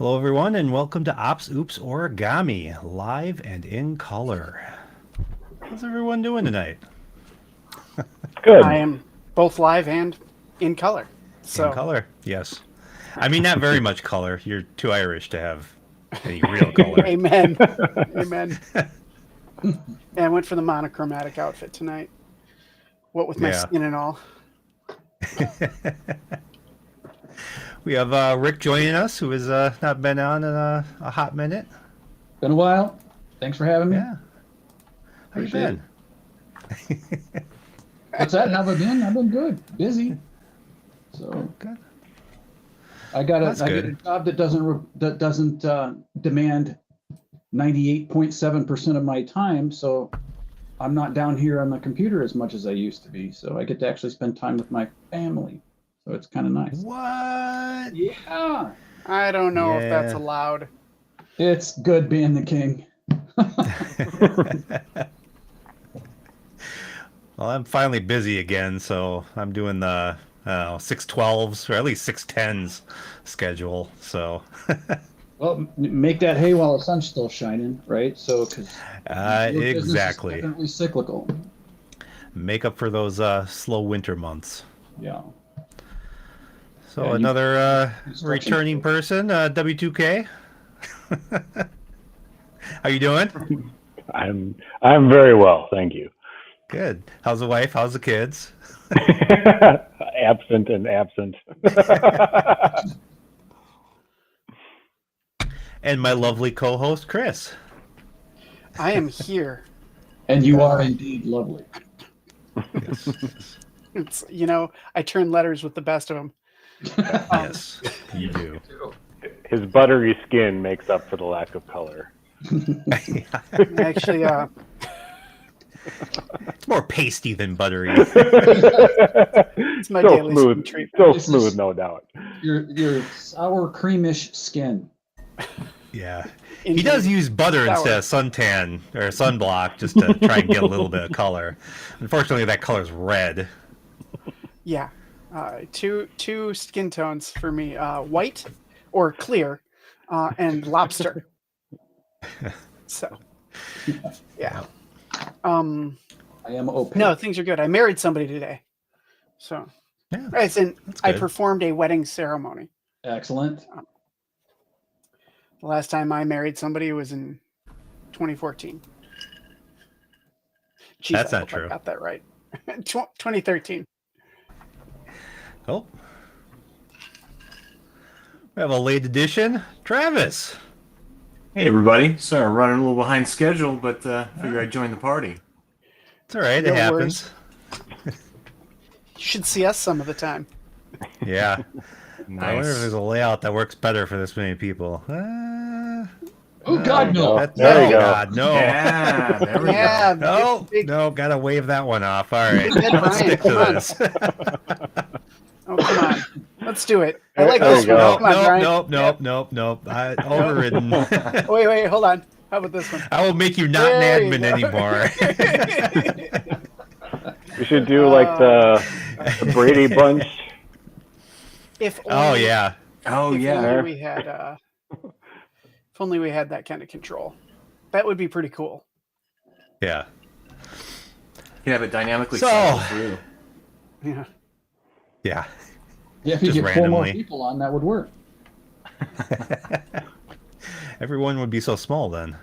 Hello, everyone, and welcome to Ops Oops Origami, live and in color. How's everyone doing tonight? Good. I am both live and in color. So In color, yes. I mean, not very much color. You're too Irish to have any real color. amen. Amen. And I went for the monochromatic outfit tonight. What with my Yeah. skin and all. We have Rick joining us, who has not been on in a hot minute. Been a while. Thanks for having me. Yeah. How you Appreciate been? What's that? How have I been? I've been good. Busy. So Good. I got That's I get a good. job that doesn't demand 98.7% of my time. So I'm not down here on the computer as much as I used to be. So I get to actually spend time with my family. So it's kind of nice. What? Yeah. I don't know if that's Yeah. allowed. It's good being the king. Well, I'm finally busy again, so I'm doing the 612s or at least 610s schedule. So Well, make that hay while the sun's still shining, right? So, because exactly. definitely cyclical. Make up for those slow winter months. Yeah. So Yeah, another construction. returning person, W2K. How you doing? I'm very well, thank you. Good. How's the wife? How's the kids? Absent and absent. And my lovely co-host, Chris. I am here. And you are indeed lovely. Yes. It's I turn letters with the best of them. Yes, you do. His buttery skin makes up for the lack of color. Actually, It's more pasty than buttery. it's my Still daily smooth, skin treatment. still This smooth, is- no doubt. Your sour creamish skin. Yeah. He Indeed. does use butter Sour. instead of suntan or sunblock just to try and get a little bit of color. Unfortunately, that color's red. Yeah. Two skin tones for me: white or clear, and lobster. So, yeah. I am opaque. No, things are good. I married somebody today, so Yeah, as in I good. performed a wedding ceremony. Excellent. The last time I married somebody was in 2014. Jeez, That's I not hope true. I got that right. 2013. Oh. We have a late edition. Travis. Hey everybody! Sorry, I'm running a little behind schedule, but figure I'd join the party. It's all right. No It happens. You should see us some of the time. Yeah. I wonder if there's Nice. a layout that works better for this many people. Oh, God, no. There you go. God, no. Yeah, there we Yeah, No, big- no, gotta wave that one off. All right, Big let's Brian, stick to come on. this. Oh, come on. Let's do it. I There- like there this you one. go. Come on, Brian. Nope. Overridden. Wait. Hold on. How about this one? I will make you not There an you admin go. anymore. We should do like the Brady Bunch. If Oh only, yeah. Oh if yeah. only we had if only we had that kind of control. That would be pretty cool. Yeah. You can have it dynamically So- cycle through. Yeah. Yeah. Yeah, if you Just get 4 more randomly. people on, that would work. Everyone would be so small then.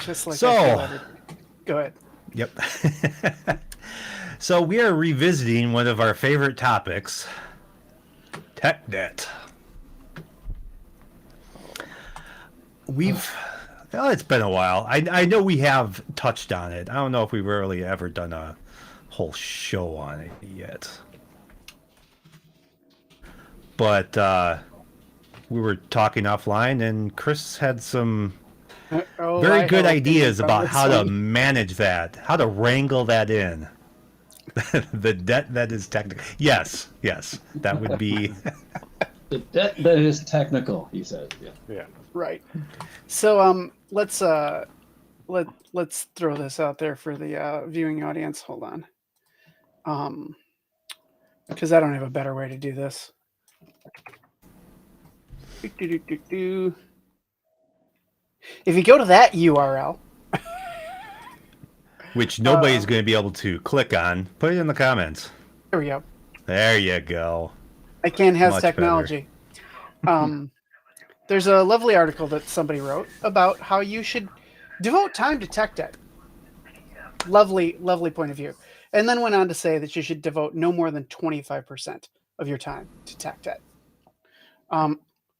Just like So- I feel every- Go ahead. Yep. So we are revisiting one of our favorite topics, tech debt. It's been a while. I know we have touched on it. I don't know if we've really ever done a whole show on it yet. But we were talking offline, and Chris had some Oh, very I good have ideas opinions on about this how to one. manage that, how to wrangle that in. The debt that is technical. Yes, that would be. The debt that is technical, he says. Yeah. Yeah. Right. So let's throw this out there for the viewing audience. Hold on. Because I don't have a better way to do this. Do-do-do-do-do. If you go to that URL, Which nobody's going to be able to click on. Put it in the comments. there we go. There you go. I can't has Much technology. There's a lovely article that somebody wrote about how you should devote time to tech debt. Lovely, lovely point of view. And then went on to say that you should devote no more than 25% of your time to tech debt.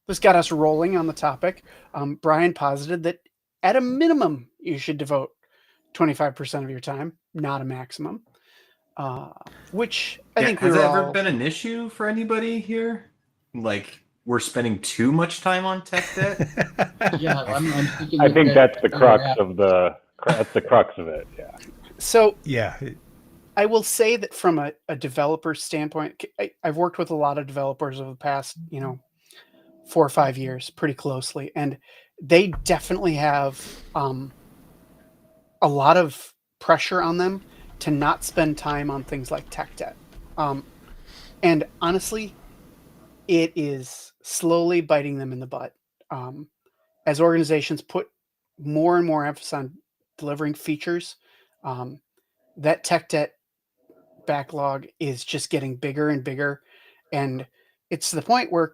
This got us rolling on the topic. Brian posited that at a minimum, you should devote 25% of your time, not a maximum. Which I think has we were that ever all... been an issue for anybody here? Like, we're spending too much time on tech debt? Yeah, I'm thinking I think that- that's the crux of it. Yeah. So Yeah. I will say that from a developer standpoint, I've worked with a lot of developers over the past, 4 or 5 years pretty closely, and they definitely have a lot of pressure on them to not spend time on things like tech debt. And honestly, it is slowly biting them in the butt. As organizations put more and more emphasis on delivering features, that tech debt backlog is just getting bigger and bigger. And it's to the point where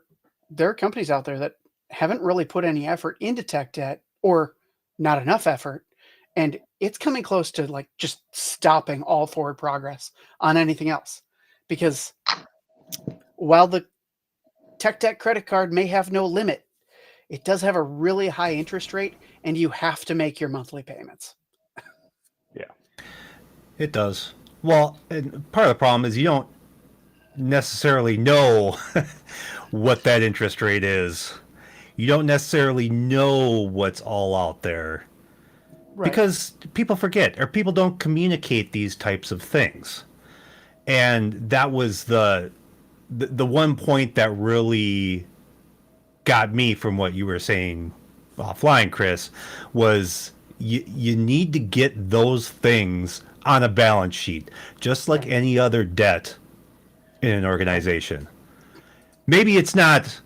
there are companies out there that haven't really put any effort into tech debt, or not enough effort. And it's coming close to like just stopping all forward progress on anything else. Because while the tech debt credit card may have no limit, it does have a really high interest rate, and you have to make your monthly payments. It does. Well, and part of the problem is you don't necessarily know what that interest rate is. You don't necessarily know what's all out there. Right. Because people forget, or people don't communicate these types of things. And that was the one point that really got me from what you were saying offline, Chris, was you need to get those things on a balance sheet, just like any other debt in an organization. Maybe it's not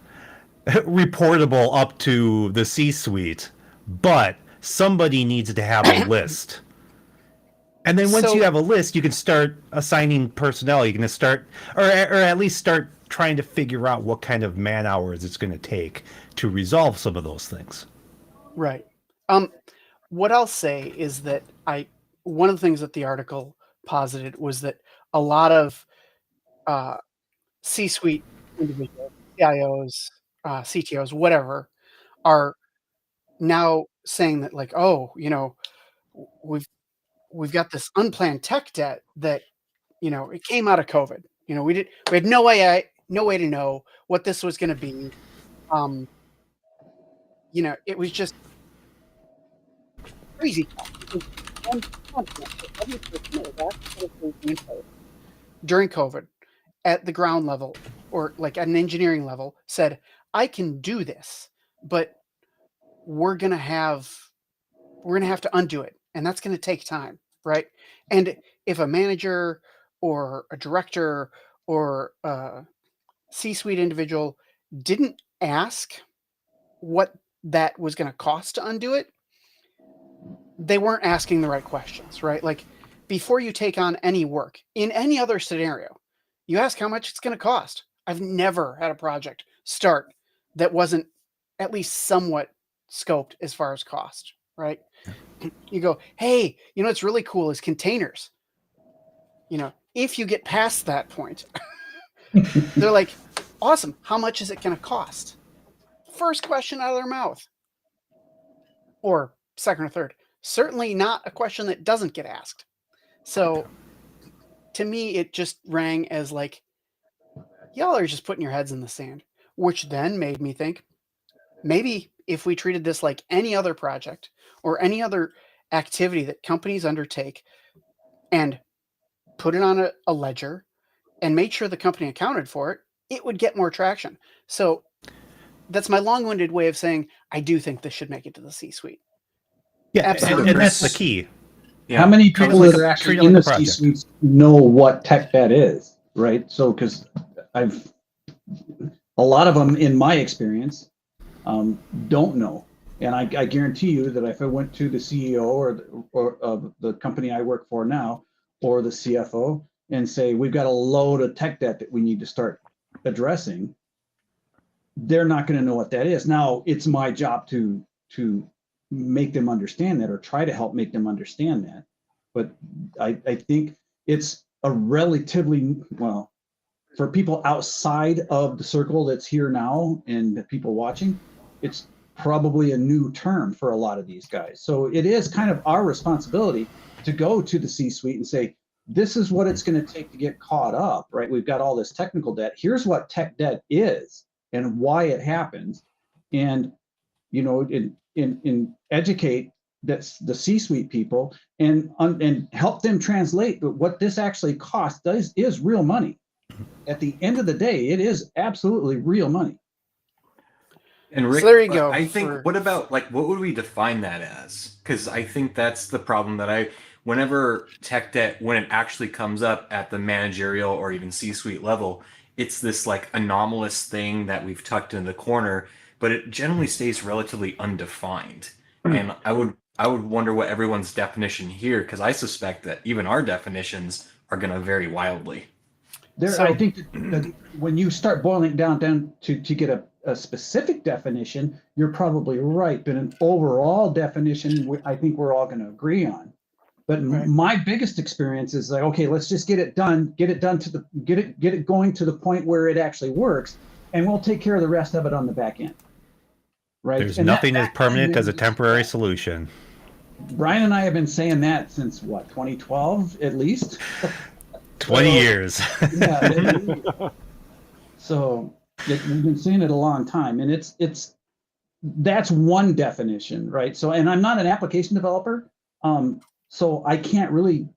reportable up to the C-suite, but somebody needs to have a list. And then once So- you have a list, you can start assigning personnel. You can start, or at least start trying to figure out what kind of man hours it's going to take to resolve some of those things. Right. What I'll say is that one of the things that the article posited was that a lot of C-suite individuals, CIOs, CTOs, whatever, are now saying that like, oh, we've got this unplanned tech debt that, it came out of COVID. We had no way to know what this was going to be. It was just crazy. During COVID, at the ground level, or like at an engineering level, said, I can do this, but we're gonna have to undo it, and that's gonna take time, right? And if a manager or a director or a C-suite individual didn't ask what that was going to cost to undo it, they weren't asking the right questions, right? Like, before you take on any work in any other scenario, you ask how much it's going to cost. I've never had a project start that wasn't at least somewhat scoped as far as cost, right? You go, hey, what's really cool is containers. If you get past that point, they're like, awesome, how much is it going to cost? First question out of their mouth. Or second or third. Certainly not a question that doesn't get asked. So to me, it just rang as like, y'all are just putting your heads in the sand, which then made me think, maybe if we treated this like any other project or any other activity that companies undertake and put it on a ledger and made sure the company accounted for it, it would get more traction. So that's my long-winded way of saying I do think this should make it to the C-suite. Yeah, Absolutely. and that's the key. Yeah. How many Treat it people like that a- are actually treat it in like the a project. C-suites know what tech debt is, right? So, because a lot of them, in my experience, don't know. And I guarantee you that if I went to the CEO or of the company I work for now, or the CFO, and say, we've got a load of tech debt that we need to start addressing, they're not going to know what that is. Now, it's my job to make them understand that, or try to help make them understand that. But I think it's a relatively, well, for people outside of the circle that's here now and the people watching, it's probably a new term for a lot of these guys. So it is kind of our responsibility to go to the C-suite and say, this is what it's going to take to get caught up, right? We've got all this technical debt. Here's what tech debt is and why it happens. And, you know, in educate that's the C-suite people and help them translate what this actually costs is real money. At the end of the day, it is absolutely real money. And Rick, So there you go. I think, what about, like, what would we define that as? Because I think that's the problem that whenever tech debt, when it actually comes up at the managerial or even C-suite level, it's this like anomalous thing that we've tucked in the corner, but it generally stays relatively undefined. And I would wonder what everyone's definition here, because I suspect that even our definitions are going to vary wildly. I think that when you start boiling it down to get a specific definition, you're probably right. But an overall definition, I think we're all going to agree on. But my biggest experience is like, okay, let's just get it done get it going to the point where it actually works, and we'll take care of the rest of it on the back end. Right? There's and nothing as permanent as a temporary solution. Brian and I have been saying that since what, 2012 at least? 20 years. Yeah. So we've been saying it a long time, and that's one definition, right? So, and I'm not an application developer, so I can't really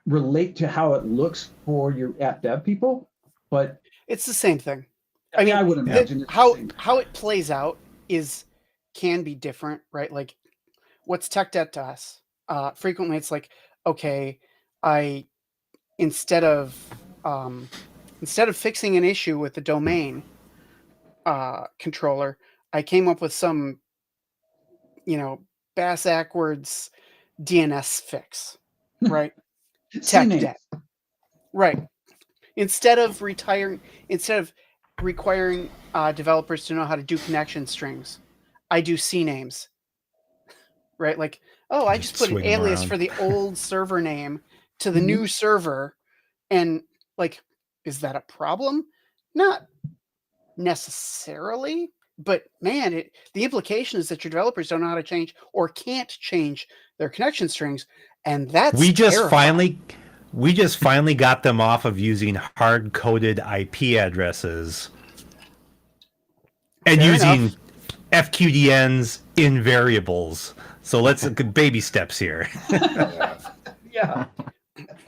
relate to how it looks for your app dev people, but it's the same thing. I mean, I would imagine how it plays out can be different, right? Like, what's tech debt to us? Frequently, it's like, okay, instead of fixing an issue with the domain controller, I came up with some, bass-ackwards DNS fix, right? Tech debt, right? Instead of requiring developers to know how to do connection strings, I do CNAMEs, right? Like, oh, I just put an alias for the old server name to the new server, and like, is that a problem? Not necessarily, but man, the implication is that your developers don't know how to change or can't change their connection strings, and that's we just terrifying. finally got them off of using hard-coded IP addresses and using FQDNs in variables. So let's baby steps here. Yeah.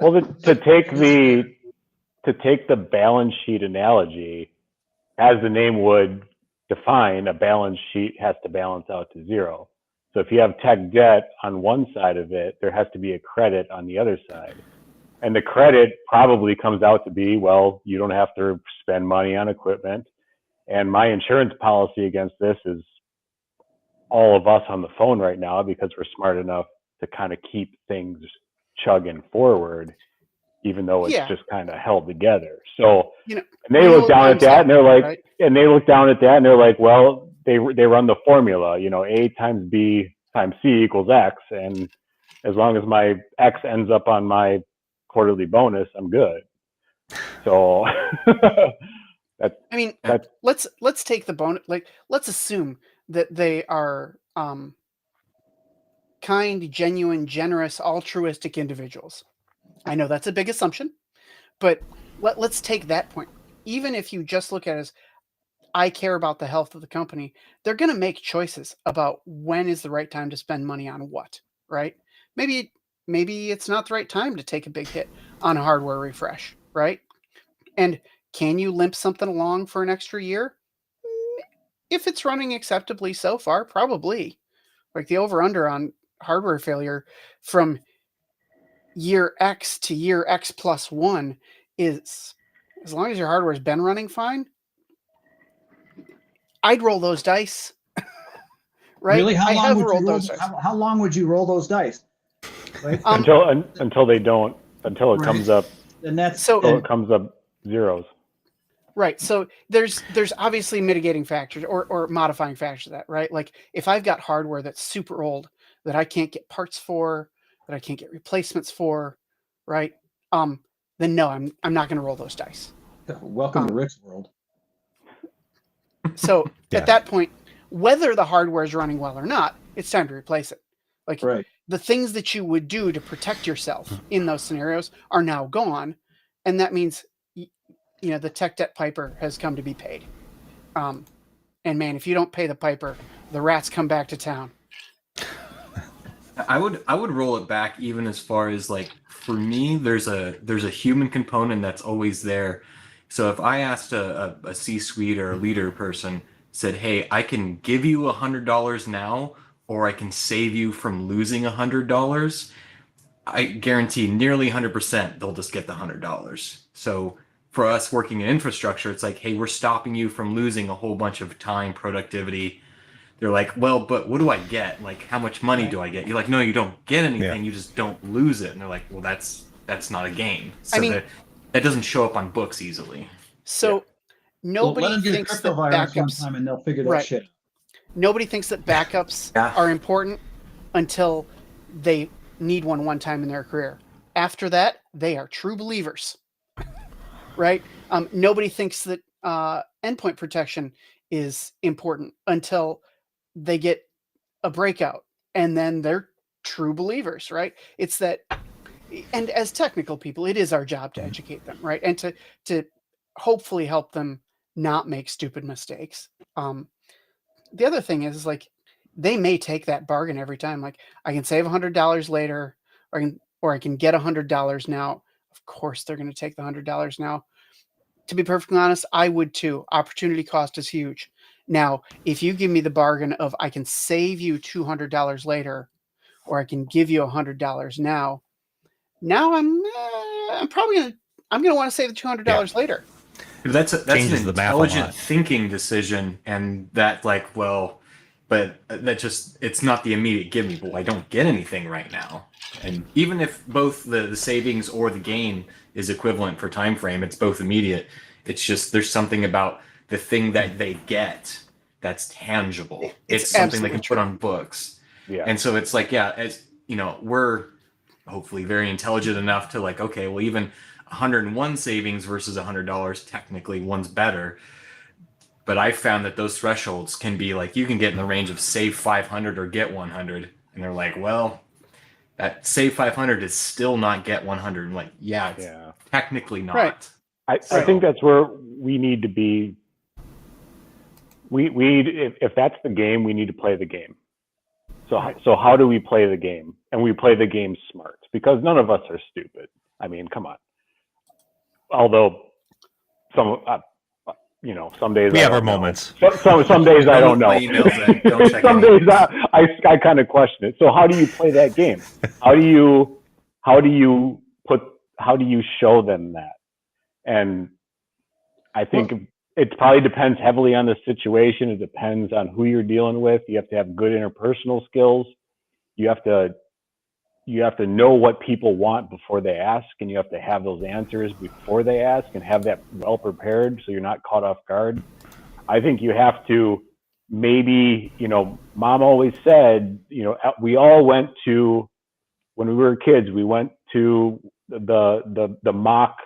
Well, to take the balance sheet analogy, as the name would define, a balance sheet has to balance out to zero. So if you have tech debt on one side of it, there has to be a credit on the other side. And the credit probably comes out to be, well, you don't have to spend money on equipment. And my insurance policy against this is all of us on the phone right now, because we're smart enough to kind of keep things chugging forward, even though it's just kind of held together. So, and they look down at that and they're like, well, they run the formula, A times B times C equals X. And as long as my X ends up on my quarterly bonus, I'm good. So let's take the bonus. Like, let's assume that they are kind, genuine, generous, altruistic individuals. I know that's a big assumption, but let's take that point. Even if you just look at it as, I care about the health of the company, they're going to make choices about when is the right time to spend money on what, right? Maybe it's not the right time to take a big hit on a hardware refresh, right? And can you limp something along for an extra year? If it's running acceptably so far, probably. Like, the over-under on hardware failure from year X to year X plus 1 is, as long as your hardware's been running fine, I'd roll those dice. right? Really? How I long have would you rolled roll? those dice. How long would you roll those dice? Right. Until they don't, until it Right. comes up, And that's So- until it comes up zeros. Right. So there's obviously mitigating factors or modifying factors to that, right? Like if I've got hardware that's super old that I can't get parts for, that I can't get replacements for, right? Then no, I'm not going to roll those dice. welcome to Rick's world. So Yeah. at that point, whether the hardware is running well or not, it's time to replace it. Like Right. the things that you would do to protect yourself in those scenarios are now gone, and that means the tech debt piper has come to be paid. And man, if you don't pay the piper, the rats come back to town. I would roll it back even as far as like for me, there's a human component that's always there. So if I asked a C-suite or a leader person, said, "Hey, I can give you $100 now, or I can save you from losing $100," I guarantee nearly 100% they'll just get the $100. So for us working in infrastructure, it's like, hey, we're stopping you from losing a whole bunch of time, productivity. They're like, well, but what do I get? Like, how much money do I get? You're like, no, you don't get anything. You just don't lose it. And they're like, well, that's not a game. So I mean, that doesn't show up on books easily. So nobody Let them get a thinks crypto that virus one backups. time and they'll figure that Right. shit. Nobody thinks that backups Yeah. are important until they need one time in their career. After that, they are true believers. Right? Nobody thinks that endpoint protection is important until they get a breakout, and then they're true believers, right? It's that, and as technical people, it is our job to educate them, right? And to hopefully help them not make stupid mistakes. The other thing is like they may take that bargain every time. Like I can save $100 later, or I can get $100 now. Of course, they're going to take the $100 now. To be perfectly honest, I would too. Opportunity cost is huge. Now, if you give me the bargain of I can save you $200 later, or I can give you $100 now, I'm probably gonna want to save the $200 later. That's an Changes the math a intelligent lot. thinking decision, and that like, well, but that just it's not the immediate give me. Well, I don't get anything right now, and even if both the savings or the gain is equivalent for time frame, it's both immediate. It's just there's something about the thing that they get that's tangible. It's something they can put on books, Yeah. and so it's like, yeah, as you know, we're hopefully very intelligent enough to like, okay, well, even 101 savings versus $100, technically one's better. But I found that those thresholds can be like, you can get in the range of save 500 or get 100. And they're like, well, that save 500 is still not get 100. I'm like, yeah, it's technically not. Right. I think that's where we need to be. If that's the game, we need to play the game. So how do we play the game? And we play the game smart, because none of us are stupid. I mean, come on. Although some days We I have our don't know. moments. Some days I don't know. My emails in. Don't check Some any days I kind of question it. So how do you play that game? How do you show them that? And I think it probably depends heavily on the situation. It depends on who you're dealing with. You have to have good interpersonal skills. You have to know what people want before they ask, and you have to have those answers before they ask and have that well prepared so you're not caught off guard. I think you have to maybe, Mom always said, we all went to, when we were kids, we went to the mock,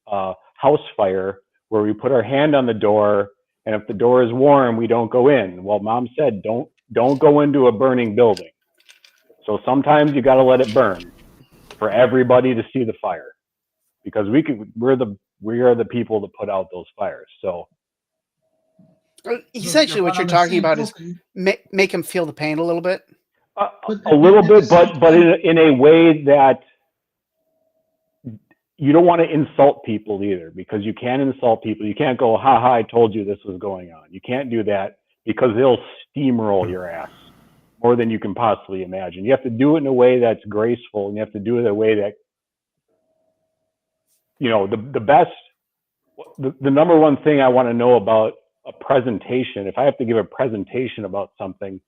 house fire where we put our hand on the door, and if the door is warm, we don't go in. Well, Mom said, don't go into a burning building. So sometimes you got to let it burn for everybody to see the fire, because we are the people that put out those fires. So Essentially, what you're talking about is make them feel the pain a little bit. a little bit, but in a way that you don't want to insult people either, because you can insult people. You can't go, ha ha, I told you this was going on. You can't do that, because they'll steamroll your ass more than you can possibly imagine. You have to do it in a way that's graceful, and you have to do it in a way that, the number one thing I want to know about a presentation, if I have to give a presentation about something,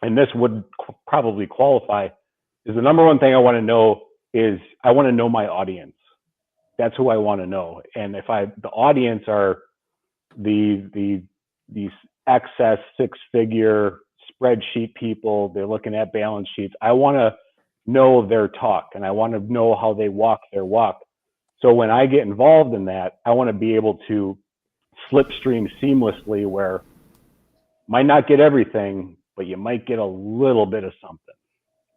and this would probably qualify, is the number one thing I want to know is I want to know my audience. That's who I want to know. And if the audience are these excess 6-figure spreadsheet people, they're looking at balance sheets. I want to know their talk, and I want to know how they walk their walk. So when I get involved in that, I want to be able to slipstream seamlessly, where might not get everything, but you might get a little bit of something.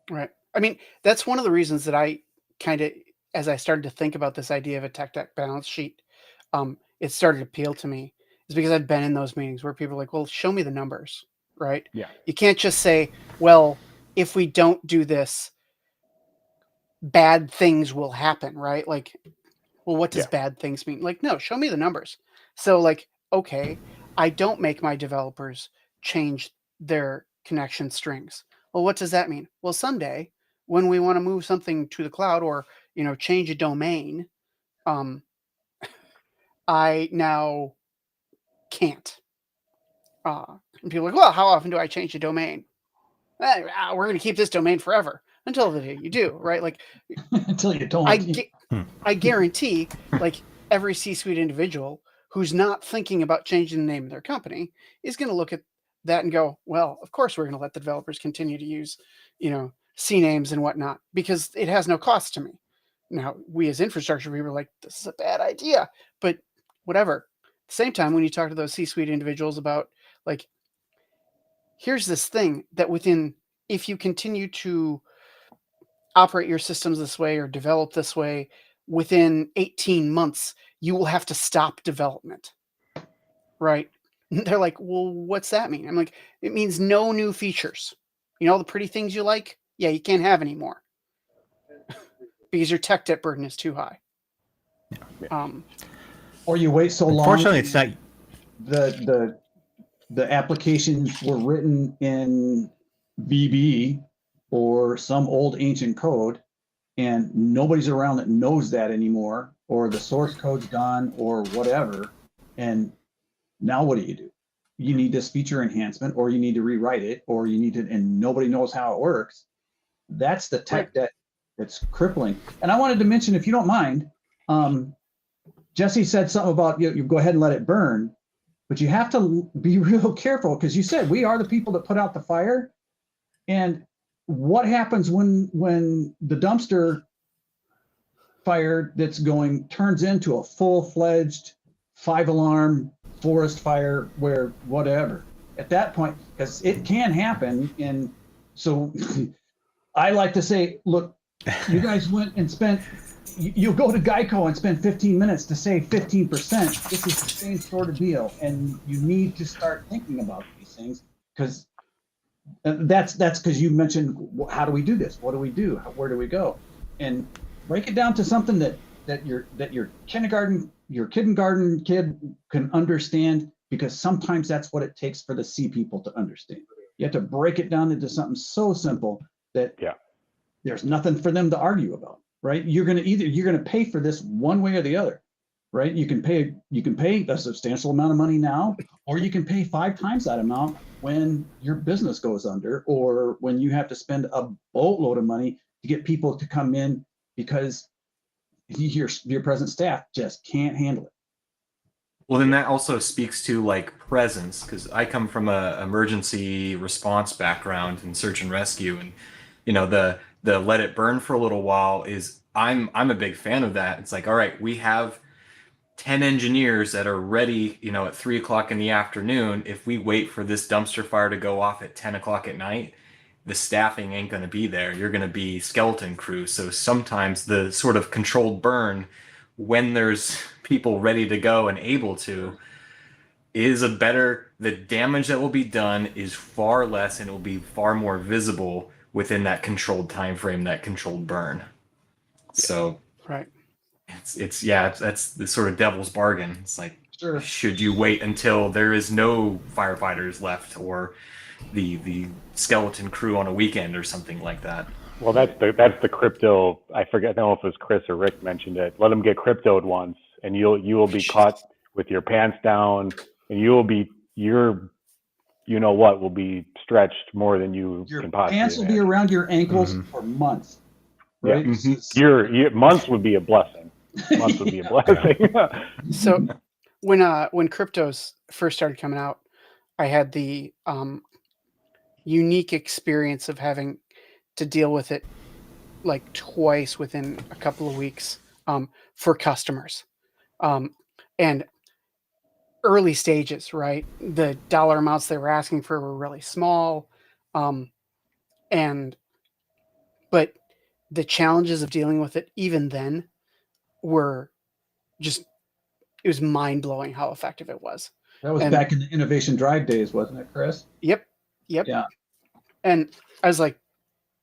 Right. I mean, that's one of the reasons that I kind of, as I started to think about this idea of a tech deck balance sheet, it started to appeal to me, is because I've been in those meetings where people are like, well, show me the numbers, right? Yeah. You can't just say, well, if we don't do this, bad things will happen, right? Like, well, what does bad things mean? Like, no, show me the numbers. So like, okay, I don't make my developers change their connection strings. Well, what does that mean? Well, someday when we want to move something to the cloud, or, change a domain, I now can't. And people are like, well, how often do I change a domain? We're going to keep this domain forever until the day you do, right? Like, Until you don't. I guarantee, like, every C-suite individual who's not thinking about changing the name of their company is going to look at that and go, well, of course we're going to let the developers continue to use, C names and whatnot, because it has no cost to me. Now, we as infrastructure, we were like, this is a bad idea, but whatever. At the same time, when you talk to those C-suite individuals about, like, here's this thing that if you continue to operate your systems this way or develop this way, within 18 months, you will have to stop development, right? They're like, well, what's that mean? I'm like, it means no new features. All the pretty things you like? Yeah, you can't have anymore because your tech debt burden is too high. Or you wait so long. Unfortunately, it's not. The applications were written in VB or some old ancient code, and nobody's around that knows that anymore, or the source code's gone or whatever. And now what do? You need this feature enhancement, or you need to rewrite it, or you need to, and nobody knows how it works. That's the tech debt that's crippling. And I wanted to mention, if you don't mind, Jesse said something about you go ahead and let it burn, but you have to be real careful, because you said we are the people that put out the fire. And what happens when the dumpster fire that's going turns into a full-fledged 5-alarm forest fire, where whatever? At that point, because it can happen. And so I like to say, look, you guys went and spent, you'll go to Geico and spend 15 minutes to save 15%. This is the same sort of deal. And you need to start thinking about these things, because that's because you mentioned, how do we do this? What do we do? Where do we go? And break it down to something that your kindergarten kid can understand, because sometimes that's what it takes for the C people to understand. You have to break it down into something so simple that there's nothing for them to argue about, right? You're going to pay for this one way or the other, right? You can pay a substantial amount of money now, or you can pay 5 times that amount when your business goes under, or when you have to spend a boatload of money to get people to come in because your present staff just can't handle it. Well, then that also speaks to like presence, because I come from a emergency response background in search and rescue, and the let it burn for a little while is I'm a big fan of that. It's like, all right, we have 10 engineers that are ready, at 3 o'clock in the afternoon. If we wait for this dumpster fire to go off at 10 o'clock at night, the staffing ain't going to be there. You're going to be skeleton crew. So sometimes the sort of controlled burn, when there's people ready to go and able to, the damage that will be done is far less, and it will be far more visible within that controlled time frame, that controlled burn. So right. That's the sort of devil's bargain. It's like, sure, should you wait until there is no firefighters left, or the skeleton crew on a weekend or something like that? Well, that's the crypto. I forget, I don't know if it was Chris or Rick mentioned it. Let them get cryptoed once, and you will be caught with your pants down, and your you know what will be stretched more than you Your can possibly pants will be imagine. around your ankles Mhm. for months, Yeah. right? Months would be a blessing. Months would be a blessing. So when cryptos first started coming out, I had the unique experience of having to deal with it like twice within a couple of weeks for customers. And early stages, right? The dollar amounts they were asking for were really small. And but the challenges of dealing with it even then were just, it was mind blowing how effective it was. That was And back in the Innovation Drive days, wasn't it, Chris? yep. Yeah. And I was like,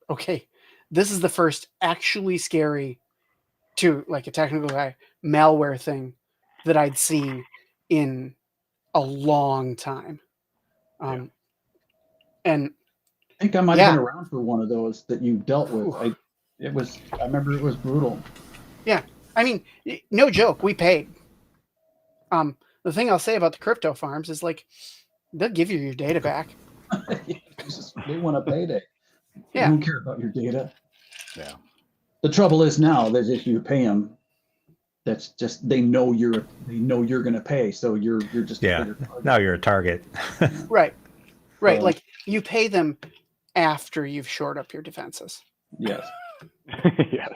okay, this is the first actually scary, to like a technical guy, malware thing that I'd seen in a long time. And I think I might have yeah, been around for one of those that you dealt with. I remember it was brutal. yeah. I mean, no joke, we paid. The thing I'll say about the crypto farms is like, they'll give you your data back. They want a payday. They Yeah. don't care about your data. Yeah. The trouble is now that if you pay them, that's just they know you're going to pay, so you're just a Yeah. bigger target. Now you're a target. Right. Right. So- Like you pay them after you've shored up your defenses. Yes. Yes.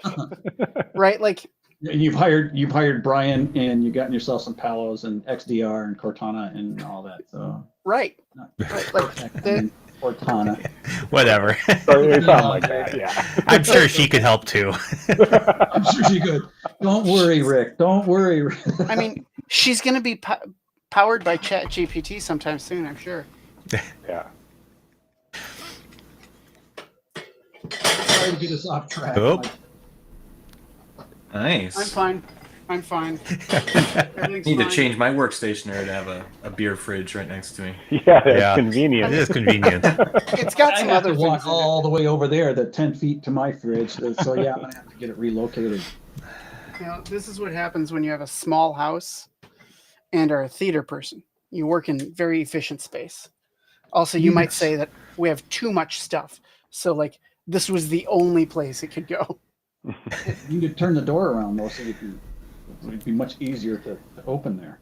Right. Like And you've hired Brian, and you've gotten yourself some Palos and XDR and Cortana and all that. So right. not Right. Like the, Cortana. Whatever. Or something like that. Yeah. I'm sure she could help too. I'm sure she could. Don't worry, Rick. Don't worry. Rick. I mean, she's going to be powered by Chat GPT sometime soon, I'm sure. Yeah. Sorry to get us off track. Oh. Mike. Nice. I'm fine. I'm fine. Everything's Need to fine. change my workstation there to have a beer fridge right next to me. Yeah, that's Yeah. convenient. It is convenient. It's got I some have other to things. walk in it. all the way over there, the 10 feet to my fridge. So yeah, I'm gonna have to get it relocated. You know, this is what happens when you have a small house and are a theater person. You work in very efficient space. Also, you might Yes. say that we have too much stuff. So, like, this was the only place it could go. You need to turn the door around though, so it'd be much easier to open there.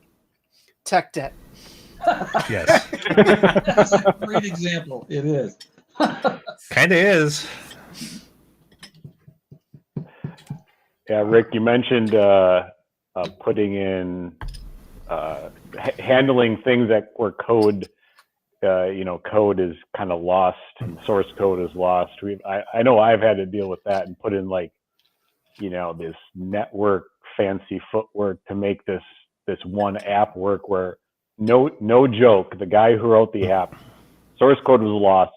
Tech debt. Yes. That's a great example. It is. Kind of is. Yeah, Rick, you mentioned putting in handling things that were code. Code is kind of lost and source code is lost. I know I've had to deal with that and put in this network fancy footwork to make this one app work. Where no joke, the guy who wrote the app, source code was lost,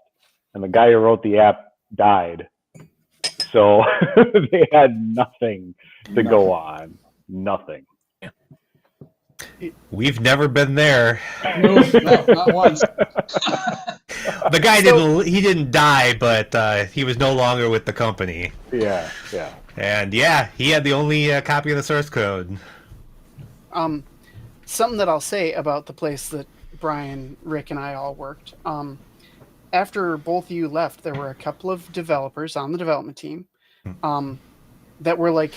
and the guy who wrote the app died. So they had nothing to go on. Nothing. We've never been there. No, not once. The guy didn't die, but he was no longer with the company. Yeah. And yeah, he had the only copy of the source code. Something that I'll say about the place that Brian, Rick, and I all worked. After both of you left, there were a couple of developers on the development team that were like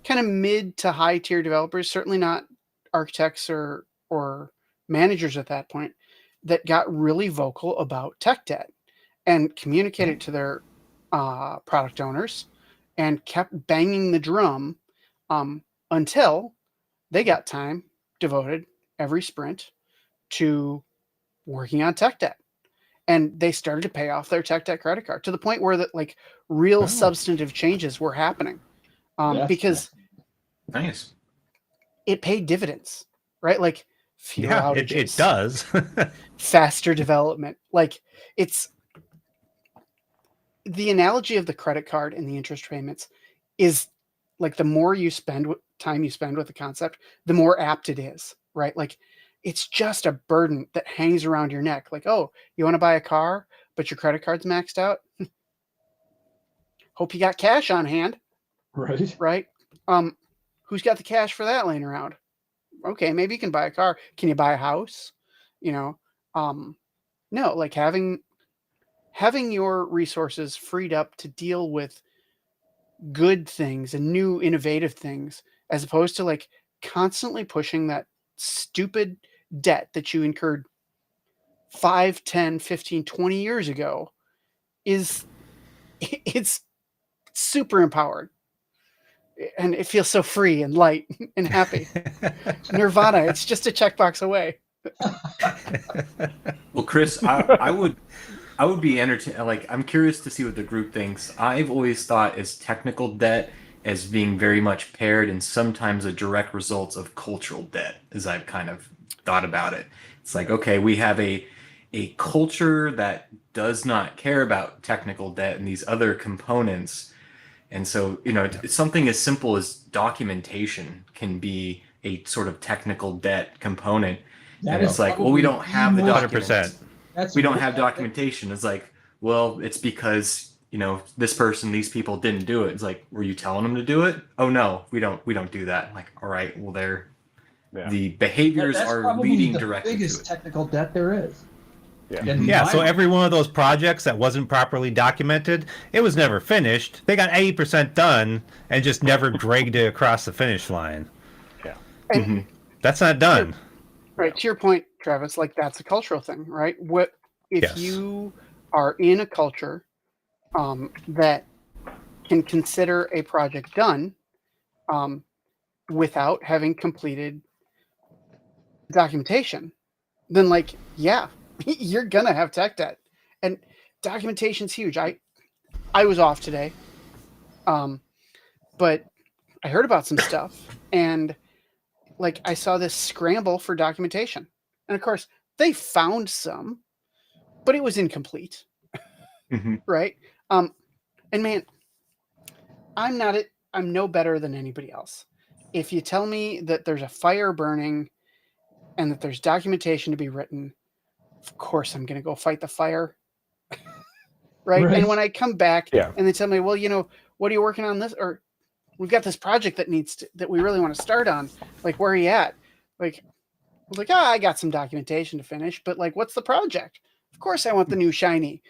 kind of mid to high tier developers, certainly not architects or managers at that point, that got really vocal about tech debt and communicated to their product owners and kept banging the drum until they got time devoted every sprint to working on tech debt. And they started to pay off their tech debt credit card to the point where that like real substantive changes were happening because Nice. it paid dividends, right? Like fewer Yeah, outages, it does. faster development. Like it's the analogy of the credit card and the interest payments is like the more you spend time you spend with the concept, the more apt it is, right? Like it's just a burden that hangs around your neck. Like, oh, you want to buy a car, but your credit card's maxed out? Hope you got cash on hand, Right. right? Who's got the cash for that laying around? Okay, maybe you can buy a car. Can you buy a house? You know, No, like having your resources freed up to deal with good things and new innovative things, as opposed to like constantly pushing that stupid debt that you incurred 5, 10, 15, 20 years ago, it's super empowered. And it feels so free and light and happy. Nirvana, it's just a checkbox away. Well, Chris, I would be entertained. Like, I'm curious to see what the group thinks. I've always thought as technical debt as being very much paired and sometimes a direct result of cultural debt, as I've kind of thought about it. It's like, okay, we have a culture that does not care about technical debt and these other components. And so, something as simple as documentation can be a sort of technical debt component. That And is it's like, well, we don't have the probably the documents. 100%. That's We don't have documentation. It's like, well, it's because, this person, these people didn't do it. It's like, were you telling them to do it? Oh no, we don't do that. Like, all right, well, the behaviors That's are probably leading the directly to biggest it. technical debt there is. Yeah. In Yeah, my so mind. every one of those projects that wasn't properly documented, it was never finished. They got 80% done and just never dragged it across the finish line. And That's not done. right, to your point, Travis, like that's a cultural thing, right? What if Yes. you are in a culture that can consider a project done without having completed documentation, then like, yeah, you're gonna have tech debt. And documentation's huge. I was off today, but I heard about some stuff, and like I saw this scramble for documentation, and of course they found some, but it was incomplete, right? And man, I'm no better than anybody else. If you tell me that there's a fire burning and that there's documentation to be written, of course I'm going to go fight the fire. Right? Right. And when I come back Yeah. and they tell me, well, what are you working on this? Or we've got this project that we really want to start on. Like, where are you at? Like, I got some documentation to finish, but like, what's the project? Of course I want the new shiny.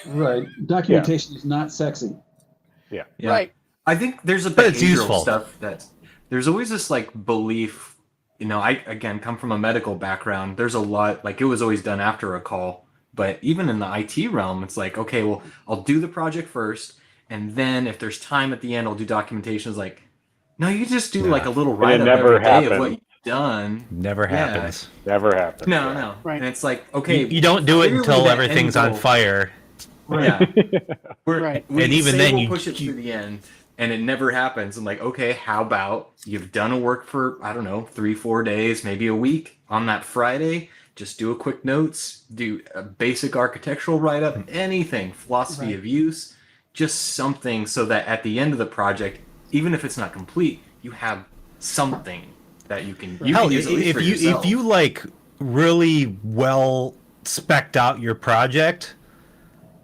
Right. Documentation is not sexy. Yeah. Right. I think there's a But it's behavioral useful. stuff that there's always this like belief, I again come from a medical background. There's a lot, like it was always done after a call, but even in the IT realm, it's like, okay, well, I'll do the project first. And then if there's time at the end, I'll do documentation. It's like, no, you just do like a little write up never every day of happens. what you've done. Never Yeah. happens. Never happened. No. Right. And it's like, okay, You don't do it clearly until that everything's end on goal- fire. Yeah. Right. We And even say then we'll you- push it to the end, and it never happens. I'm like, okay, how about you've done a work for, I don't know, 3-4 days, maybe a week. On that Friday, just do a quick notes, do a basic architectural write-up, anything, philosophy Right. of use, just something so that at the end of the project, even if it's not complete, you have something that you can Hell, use at least for yourself. if you like really well spec'd out your project,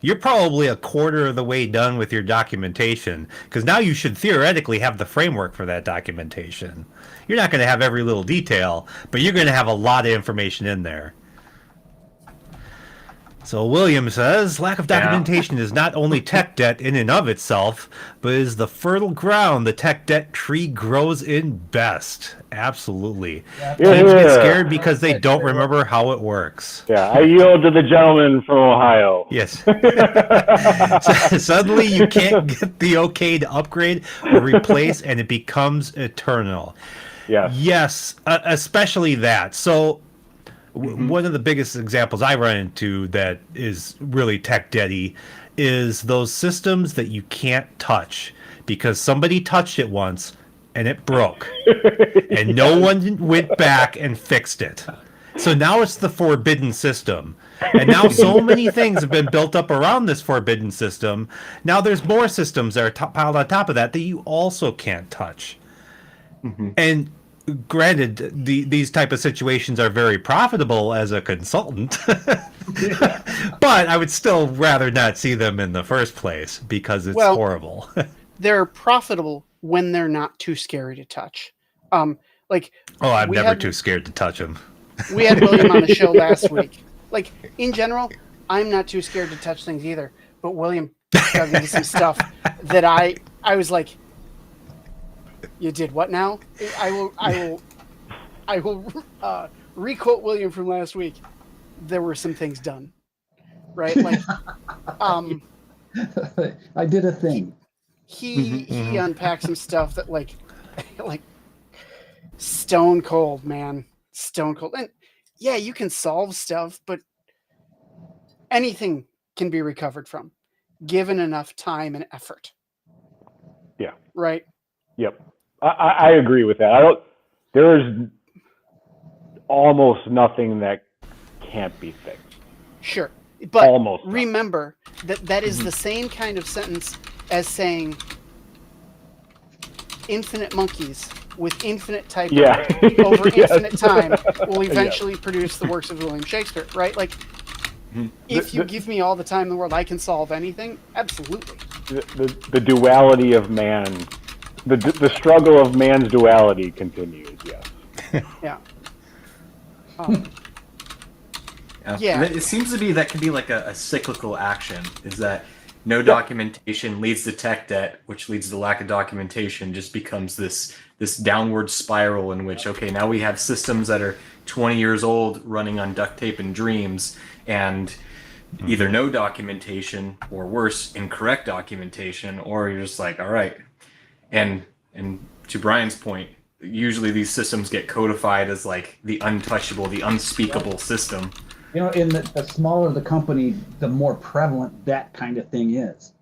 you're probably a quarter of the way done with your documentation, because now you should theoretically have the framework for that documentation. You're not going to have every little detail, but you're going to have a lot of information in there. So William says, lack of documentation is not only tech debt in and of itself, but is the fertile ground the tech debt tree grows in best. Absolutely. Teams get scared because they don't remember how it works. Yeah, I yield to the gentleman from Ohio. Yes. So suddenly you can't get the okay to upgrade or replace, and it becomes eternal. Yes. Yes, especially that. So one of the biggest examples I run into that is really tech debty is those systems that you can't touch because somebody touched it once and it broke and no one went back and fixed it. So now it's the forbidden system. And now so many things have been built up around this forbidden system. Now there's more systems that are piled on top of that you also can't touch. And granted, these type of situations are very profitable as a consultant, but I would still rather not see them in the first place because it's horrible. They're profitable when they're not too scary to touch. I'm never too scared to touch them. We had William on the show last week, like in general, I'm not too scared to touch things either. But William dug into some stuff that I was like, you did what now? I will requote William from last week. There were some things done, right? Like, I did a thing. he unpacked some stuff that like stone cold, man, stone cold. And yeah, you can solve stuff, but anything can be recovered from, given enough time and effort. Yeah. Right. Yep. I agree with that. There's almost nothing that can't be fixed. Sure. But almost remember that is the same kind of sentence as saying infinite monkeys with infinite type over infinite time will eventually produce the works of William Shakespeare, right? Like, if you give me all the time in the world, I can solve anything. Absolutely. The duality of man, the struggle of man's duality continues. Yes. Yeah. Yeah. It seems to be that can be like a cyclical action. Is that no documentation leads to tech debt, which leads to lack of documentation, just becomes this downward spiral in which, okay, now we have systems that are 20 years old running on duct tape and dreams, and either no documentation or worse, incorrect documentation, or you're just like, all right. And to Brian's point, usually these systems get codified as like the untouchable, the unspeakable system. You know, in the smaller the company, the more prevalent that kind of thing is.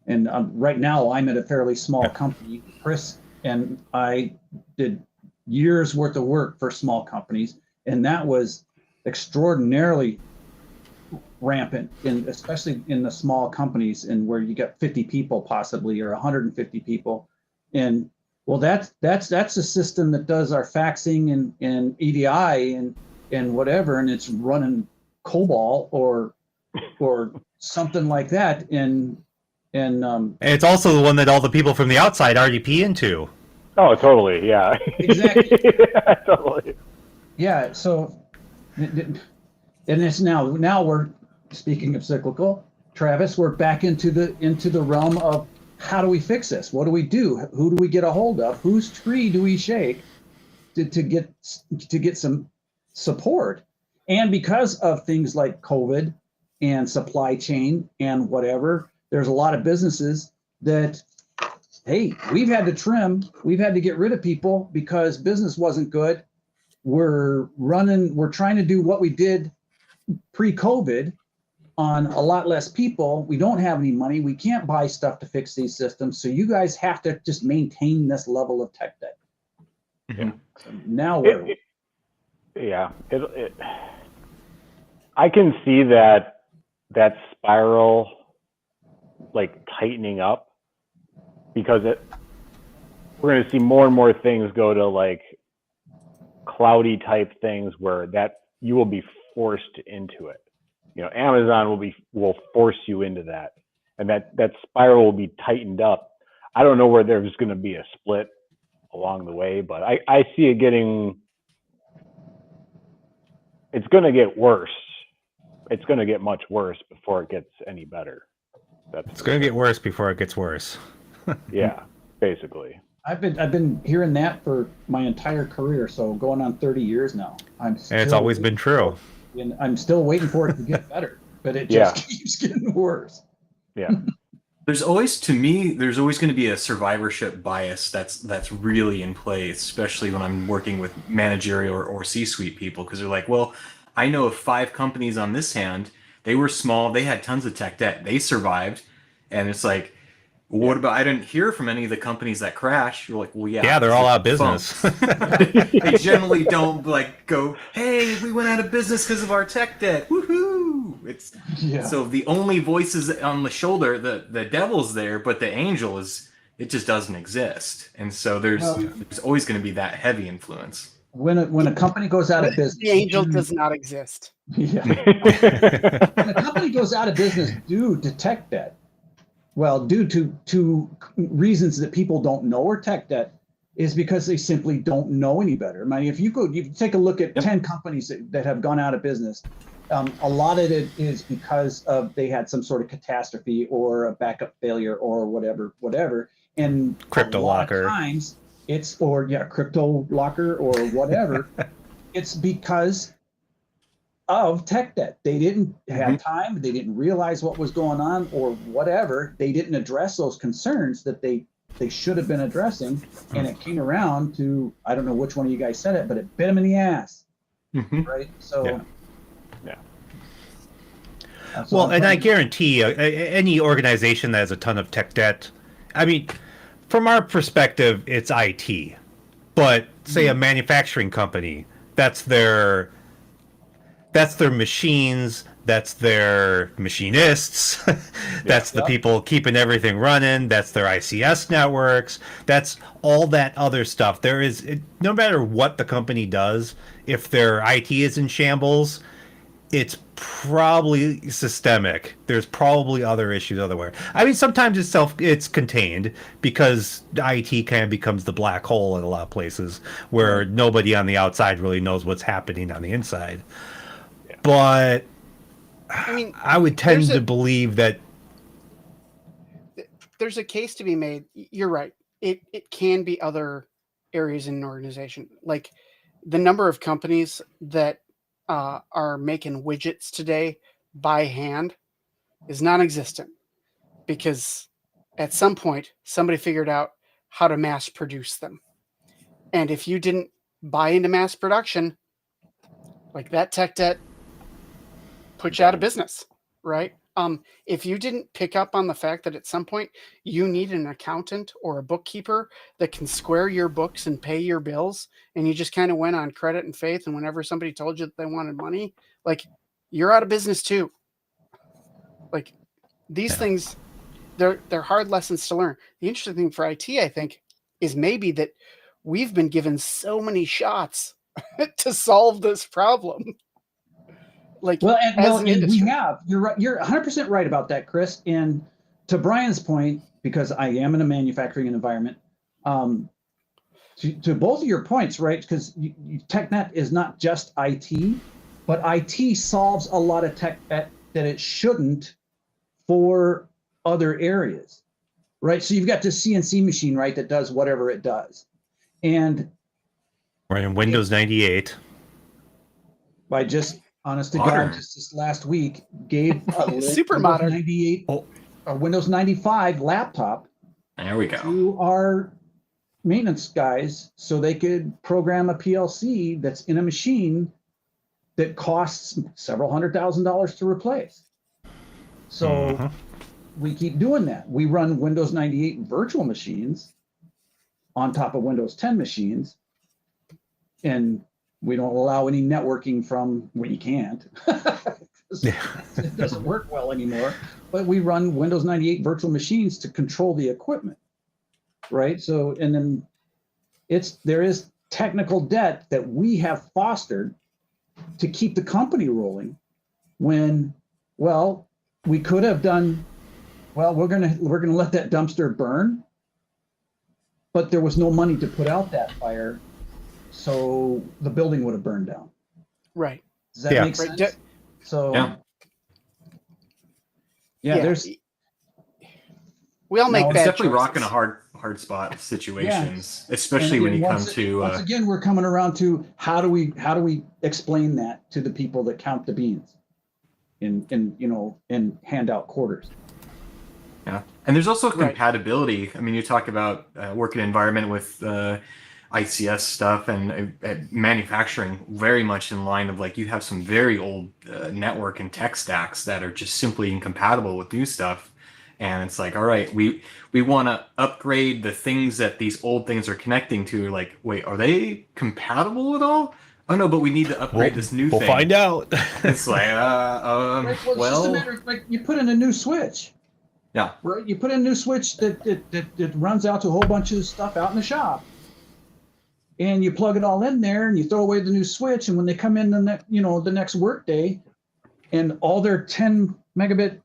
And right now, I'm at a fairly small company. Chris and I did years worth of work for small companies, and that was extraordinarily rampant, especially in the small companies, and where you got 50 people possibly, or 150 people. And well, that's a system that does our faxing and EDI and whatever, and it's running COBOL or something like that. And it's also the one that all the people from the outside RDP into. Oh, totally. Yeah. Exactly. Yeah, totally. Yeah. So, and it's now we're speaking of cyclical, Travis. We're back into the realm of how do we fix this? What do we do? Who do we get a hold of? Whose tree do we shake to get some support? And because of things like COVID and supply chain and whatever, there's a lot of businesses that, hey, we've had to trim, we've had to get rid of people because business wasn't good. We're trying to do what we did pre-COVID on a lot less people. We don't have any money. We can't buy stuff to fix these systems. So you guys have to just maintain this level of tech debt. Yeah. So now I can see that spiral like tightening up, because we're going to see more and more things go to like cloudy type things where that you will be forced into it. You know, Amazon will force you into that, and that spiral will be tightened up. I don't know where there's going to be a split along the way, but I see it getting. It's going to get worse. It's going to get much worse before it gets any better. It's going to get worse before it gets worse. Yeah, basically. I've been hearing that for my entire career, so going on 30 years now. And it's always been true. And I'm still waiting for it to get better, but it just keeps getting worse. Yeah. There's always going to be a survivorship bias that's really in play, especially when I'm working with managerial or C-suite people, because they're like, well, I know of 5 companies on this hand. They were small. They had tons of tech debt. They survived. And it's like, what about, I didn't hear from any of the companies that crashed. You're like, well, yeah. Yeah, they're all out of business. They generally don't like go, hey, we went out of business because of our tech debt. Woohoo! So the only voices on the shoulder, the devil's there, but the angel it just doesn't exist. And so there's always going to be that heavy influence. When a company goes out of business, the angel does not exist. Yeah. When a company goes out of business due to tech debt, well, due to reasons that people don't know are tech debt, is because they simply don't know any better. I mean, if you take a look at 10 companies that have gone out of business, A lot of it is because of they had some sort of catastrophe or a backup failure or whatever. And Crypto a lot locker. of times it's, or yeah, crypto locker or whatever. It's because of tech debt. They didn't have time. They didn't realize what was going on or whatever. They didn't address those concerns that they should have been addressing. And it came around to, I don't know which one of you guys said it, but it bit them in the ass. Right. So. Yeah. Well, and I guarantee any organization that has a ton of tech debt, I mean, from our perspective, it's IT. But say a manufacturing company, that's their machines, that's their machinists, that's the people keeping everything running, that's their ICS networks, that's all that other stuff. No matter what the company does, if their IT is in shambles, it's probably systemic. There's probably other issues elsewhere. I mean, sometimes it's contained because IT kind of becomes the black hole in a lot of places where nobody on the outside really knows what's happening on the inside. Yeah. But I mean, I would tend to believe that there's a case to be made. You're right. It can be other areas in an organization, like the number of companies that are making widgets today by hand is non-existent, because at some point somebody figured out how to mass produce them. And if you didn't buy into mass production, like that tech debt put you out of business, right? If you didn't pick up on the fact that at some point you need an accountant or a bookkeeper that can square your books and pay your bills, and you just kind of went on credit and faith, and whenever somebody told you that they wanted money, like, you're out of business too. Like, these things, they're hard lessons to learn. The interesting thing for IT, I think, is maybe that we've been given so many shots to solve this problem. Like, and we have. You're right. You're 100% right about that, Chris. And to Brian's point, because I am in a manufacturing environment, to both of your points, right? Because TechNet is not just IT, but IT solves a lot of tech that it shouldn't for other areas, right? So you've got this CNC machine, right, that does whatever it does, and running Windows 98. By just honest to God, just this last week, gave a super modern 98 a Windows 95 laptop. There we go. To our maintenance guys, so they could program a PLC that's in a machine that costs several $100,000 to replace. So we keep doing that. We run Windows 98 virtual machines on top of Windows 10 machines, and we don't allow any networking from, well, you can't. It doesn't work well anymore. But we run Windows 98 virtual machines to control the equipment, right? So, and then there is technical debt that we have fostered to keep the company rolling. When, well, we could have done, well, we're gonna let that dumpster burn, but there was no money to put out that fire. So the building would have burned down. Right. Does that make sense? Right. So there's. We all make bad it's definitely choices. Rocking a hard spot situations, especially when you come to. Once again, we're coming around to how do we explain that to the people that count the beans, and hand out quarters. Yeah, and there's also compatibility. I mean, you talk about working environment with ICS stuff and manufacturing, very much in line of, like, you have some very old network and tech stacks that are just simply incompatible with new stuff. And it's like, all right, we want to upgrade the things that these old things are connecting to. Like, wait, are they compatible at all? Oh no, but we need to upgrade this new thing. We'll find out. It's like, Right, it's just a matter of, like, you put in a new switch. Yeah. Right. You put in a new switch that runs out to a whole bunch of stuff out in the shop. And you plug it all in there, and you throw away the new switch. And when they come in the next work day, and all their 10 megabit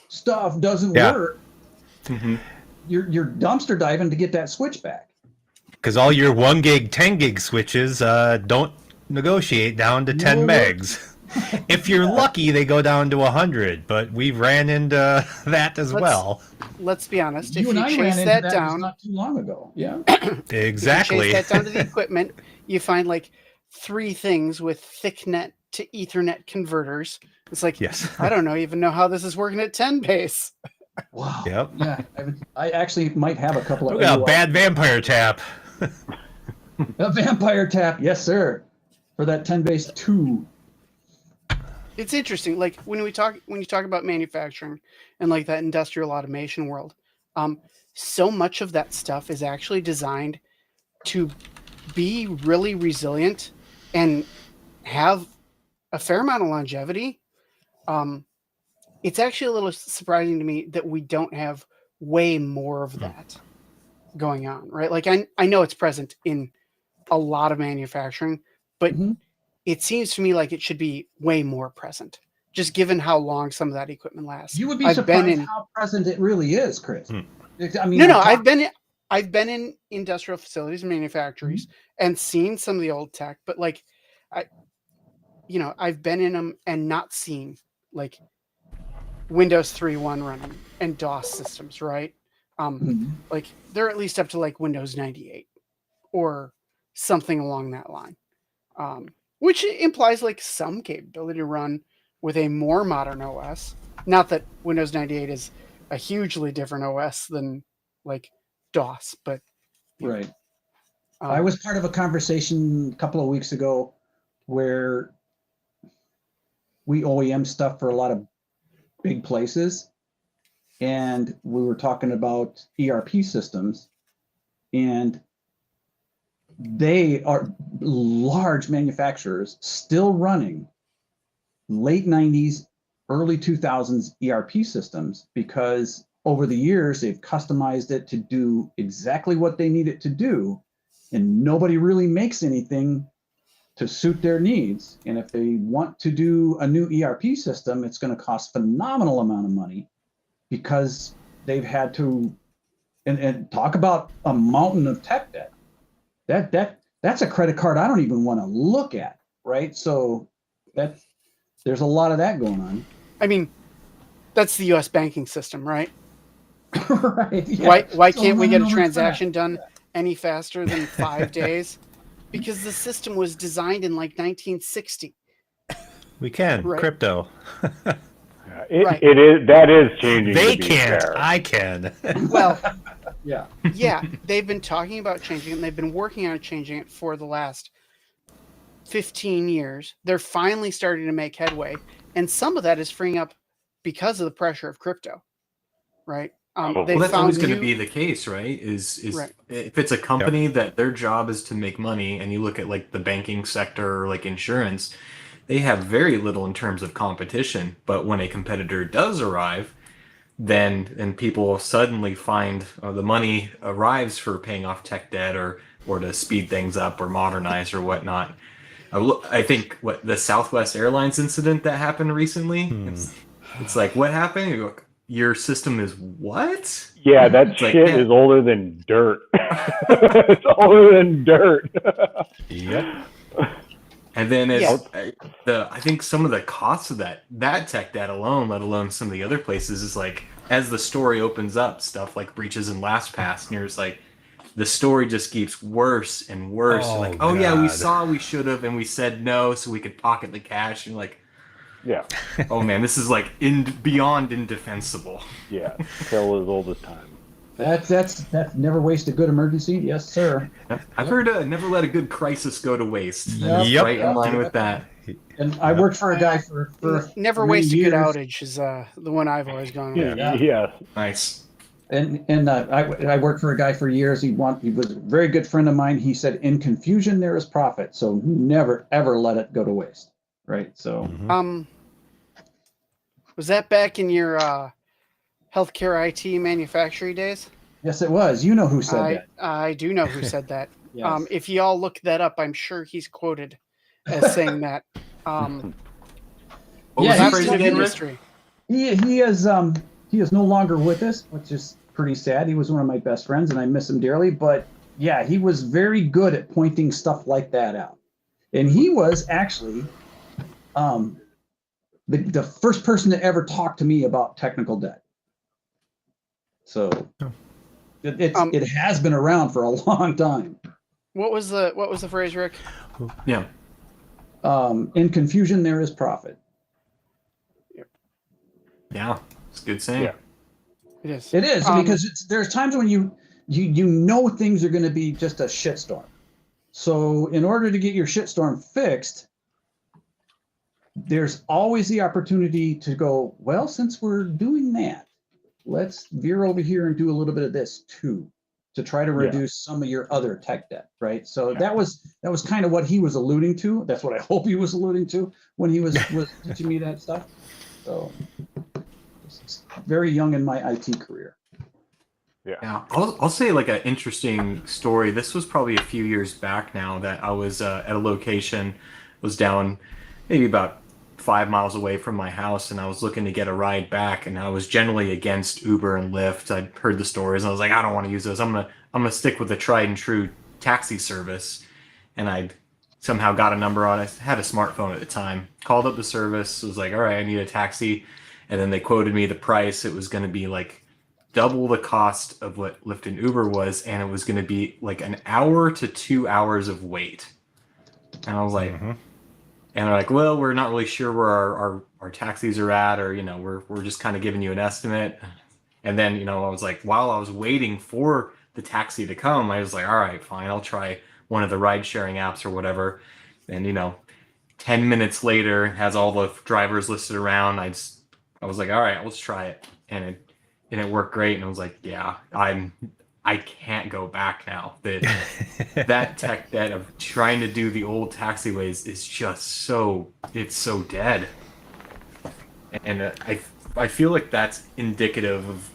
stuff doesn't work, you're dumpster diving to get that switch back. Because all your 1 gig, 10 gig switches don't negotiate down to 10 megs. If you're lucky, they go down to 100, but we've ran into that as well. Let's be honest. You If and you I chase ran into that that just down, not too long ago. Yeah. Exactly. if you chase that down to the equipment, you find like 3 things with thick net to Ethernet converters. It's like, Yes. I don't even know how this is working at 10 base. Wow. Yep. Yeah. I actually might have a couple of. We got a OOO. bad vampire tap. A vampire tap. Yes, sir. For that 10 base 2. It's interesting. Like when you talk about manufacturing and like that industrial automation world, so much of that stuff is actually designed to be really resilient and have a fair amount of longevity. It's actually a little surprising to me that we don't have way more of that going on, right? Like I know it's present in a lot of manufacturing, but Mhm. it seems to me like it should be way more present, just given how long some of that equipment lasts. You would be I've surprised been in how present it really is, Chris. Hmm. I mean, no, I've been in industrial facilities and manufactories and seen some of the old tech, but like I've been in them and not seen like Windows 3.1 running and DOS systems, right? Mhm. Like they're at least up to like Windows 98 or something along that line, which implies like some capability to run with a more modern OS. Not that Windows 98 is a hugely different OS than like DOS, but Right. I was part of a conversation a couple of weeks ago where we OEM stuff for a lot of big places. And we were talking about ERP systems, and they are large manufacturers still running late 90s, early 2000s ERP systems because over the years they've customized it to do exactly what they need it to do, and nobody really makes anything to suit their needs. And if they want to do a new ERP system, it's going to cost phenomenal amount of money because they've had to and talk about a mountain of tech debt. That's a credit card I don't even want to look at, right? So there's a lot of that going on. I mean, that's the U.S. banking system, right? Right. Yeah. Why So can't we get a running over transaction track. done any faster than 5 days? Because the system was designed in like 1960. We can. Right. Crypto. Right. That is changing. They to be can't. fair. I can. Well, Yeah. yeah, they've been talking about changing it, and they've been working on changing it for the last 15 years. They're finally starting to make headway, and some of that is freeing up because of the pressure of crypto, right? Well, They Well, that's found always going to new- be the case, right? Is Right. if it's a company that their job is to make money, and you look at like the banking sector or like insurance, they have very little in terms of competition. But when a competitor does arrive, then and people suddenly find the money arrives for paying off tech debt or to speed things up or modernize or whatnot. I think what the Southwest Airlines incident that happened recently. It's like, what happened? You go, your system is what? Yeah, that It's like, shit yeah. is older than dirt. It's older than dirt. Yep. And then Yeah. I think some of the costs of that tech debt alone, let alone some of the other places, is like as the story opens up, stuff like breaches in LastPass, and you're just like, the story just keeps worse and worse. Oh, Like, oh yeah, we God. saw we should have, and we said no, so we could pocket the cash. And you're like, Yeah, oh man, this is like beyond indefensible. yeah. Tale as old as time. That's never waste a good emergency. Yes, sir. I've heard never let a good crisis go to waste. Yep. It's Yep. right in line with that. And I worked for a guy for Never many waste a good years. outage is the one I've always gone with. Yeah. Yes. Nice. And I worked for a guy for years. He was a very good friend of mine. He said, "In confusion there is profit." So never ever let it go to waste. Right. So Was that back in your healthcare IT manufacturing days? yes, it was. You know who said that? I do know who said that. Yes. If y'all look that up, I'm sure he's quoted as saying that. What Yeah, was the he's phrase still again, Rick? industry. He is no longer with us, which is pretty sad. He was one of my best friends, and I miss him dearly. But yeah, he was very good at pointing stuff like that out, and he was actually the first person to ever talk to me about technical debt. So it has been around for a long time. What was the phrase, Rick? Yeah. In confusion, there is profit. Yeah. It's a good saying. Yeah. It is. It is because there's times when you know things are going to be just a shitstorm. So in order to get your shitstorm fixed, there's always the opportunity to go, well, since we're doing that, let's veer over here and do a little bit of this too, to try to reduce some of your other tech debt, right? So that was kind of what he was alluding to. That's what I hope he was alluding to when he was teaching me that stuff. So it's very young in my IT career. Yeah, I'll say like an interesting story. This was probably a few years back now that I was at a location, was down maybe about 5 miles away from my house, and I was looking to get a ride back, and I was generally against Uber and Lyft. I'd heard the stories, and I was like, I don't want to use those. I'm gonna stick with the tried and true taxi service. And I somehow got a number on it. I had a smartphone at the time. Called up the service. Was like, all right, I need a taxi, and then they quoted me the price. It was going to be like double the cost of what Lyft and Uber was, and it was going to be like an hour to 2 hours of wait. And I was like, and they're like, well, we're not really sure where our taxis are at, or we're just kind of giving you an estimate. And then I was like, while I was waiting for the taxi to come, I was like, all right, fine, I'll try one of the ride sharing apps or whatever. And 10 minutes later, it has all the drivers listed around. I was like, all right, let's try it. And it worked great, and I was like, yeah, I can't go back now. That tech debt of trying to do the old taxiways is just so dead. And I feel like that's indicative of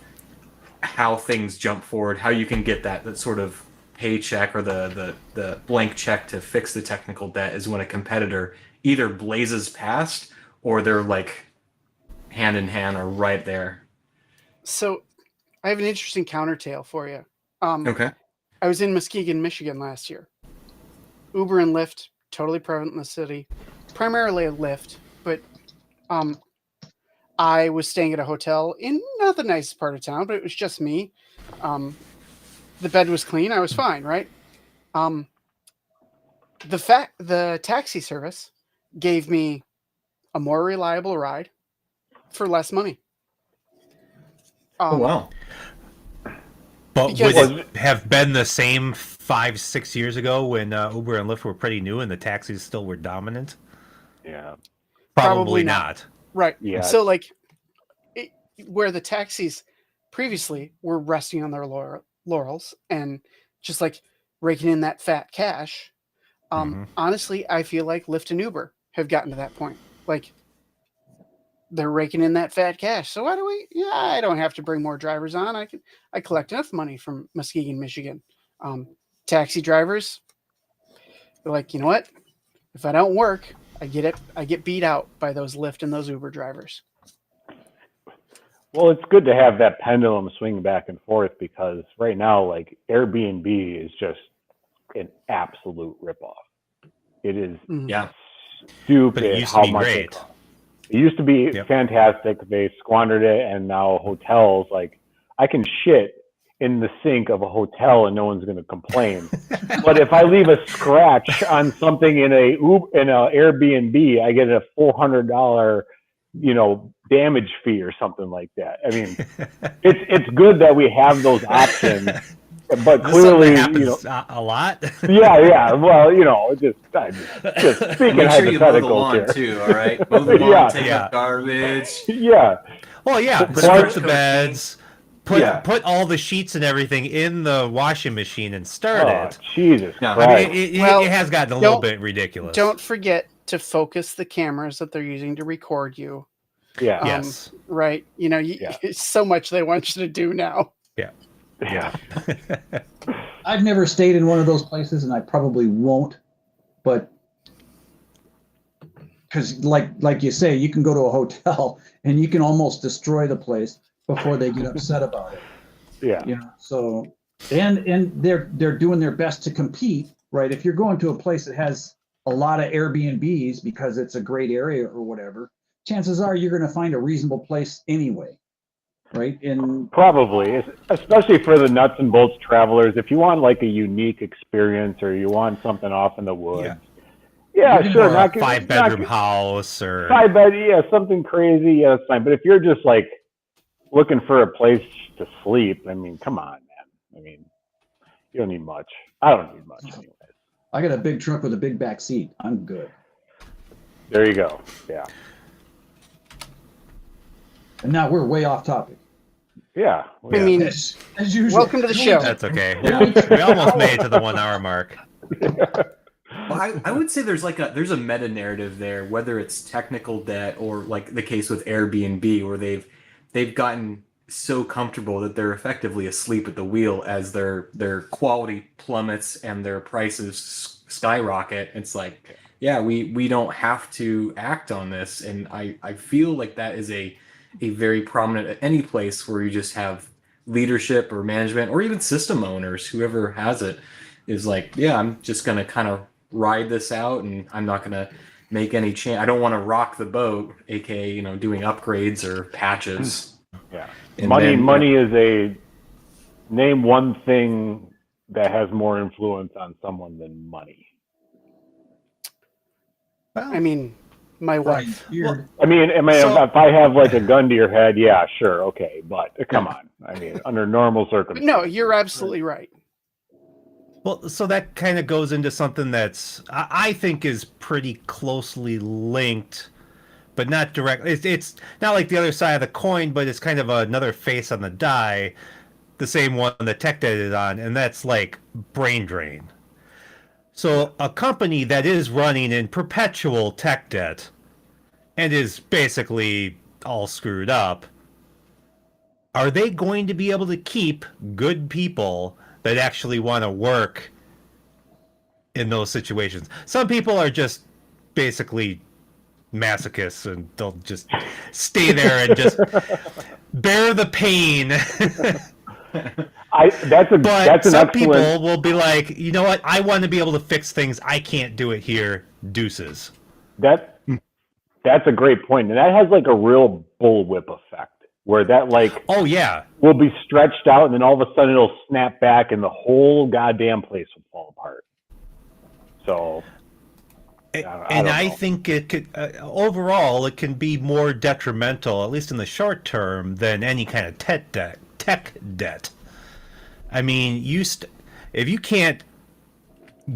how things jump forward, how you can get that sort of paycheck or the blank check to fix the technical debt is when a competitor either blazes past or they're like hand in hand or right there. So I have an interesting counter tale for you. Okay. I was in Muskegon, Michigan last year. Uber and Lyft, totally prevalent in the city. Primarily a Lyft, but I was staying at a hotel in not the nicest part of town, but it was just me. The bed was clean. I was fine, right? The taxi service gave me a more reliable ride for less money. Oh, wow. But would it have been the same 5-6 years ago when Uber and Lyft were pretty new and the taxis still were dominant? Yeah. Probably not. Right. Yeah. So where the taxis previously were resting on their laurels and just like raking in that fat cash. Honestly, I feel like Lyft and Uber have gotten to that point. Like, they're raking in that fat cash. So why do we? Yeah, I don't have to bring more drivers on. I collect enough money from Muskegon, Michigan. Taxi drivers, they're like, you know what? If I don't work, I get beat out by those Lyft and those Uber drivers. Well, it's good to have that pendulum swing back and forth, because right now, like, Airbnb is just an absolute ripoff. It is stupid. But it used to how be much great. It used to be fantastic. They squandered it, and now hotels, like, I can shit in the sink of a hotel and no one's going to complain. But if I leave a scratch on something in a Airbnb, I get a $400, damage fee or something like that. I mean, it's good that we have those options. But clearly, a lot. Yeah. Well, just speaking make sure you mow the hypotheticals lawn here. too. All right, mow the lawn, take up garbage. Yeah. Well, yeah. Stretch the beds. Put all the sheets and everything in the washing machine and start it. Jesus No, Christ. I mean, it has gotten a little bit ridiculous. Don't forget to focus the cameras that they're using to record you. Yeah. Yes. Right. It's so much they want you to do now. Yeah. I've never stayed in one of those places, and I probably won't. But because, like you say, you can go to a hotel and you can almost destroy the place before they get upset about it. Yeah. So and they're doing their best to compete, right? If you're going to a place that has a lot of Airbnbs because it's a great area or whatever, chances are you're going to find a reasonable place anyway, right? And Probably, especially for the nuts and bolts travelers. If you want like a unique experience or you want something off in the woods, yeah, You're sure, Or a not 5-bedroom house, or 5 bed, yeah, something crazy, yeah, that's fine. But if you're just like looking for a place to sleep, I mean, come on, man. I mean, you don't need much. I don't need much, anyways. I got a big truck with a big back seat. I'm good. There you go. Yeah, And now we're way off topic. yeah. I mean, As usual. welcome to the show. that's okay. We almost made it to the 1 hour mark. Well, I would say there's a meta narrative there, whether it's technical debt or like the case with Airbnb, where they've gotten so comfortable that they're effectively asleep at the wheel as their quality plummets and their prices skyrocket. It's like, yeah, we don't have to act on this, and I feel like that is a very prominent at any place where you just have leadership or management or even system owners, whoever has it, is like, yeah, I'm just gonna kind of ride this out, and I'm not gonna make any change. I don't want to rock the boat, aka doing upgrades or patches. Yeah. And Money is a name one thing that has more influence on someone than money. I mean, my Right, wife. you're, I mean, So- if I have like a gun to your head, yeah, sure, okay, but come on. I mean, under normal circumstances. No, you're absolutely right. Well, so that kind of goes into something that's I think is pretty closely linked, but not direct. It's not like the other side of the coin, but it's kind of another face on the die, the same one that tech debt is on, and that's like brain drain. So a company that is running in perpetual tech debt and is basically all screwed up, are they going to be able to keep good people that actually want to work in those situations? Some people are just basically masochists and they'll just stay there and just bear the pain. That's But an some excellent. people will be like, you know what? I want to be able to fix things. I can't do it here. Deuces. That's a great point, and that has like a real bullwhip effect, where that like Oh yeah. will be stretched out, and then all of a sudden it'll snap back, and the whole goddamn place will fall apart. So, And I think it could overall it can be more detrimental, at least in the short term, than any kind of tech debt. I mean, if you can't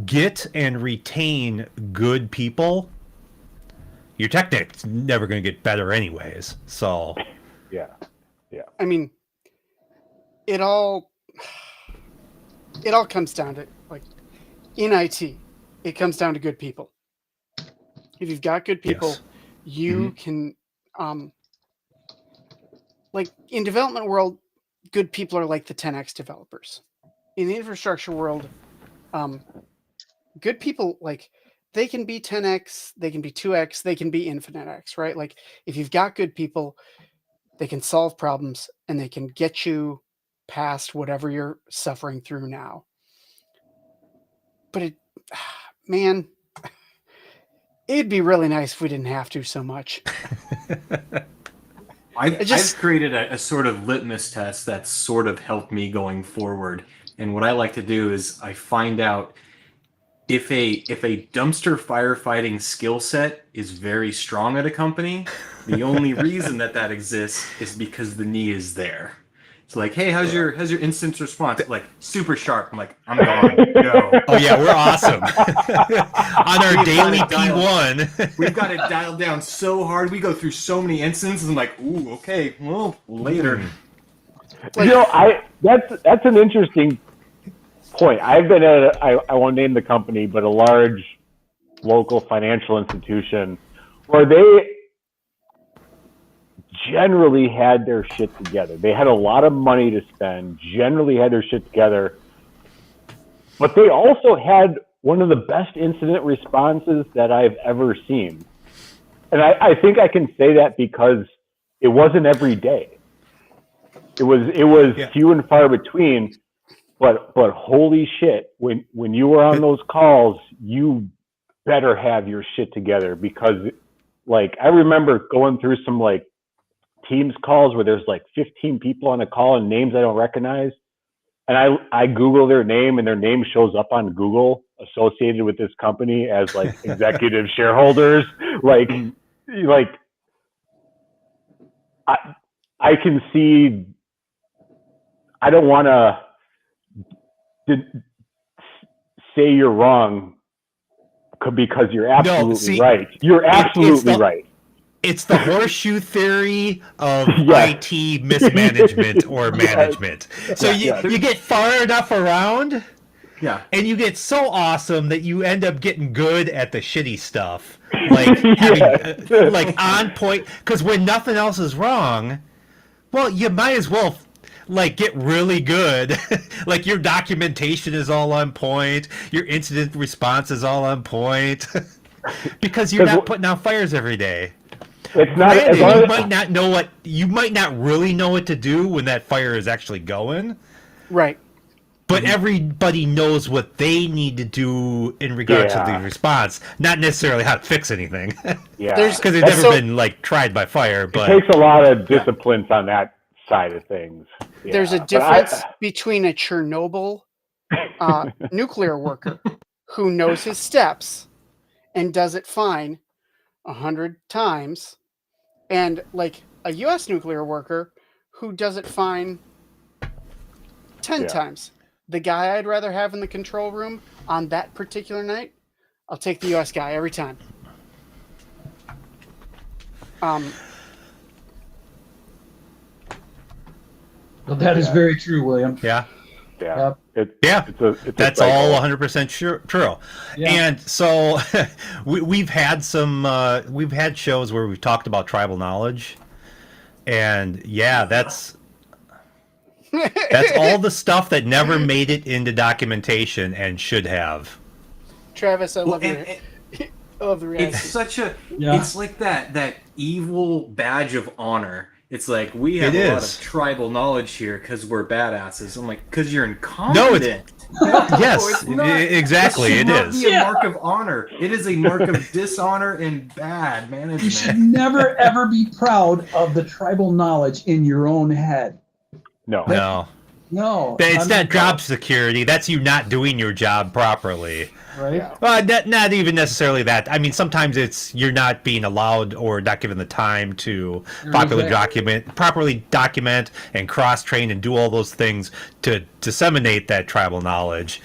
get and retain good people, your tech debt's never going to get better anyways. So yeah. I mean, it all comes down to, like, in IT, it comes down to good people. If you've got good people, Yes. you can, like, in development world, good people are like the 10x developers. In the infrastructure world, good people, like, they can be 10x, they can be 2x, they can be infinite x, right? Like, if you've got good people, they can solve problems and they can get you past whatever you're suffering through now. But man, it'd be really nice if we didn't have to so much. I've created a sort of litmus test that's sort of helped me going forward. And what I like to do is I find out if a dumpster firefighting skill set is very strong at a company, the only reason that exists is because the need is there. It's like, hey, how's your instance response? Like, super sharp. I'm like, I'm gone. Go. oh yeah, we're awesome. On our We've daily got it dialed. P1. We've got it dialed down so hard. We go through so many instances. I'm like, ooh, okay, well, later. That's an interesting point. I've been at I won't name the company, but a large local financial institution where they generally had their shit together. They had a lot of money to spend, generally had their shit together, but they also had one of the best incident responses that I've ever seen. And I think I can say that because it wasn't every day. It was few and far between, but holy shit, when you were on those calls, better have your shit together, because like I remember going through some like Teams calls where there's like 15 people on a call and names I don't recognize. And I Google their name and their name shows up on Google associated with this company as like executive shareholders. Like I can see, I don't want to say you're wrong because you're absolutely right. You're absolutely right. It's the horseshoe theory of Yes. IT mismanagement or management. So you get far enough around, and you get so awesome that you end up getting good at the shitty stuff, like having like on point. Because when nothing else is wrong, well, you might as well like get really good. Like your documentation is all on point, your incident response is all on point, because you're not putting out fires every day. It's not. You might not really know what to do when that fire is actually going. Right. But everybody knows what they need to do in regards to the response, not necessarily how to fix anything. Yeah. Because it's never been like tried by fire. But it takes a lot of disciplines on that side of things. Yeah. There's a difference between a Chernobyl nuclear worker who knows his steps and does it fine 100 times, and like a U.S. nuclear worker who does it fine 10 times. The guy I'd rather have in the control room on that particular night, I'll take the U.S. guy every time. Well, that is very true, William. Yeah. Yeah. That's all 100% true. Yeah. And so we've had shows where we've talked about tribal knowledge, and that's all the stuff that never made it into documentation and should have. Travis, I love the reaction. It's such a it's like that evil badge of honor. It's like, we have a lot of tribal knowledge here because we're badasses. I'm like, because you're incompetent. Yes, exactly. It is. It is a mark of honor. It is a mark of dishonor and bad management. You should never, ever be proud of the tribal knowledge in your own head. No. It's not job security. That's you not doing your job properly. Right. Well, not even necessarily that. I mean, sometimes it's you're not being allowed or not given the time to properly document and cross-train and do all those things to disseminate that tribal knowledge.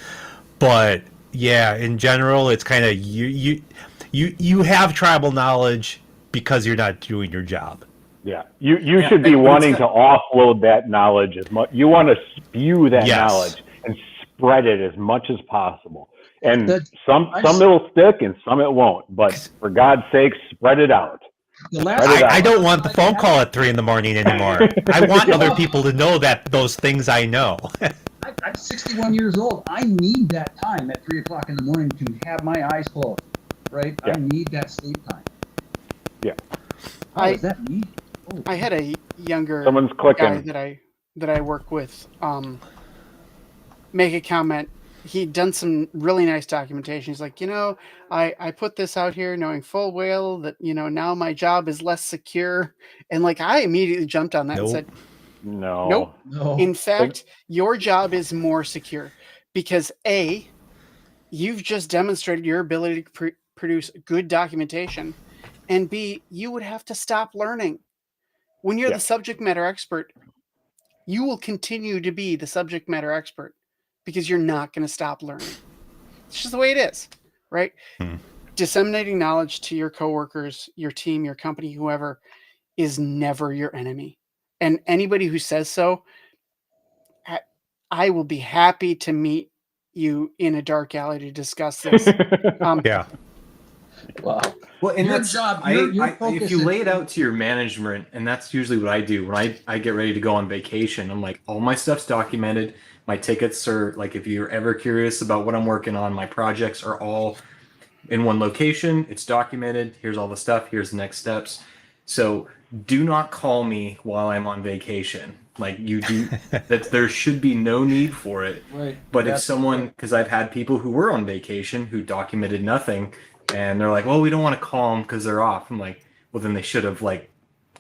But yeah, in general, it's kind of you have tribal knowledge because you're not doing your job. Yeah, you should be wanting to offload that knowledge as much. You want to spew that knowledge and spread it as much as possible. And some it'll stick and some it won't. But for God's sake, spread it out. I don't want the phone call at 3 a.m. anymore. I want other people to know that those things I know. I'm 61 years old. I need that time at 3 o'clock in the morning to have my eyes closed. Right? Yeah. I need that sleep time. Yeah. Is that me? I had a younger guy that I work with make a comment. He'd done some really nice documentation. He's like, I put this out here knowing full well that, now my job is less secure. And like, I immediately jumped on that and said, Nope. In fact, your job is more secure because A, you've just demonstrated your ability to produce good documentation. And B, you would have to stop learning. When you're the subject matter expert, you will continue to be the subject matter expert because you're not going to stop learning. It's just the way it is, right? Disseminating knowledge to your coworkers, your team, your company, whoever, is never your enemy. And anybody who says so, I will be happy to meet you in a dark alley to discuss this. Wow. Well, and your that's job. if you lay it out to your management, and that's usually what I do when I get ready to go on vacation. I'm like, all my stuff's documented. My tickets are like, if you're ever curious about what I'm working on, my projects are all in one location. It's documented. Here's all the stuff. Here's the next steps. So do not call me while I'm on vacation. Like you do, that there should be no need for it. Right. But if someone, because I've had people who were on vacation who documented nothing, And they're like, well, we don't want to call them because they're off. I'm like, well, then they should have like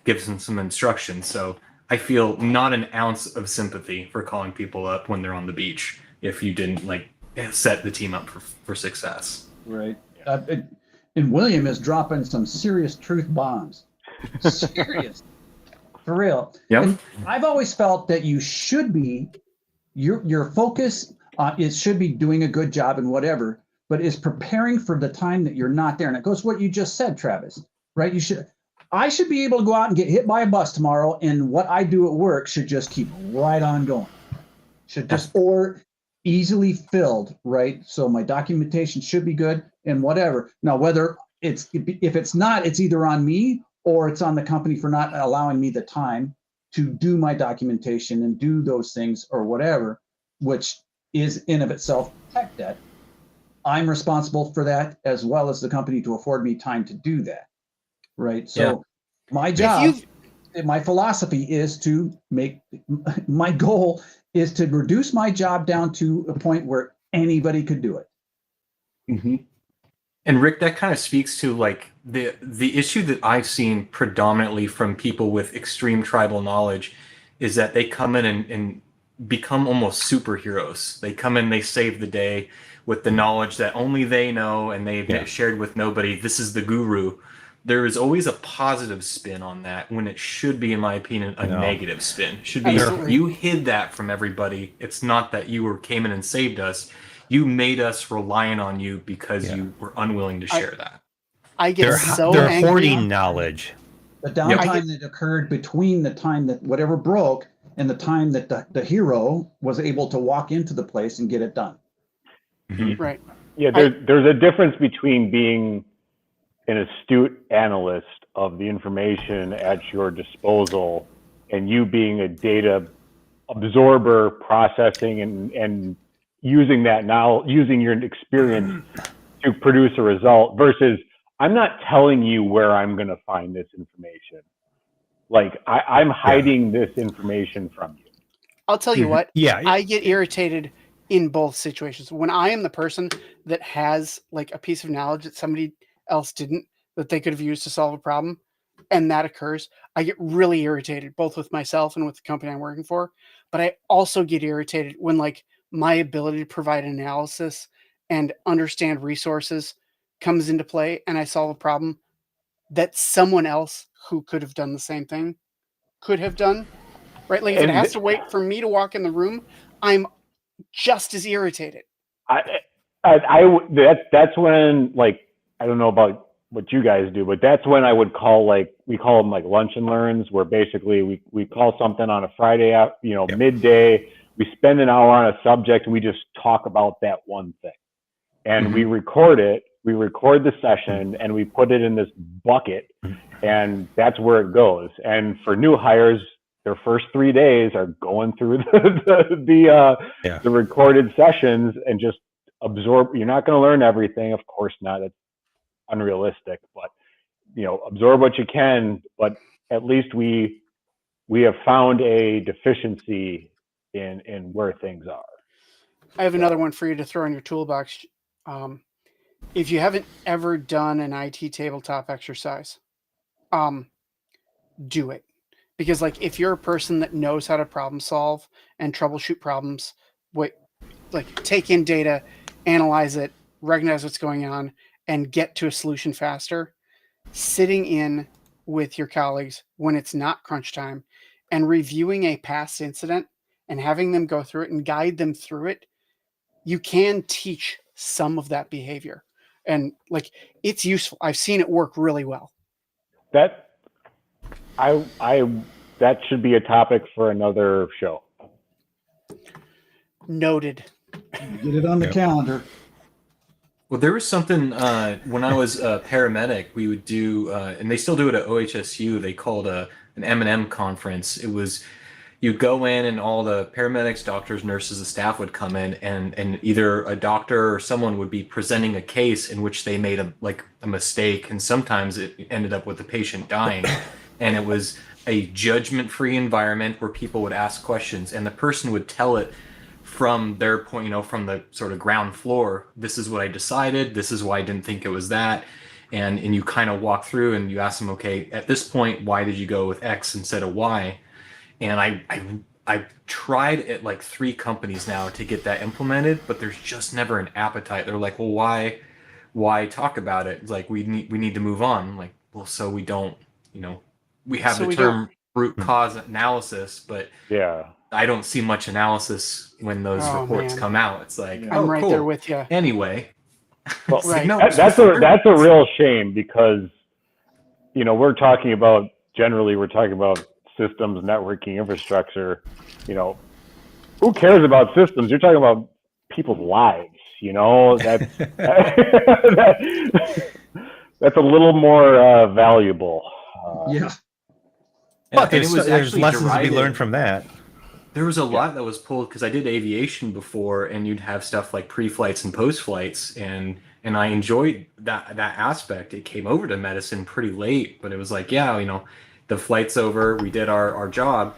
given them some instructions. So I feel not an ounce of sympathy for calling people up when they're on the beach if you didn't like set the team up for success. Right. And William is dropping some serious truth bombs. Serious. For real. Yep. And I've always felt that you should be, your focus it should be doing a good job and whatever, but is preparing for the time that you're not there. And it goes what you just said, Travis, right? I should be able to go out and get hit by a bus tomorrow, and what I do at work should just keep right on going. Should just, or easily filled, right? So my documentation should be good and whatever. Now, whether if it's not, it's either on me or it's on the company for not allowing me the time to do my documentation and do those things or whatever, which is in of itself tech debt. I'm responsible for that as well as the company to afford me time to do that, right? So my job, my philosophy is to my goal is to reduce my job down to a point where anybody could do it. Mm-hmm. And Rick, that kind of speaks to like the issue that I've seen predominantly from people with extreme tribal knowledge is that they come in and become almost superheroes. They come in, they save the day with the knowledge that only they know and they've shared with nobody. This is the guru. There is always a positive spin on that when it should be, in my opinion, a negative spin. It should be, you hid that from everybody. It's not that you came in and saved us. You made us reliant on you because you were unwilling to share that. I get they're angry. hoarding knowledge. The downtime that occurred between the time that whatever broke and the time that the hero was able to walk into the place and get it done. Mm-hmm. Right. Yeah, there's a difference between being an astute analyst of the information at your disposal and you being a data absorber, processing and using that now, using your experience to produce a result versus I'm not telling you where I'm going to find this information. Like I'm hiding this information from you. I'll tell you what. Yeah. I get irritated in both situations. When I am the person that has like a piece of knowledge that somebody else didn't, that they could have used to solve a problem, and that occurs, I get really irritated, both with myself and with the company I'm working for. But I also get irritated when like my ability to provide analysis and understand resources comes into play and I solve a problem that someone else who could have done the same thing could have done, right? Like if it has to wait for me to walk in the room, I'm just as irritated. That's when, like, I don't know about what you guys do, but that's when I would call, like, we call them like lunch and learns, where basically we call something on a Friday, midday, we spend an hour on a subject and we just talk about that one thing. And we record it, we record the session and we put it in this bucket and that's where it goes. And for new hires, their first 3 days are going through the recorded sessions and just absorb. You're not going to learn everything, of course not. It's unrealistic, but absorb what you can. But at least we have found a deficiency in where things are. I have another one for you to throw in your toolbox. If you haven't ever done an IT tabletop exercise, do it. Because like if you're a person that knows how to problem solve and troubleshoot problems, take in data, analyze it, recognize what's going on, and get to a solution faster, sitting in with your colleagues when it's not crunch time and reviewing a past incident and having them go through it and guide them through it, you can teach some of that behavior. And like it's useful. I've seen it work really well. That should be a topic for another show. Noted. Get it on the calendar. Well, there was something when I was a paramedic, we would do, and they still do it at OHSU. They called an M&M conference. It was, you go in and all the paramedics, doctors, nurses, the staff would come in and either a doctor or someone would be presenting a case in which they made a mistake. And sometimes it ended up with the patient dying. And it was a judgment-free environment where people would ask questions and the person would tell it from their point, from the sort of ground floor. This is what I decided. This is why I didn't think it was that. And you kind of walk through and you ask them, okay, at this point, why did you go with X instead of Y? And I've tried at like 3 companies now to get that implemented, but there's just never an appetite. They're like, well, why talk about it? It's like we need to move on. I'm like, well, so we don't, we have So the we term root cause analysis, but Yeah. I don't see much analysis when those Oh, reports man. come out. It's like, I'm right cool. there with you. Anyway, Well, it's like, Right. no, that's a real shame because, we're talking about systems, networking, infrastructure. Who cares about systems? You're talking about people's lives. That's that's a little more valuable. Yeah. But and it was there's actually lessons to be derided. learned from that. There was a lot that was pulled because I did aviation before, and you'd have stuff like pre-flights and post-flights, and I enjoyed that aspect. It came over to medicine pretty late, but it was like, yeah, the flight's over, we did our job.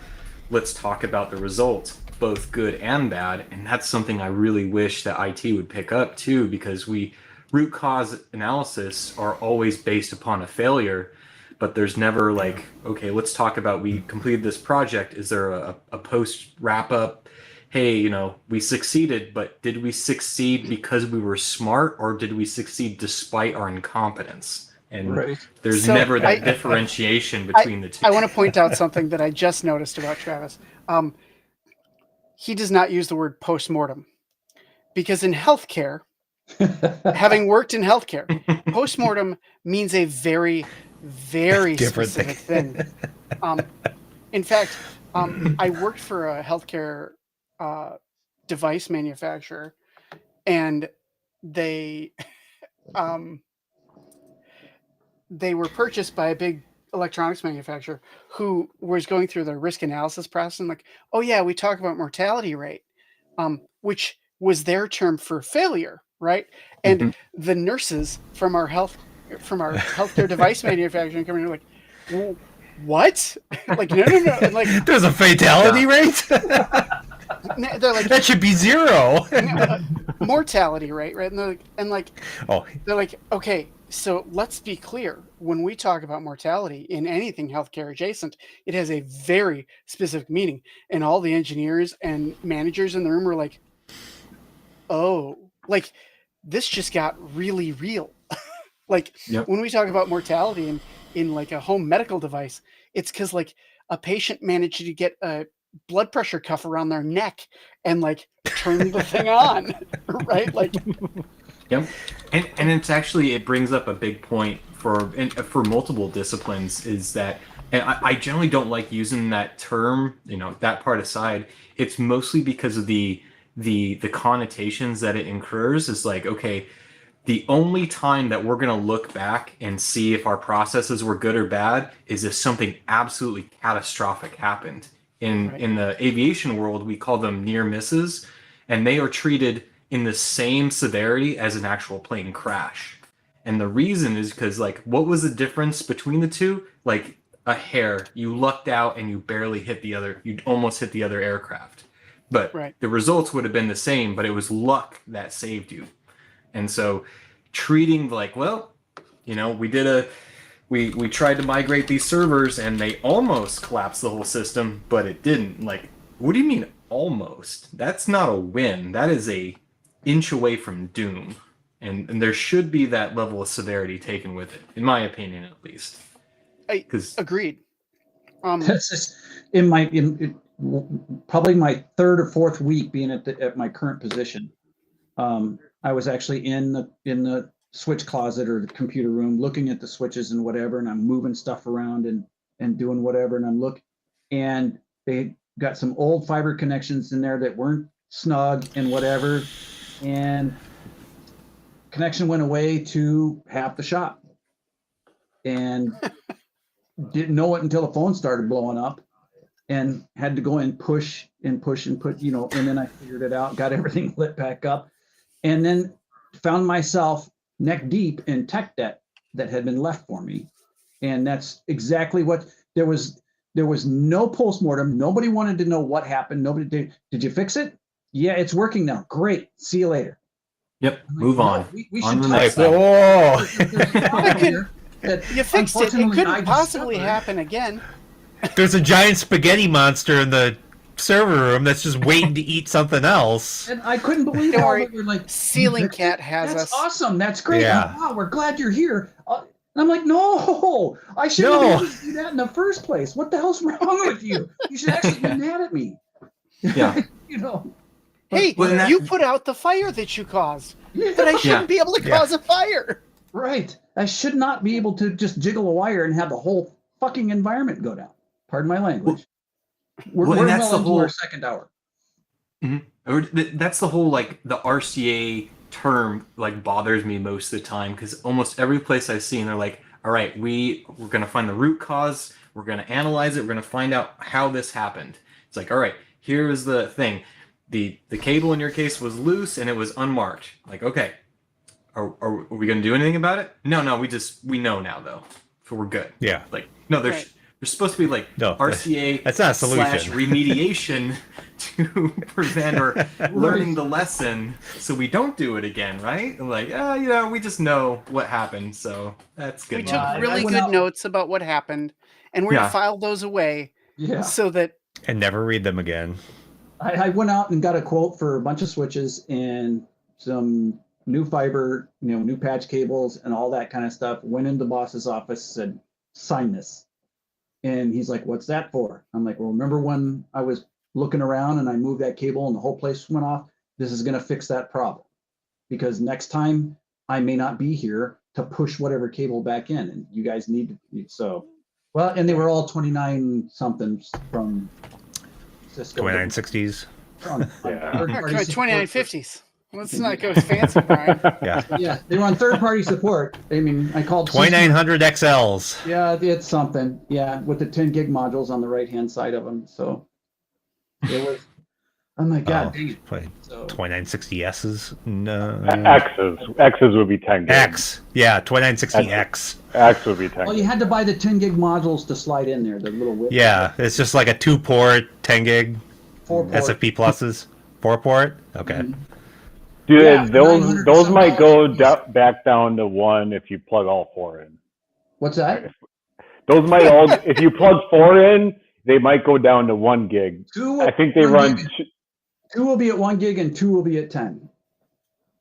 Let's talk about the results, both good and bad, and that's something I really wish that IT would pick up too, because root cause analysis are always based upon a failure. But there's never like, okay, let's talk about we completed this project. Is there a post wrap up? Hey, we succeeded, but did we succeed because we were smart, or did we succeed despite our incompetence? And Right. there's So never that I- differentiation between the two. I want to point out something that I just noticed about Travis. He does not use the word postmortem because in healthcare, having worked in healthcare, postmortem means a very, very Different specific thing. In fact, I worked for a healthcare device manufacturer, and they were purchased by a big electronics manufacturer who was going through the risk analysis process and like, oh yeah, we talk about mortality rate, which was their term for failure, right? And Mhm. the nurses from our healthcare device manufacturing company were like, well, what? Like, no. And like, There's a fatality rate. they're like, That should be 0. mortality rate, right? And Oh, they're like, okay, so let's be clear. When we talk about mortality in anything healthcare adjacent, it has a very specific meaning. And all the engineers and managers in the room were like, oh, like this just got really real. Like Yep. when we talk about mortality in like a home medical device, it's because like a patient managed to get a blood pressure cuff around their neck and like turn the thing on, right? Like, Yep, and it's actually, it brings up a big point for multiple disciplines, is that, and I generally don't like using that term, that part aside. It's mostly because of the connotations that it incurs. Is like, okay, the only time that we're going to look back and see if our processes were good or bad is if something absolutely catastrophic happened. In the aviation world, we call them near misses, and they are treated in the same severity as an actual plane crash. And the reason is because, like, what was the difference between the two? Like a hair, you lucked out and you barely hit you almost hit the other aircraft. But right. the results would have been the same, but it was luck that saved you. And so treating like, well, we tried to migrate these servers and they almost collapsed the whole system, but it didn't. Like, what do you mean almost? That's not a win. That is a inch away from doom. And there should be that level of severity taken with it, in my opinion, at least. Agreed. That's just probably my 3rd or 4th week being at my current position. I was actually in the switch closet or the computer room looking at the switches and whatever, and I'm moving stuff around and doing whatever, and they got some old fiber connections in there that weren't snug and whatever, and connection went away to half the shop, and didn't know it until the phone started blowing up, and had to go and push and put, and then I figured it out, got everything lit back up, and then found myself neck deep in tech debt that had been left for me. And that's exactly what there was no postmortem. Nobody wanted to know what happened. Nobody did. Did you fix it? Yeah, it's working now. Great. See you later. Yep. I'm like, Move no, on. We On should to the talk next about Whoa! There's a problem here that You fixed it. It unfortunately I couldn't possibly discovered. happen again. There's a giant spaghetti monster in the server room that's just waiting to eat something else. And I couldn't believe Don't how worry, they were like, Ceiling "You fixed Cat it? has That's us." awesome. That's great. Yeah. Oh, wow, we're glad you're here. And I'm like, no, I shouldn't No. have been able to do that in the first place. What the hell's wrong with you? You should actually be mad at me. Yeah. You know. Hey, Well, and that- you put out the fire that you caused. But I shouldn't be able to Yeah. cause a fire. Right. I should not be able to just jiggle a wire and have the whole fucking environment go down. Pardon my language. We're and that's well the into whole- our second hour. That's the whole like the RCA term like bothers me most of the time because almost every place I've seen they're like, all right, we're gonna find the root cause, we're gonna analyze it, we're gonna find out how this happened. It's like, all right, here's the thing. The cable in your case was loose and it was unmarked. Like, okay, are we gonna do anything about it? No, we know now though, so we're good. Yeah. Like, no, there's Right. there's supposed to be like No, RCA that's not a slash solution. remediation to prevent or learning the lesson so we don't do it again, right? And like, we just know what happened, so that's good. We took enough. I really went good out- notes about what happened, and we're going Yeah. to file those away Yeah. so that And never read them again. I went out and got a quote for a bunch of switches and some new fiber, new patch cables and all that kind of stuff. Went into the boss's office, said, sign this. And he's like, what's that for? I'm like, well, remember when I was looking around and I moved that cable and the whole place went off? This is going to fix that problem. Because next time I may not be here to push whatever cable back in. And you guys need to, so. Well, and they were all 29 somethings from Cisco. 2960s. On Yeah. third-party support. 2950s. Let's not go fancy, Brian. Yeah. Yeah, they were on third-party support. I mean, I called. 2900 XLs. Yeah, it's something. Yeah, with the 10 gig modules on the right-hand side of them. So it was. Oh my God, dang it. Wait, So 2960Ss? No. X's would be 10 gig. X. Yeah, 2960X. X would be 10 well, you gig. had to buy the 10 gig modules to slide in there. The little width. Yeah, it's just like a 2-port, 10 gig 4-port. SFP pluses. 4-port? Okay. Dude, Yeah, those 900 those might go $1. back down to 1 if you plug all 4 in. What's that? Those might all, if you plug 4 in, they might go down to 1 gig. Two. I think they 1 run. gig. Two will be at 1 gig and 2 will be at 10.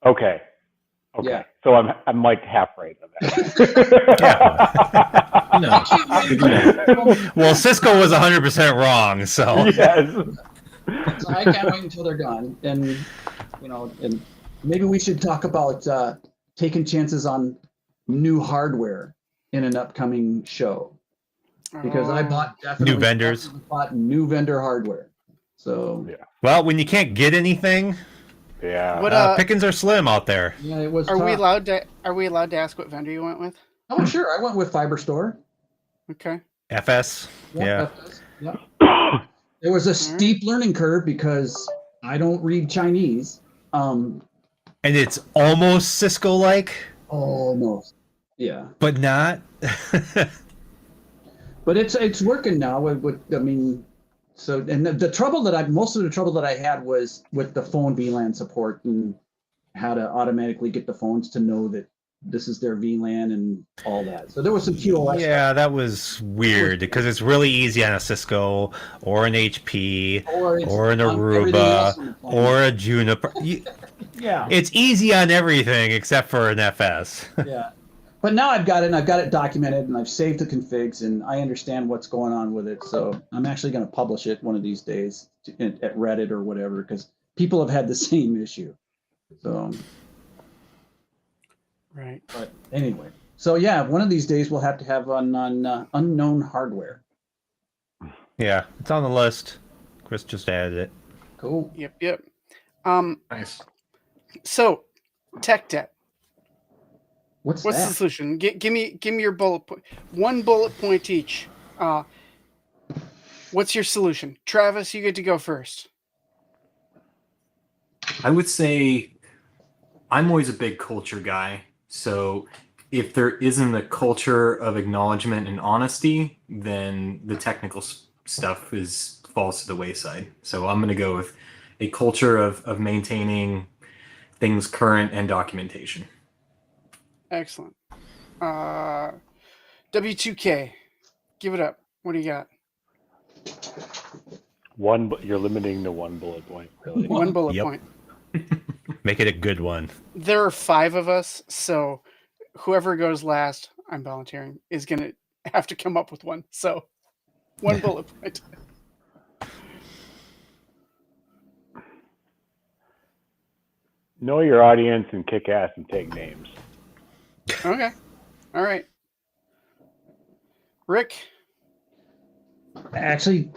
Okay. Okay. Yeah. So I'm like half right on that. Well, Cisco was 100% wrong, so. Yes. So I can't wait until they're gone. And and maybe we should talk about taking chances on new hardware in an upcoming show. Because I bought definitely vendors. bought new vendor hardware. So Yeah. Well, when you can't get anything, Yeah. What pickings are slim out there. yeah, it was. Are we tough. allowed to ask what vendor you went with? Oh, sure. I went with Fiber Store. Okay. FS. Yeah. Yeah. There was a steep learning curve because I don't read Chinese. And it's almost Cisco-like, Almost. Yeah. but not. But it's working now. I mean, so and the trouble that most of the trouble that I had was with the phone VLAN support and how to automatically get the phones to know that this is their VLAN and all that. So there was some QoS. Yeah, that was weird because it's really easy on a Cisco or an HP or an on everything else Aruba on the planet. or a Juniper. Yeah. It's easy on everything except for an FS. Yeah. But now I've got it and I've got it documented and I've saved the configs and I understand what's going on with it. So I'm actually going to publish it one of these days at Reddit or whatever because people have had the same issue. So, Right. but anyway. So yeah, one of these days we'll have to have on unknown hardware. Yeah, it's on the list. Chris just added it. Cool. Yep. Nice. So, tech debt. What's What's that? the solution? Give me your bullet point. One bullet point each. What's your solution? Travis, you get to go first. I would say I'm always a big culture guy. So if there isn't a culture of acknowledgement and honesty, then the technical stuff falls to the wayside. So I'm going to go with a culture of maintaining things current and documentation. Excellent. W2K, give it up. What do you got? You're limiting to one bullet point, really. One bullet Yep. point. Make it a good one. There are 5 of us, so whoever goes last, I'm volunteering, is going to have to come up with one. So, one bullet point. Know your audience and kick ass and take names. Okay. All right. Rick, Actually,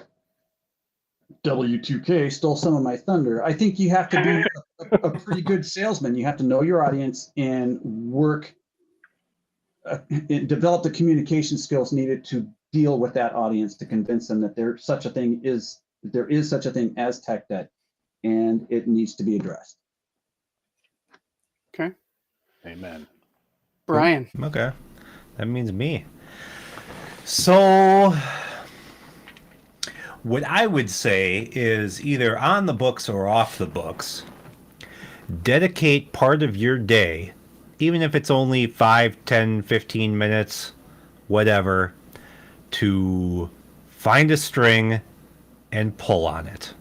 W2K stole some of my thunder. I think you have to be a pretty good salesman. You have to know your audience and work, and develop the communication skills needed to deal with that audience to convince them that there is such a thing as tech debt, and it needs to be addressed. okay. Amen. Brian, Okay. That means me. So, what I would say is either on the books or off the books, dedicate part of your day, even if it's only 5, 10, 15 minutes, whatever, to find a string and pull on it.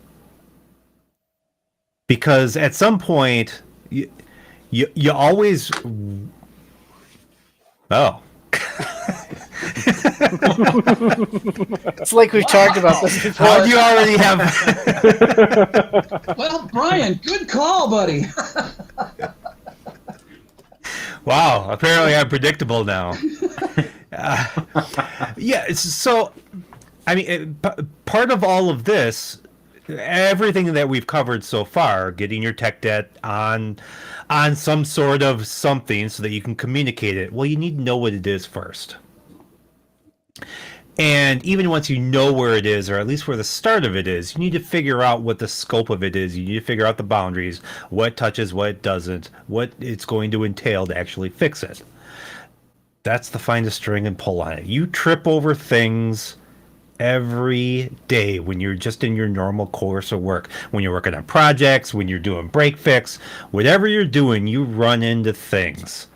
Because at some point, you always... Oh. it's like we've talked about this before. How do you already have... Well, Brian, good call, buddy. Wow, apparently I'm predictable now. Yeah, so, I mean, part of all of this, everything that we've covered so far, getting your tech debt on some sort of something so that you can communicate it, well, you need to know what it is first. And even once you know where it is, or at least where the start of it is, you need to figure out what the scope of it is. You need to figure out the boundaries, what touches, what it doesn't, what it's going to entail to actually fix it. That's the find a string and pull on it. You trip over things every day when you're just in your normal course of work. When you're working on projects, when you're doing break fix, whatever you're doing, you run into things.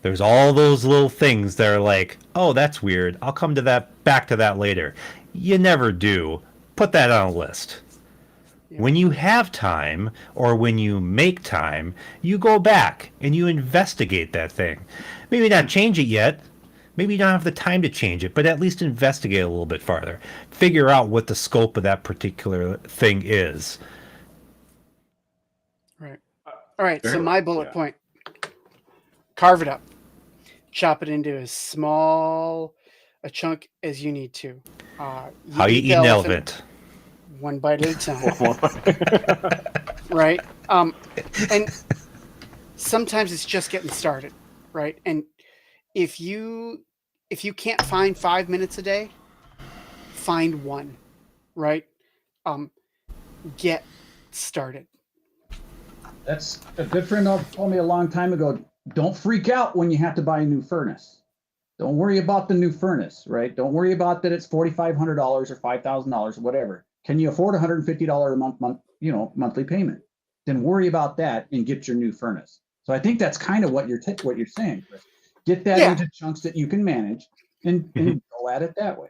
There's all those little things that are like, oh, that's weird. I'll come to that, back to that later. You never do. Put that on a list. Yeah. When you have time, or when you make time, you go back and you investigate that thing. Maybe not change it yet. Maybe you don't have the time to change it, but at least investigate a little bit farther. Figure out what the scope of that particular thing is. Right. All right. So Fair. my bullet point: carve it up, chop it into as small a chunk as you need to. How you eat an elephant. One bite at a time. Right. And sometimes it's just getting started. Right. And if you can't find 5 minutes a day, find one. Right. Get started. That's a good friend told me a long time ago. Don't freak out when you have to buy a new furnace. Don't worry about the new furnace, right? Don't worry about that it's $4,500 or $5,000 or whatever. Can you afford $150 a monthly payment? Then worry about that and get your new furnace. So I think that's kind of what you're saying, Chris. Get that into chunks that you can manage and go at it that way.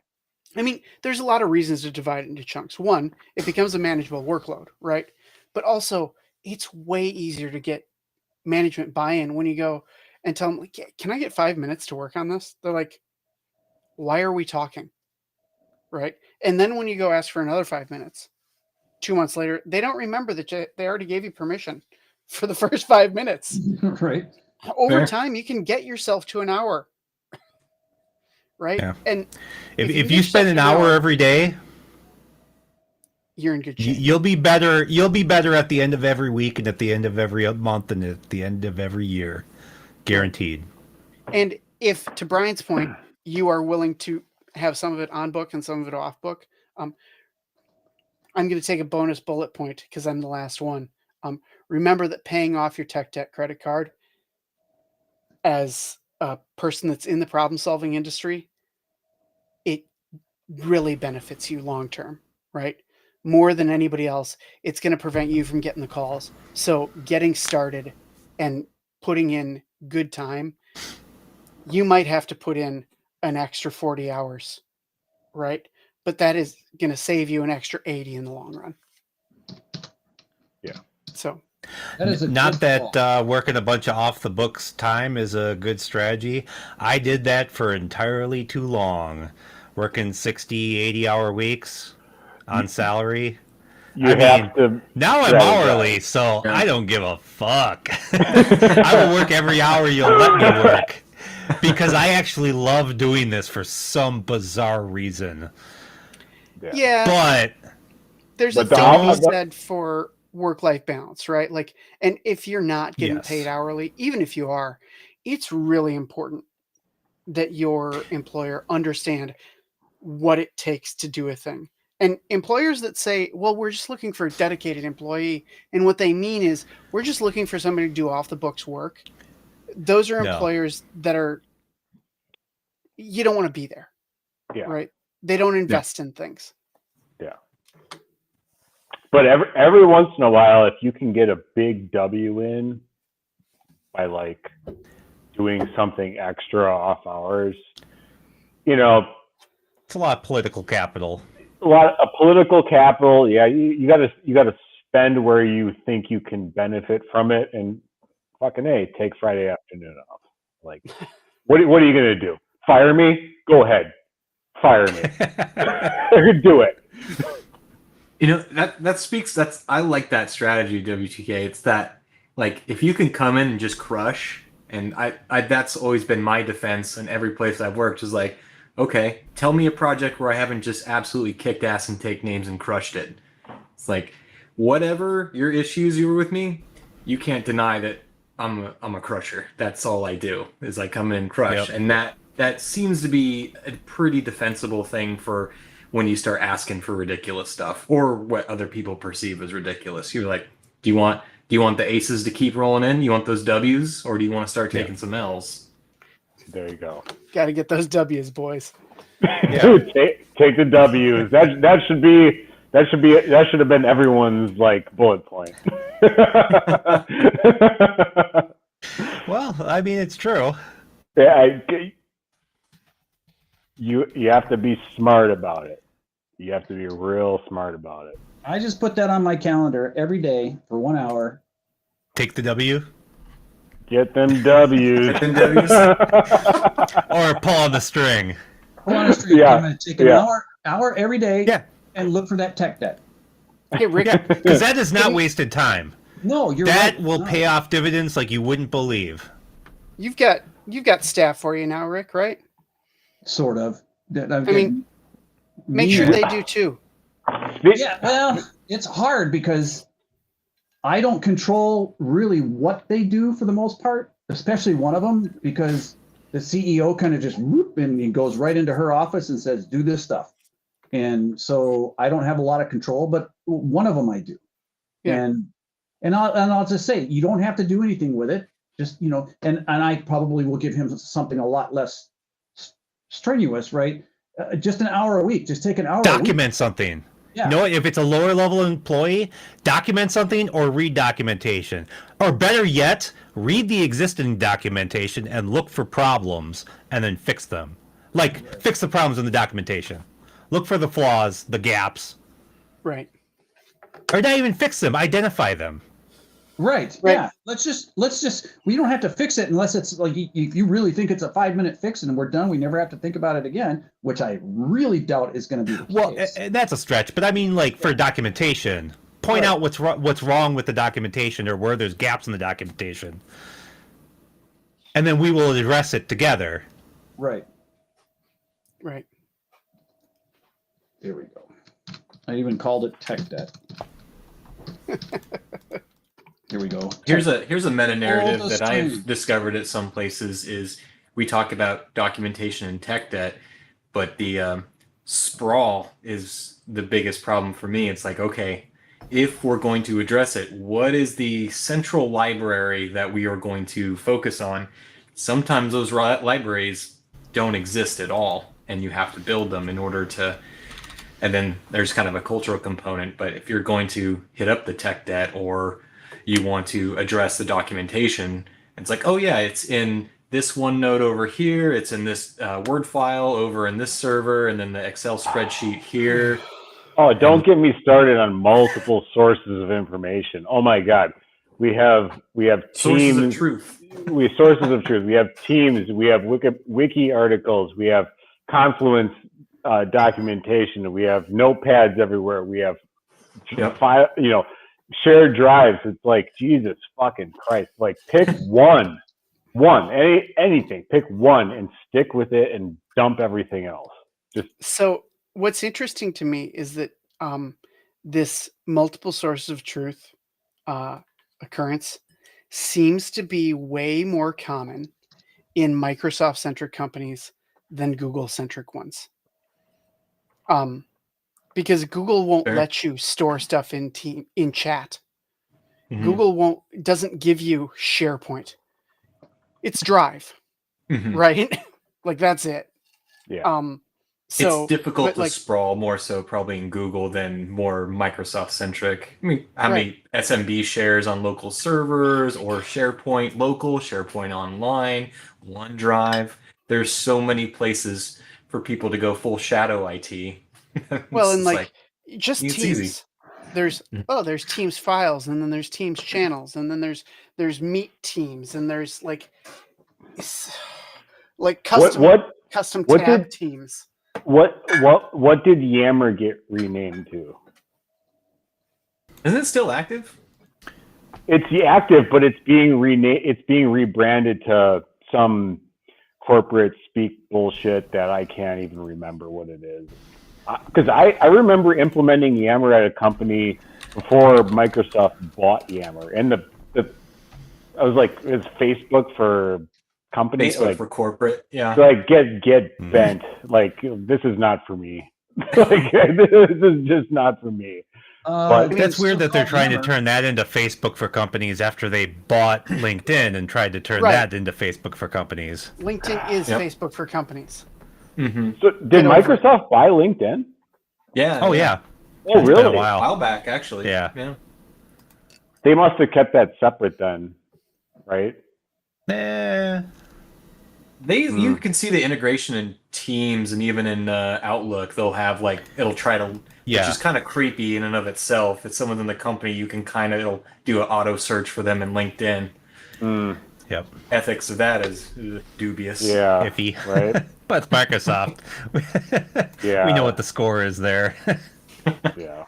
I mean, there's a lot of reasons to divide it into chunks. One, it becomes a manageable workload, right? But also, it's way easier to get management buy-in when you go and tell them, like, can I get 5 minutes to work on this? They're like, why are we talking? Right? And then when you go ask for another 5 minutes, 2 months later, they don't remember that they already gave you permission for the first 5 minutes. Right. Over Fair. time, you can get yourself to an hour. Right? Yeah. And If you spend an hour every day, you're in good shape. you'll be better. You'll be better at the end of every week and at the end of every month and at the end of every year. Guaranteed. And if, to Brian's point, you are willing to have some of it on book and some of it off book, I'm going to take a bonus bullet point because I'm the last one. Remember that paying off your tech debt credit card as a person that's in the problem-solving industry, it really benefits you long-term, right? more than anybody else, it's going to prevent you from getting the calls. So getting started and putting in good time, you might have to put in an extra 40 hours, right? But that is going to save you an extra 80 in the long run. Yeah. So That is a Not good that call. working a bunch of off the books time is a good strategy. I did that for entirely too long, working 60, 80-hour weeks on salary. You I have mean, to now I'm strategize. hourly, so Yeah. I don't give a fuck. I will work every hour you'll let me work because I actually love doing this for some bizarre reason. yeah, But there's But a the thing to out- be said for work-life balance, right? Like, and if you're not getting Yes. paid hourly, even if you are, it's really important that your employer understand what it takes to do a thing. And employers that say, well, we're just looking for a dedicated employee, and what they mean is we're just looking for somebody to do off the books work. Those are No. employers that are, you don't want to be there, Yeah. right? They don't invest in things. Yeah. But every once in a while, if you can get a big W in by like doing something extra off hours, you know, it's a lot of political capital. a lot of political capital. Yeah, you gotta spend where you think you can benefit from it, and fucking A, take Friday afternoon off. Like, what are you gonna do? Fire me? Go ahead, fire me. Do it. You know, that's I like that strategy, WTK. It's that, like, if you can come in and just crush, and I that's always been my defense in every place I've worked, is like, okay, tell me a project where I haven't just absolutely kicked ass and take names and crushed it. It's like, whatever your issues you were with me, you can't deny that I'm a crusher. That's all I do, is I come in and crush. Yep. And that seems to be a pretty defensible thing for when you start asking for ridiculous stuff or what other people perceive as ridiculous. You're like, do you want the aces to keep rolling in? You want those W's, or do you want to start taking some L's? There you go. Got to get those W's, boys. Dude, take the W's. That should have been everyone's like bullet point. Well, I mean, it's true. Yeah, you have to be smart about it. You have to be real smart about it. I just put that on my calendar every day for 1 hour. Take the W Get them W's. Get them W's. or pull on the string. Hold on a street. Yeah, I'm going to take an yeah. hour every day Yeah. and look for that tech debt. Hey, Rick, Because that is not wasted time. No, you're That right. will No. pay off dividends like you wouldn't believe. you've got staff for you now, Rick, right? Sort of. I mean, Make sure they do too. Yeah, well, it's hard because I don't control really what they do for the most part, especially one of them, because the CEO kind of just whoop and he goes right into her office and says, do this stuff. And so I don't have a lot of control, but one of them I do. Yeah. And I'll just say, you don't have to do anything with it. Just, and I probably will give him something a lot less strenuous, right? Just an hour a week. Just take an hour a week. Document something. Yeah. No, if it's a lower level employee, document something or read documentation. Or better yet, read the existing documentation and look for problems and then fix them. Like, fix the problems in the documentation. Look for the flaws, the gaps. Right. Or not even fix them, identify them. Right. Yeah. Let's just. We don't have to fix it unless it's like you really think it's a 5-minute fix and we're done. We never have to think about it again, which I really doubt is going to be the Well, case. that's a stretch, but I mean, like, for documentation, point out what's wrong with the documentation or where there's gaps in the documentation, and then we will address it together. Right. Right. Here we go. I even called it tech debt. Here we go. Here's a meta narrative All that the I've time. discovered at some places is we talk about documentation and tech debt, but the sprawl is the biggest problem for me. It's like, okay, if we're going to address it, what is the central library that we are going to focus on? Sometimes those libraries don't exist at all, and you have to build them in order to And then there's kind of a cultural component. But if you're going to hit up the tech debt or you want to address the documentation, it's like, oh yeah, it's in this OneNote over here, it's in this Word file over in this server, and then the Excel spreadsheet here. Oh, don't get me started on multiple sources of information. Oh my God, we have Sources of teams. truth. We have sources of truth. We have teams. We have wiki articles. We have Confluence documentation. We have notepads everywhere. We have file, shared drives. It's like, Jesus fucking Christ. Like, pick anything. Pick one and stick with it and dump everything else. So what's interesting to me is that this multiple sources of truth occurrence seems to be way more common in Microsoft-centric companies than Google-centric ones. Because Google won't let you store stuff in chat. Mhm. Google doesn't give you SharePoint. It's Drive, right? Like, that's it. Yeah. So it's difficult to like, sprawl more so probably in Google than more Microsoft centric. I mean, how many SMB shares on local servers or SharePoint local, SharePoint online, OneDrive? There's so many places for people to go full shadow IT. well, and It's like just it's Teams. easy. There's there's Teams files, and then there's Teams channels, and then there's Meet Teams, and there's like custom tab teams. What did Yammer get renamed to? Isn't it still active? It's active, but it's being renamed. It's being rebranded to some corporate speak bullshit that I can't even remember what it is. Because I remember implementing Yammer at a company before Microsoft bought Yammer, and I was like, it's Facebook for companies, Facebook like, for corporate, yeah. Like, get bent. Like, this is not for me. Like, this is just not for me. But that's weird that they're trying to turn that into Facebook for companies after they bought LinkedIn and tried to turn that into Facebook for companies. LinkedIn is Facebook for companies. Mm-hmm. So did Microsoft buy LinkedIn? Yeah. Oh, yeah. Oh, really? A while back, actually. Yeah. They must have kept that separate then, right? You can see the integration in Teams and even in Outlook. They'll have it'll try to, which is kind of creepy in and of itself. It's someone in the company you can it'll do an auto search for them in LinkedIn. Yep. Ethics of that is dubious. Yeah. Iffy. Right. But it's Microsoft. Yeah. We know what the score is there. Yeah.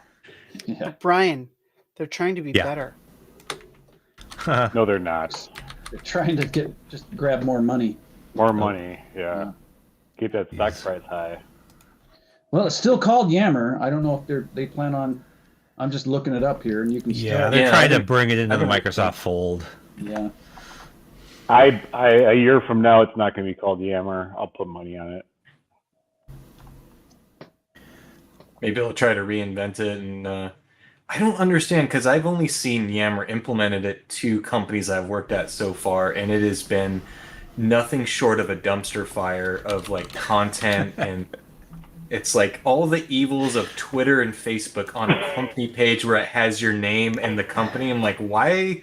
Brian, they're trying to be better. No, they're not. They're trying to just grab more money. More money, yeah. Keep that stock price high. Well, it's still called Yammer. I don't know if they plan on. I'm just looking it up here, and you can. They're trying to bring it into the Microsoft fold. Yeah. A year from now, it's not going to be called Yammer. I'll put money on it. Maybe they'll try to reinvent it, and I don't understand because I've only seen Yammer implemented at 2 companies I've worked at so far, and it has been nothing short of a dumpster fire of content and it's all the evils of Twitter and Facebook on a company page where it has your name and the company. I'm like, why,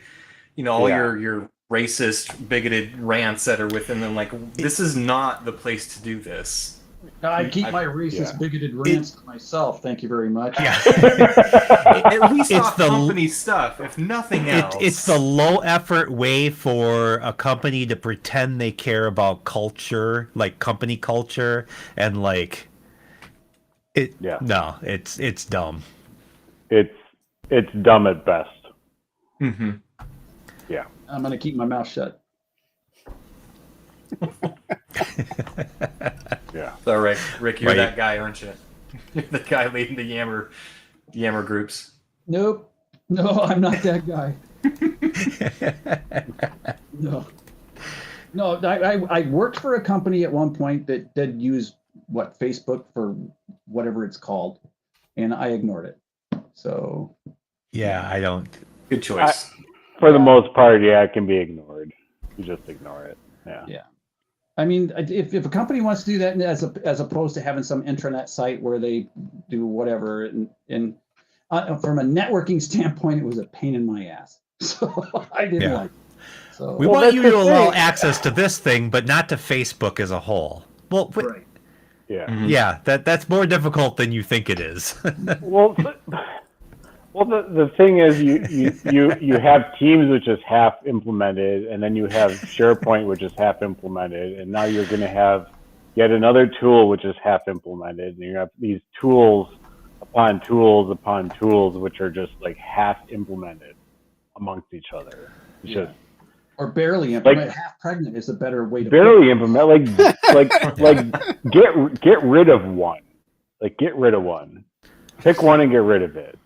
all your racist, bigoted rants that are within them. This is not the place to do this. I keep my racist, bigoted rants to myself. Thank you very much. Yeah. At least it's the company stuff, if nothing else. It's the low effort way for a company to pretend they care about culture, like company culture, and No, it's dumb. It's dumb at best. Mm-hmm. Yeah. I'm gonna keep my mouth shut. Yeah. So Rick, you're that guy, aren't you? You're the guy leading the Yammer groups. Nope. No, I'm not that guy. No, I worked for a company at one point that did use Facebook for whatever it's called, and I ignored it. So. Yeah, I don't. Good choice. For the most part, it can be ignored. You just ignore it. Yeah. Yeah. I mean, if a company wants to do that as opposed to having some intranet site where they do whatever, and from a networking standpoint, it was a pain in my ass. So I didn't like it. So We Well, want you that's to the allow thing. access to this thing, but not to Facebook as a whole. Well, right. Yeah. Mhm. yeah, that's more difficult than you think it is. Well, the thing is, you have Teams which is half implemented, and then you have SharePoint which is half implemented, and now you're going to have yet another tool which is half implemented, and you have these tools upon tools upon tools which are just like half implemented amongst each other. It's Yeah. just Or barely implement. Half pregnant is a better way to barely implement. Like get rid of one. Like get rid of one. Pick one and get rid of it.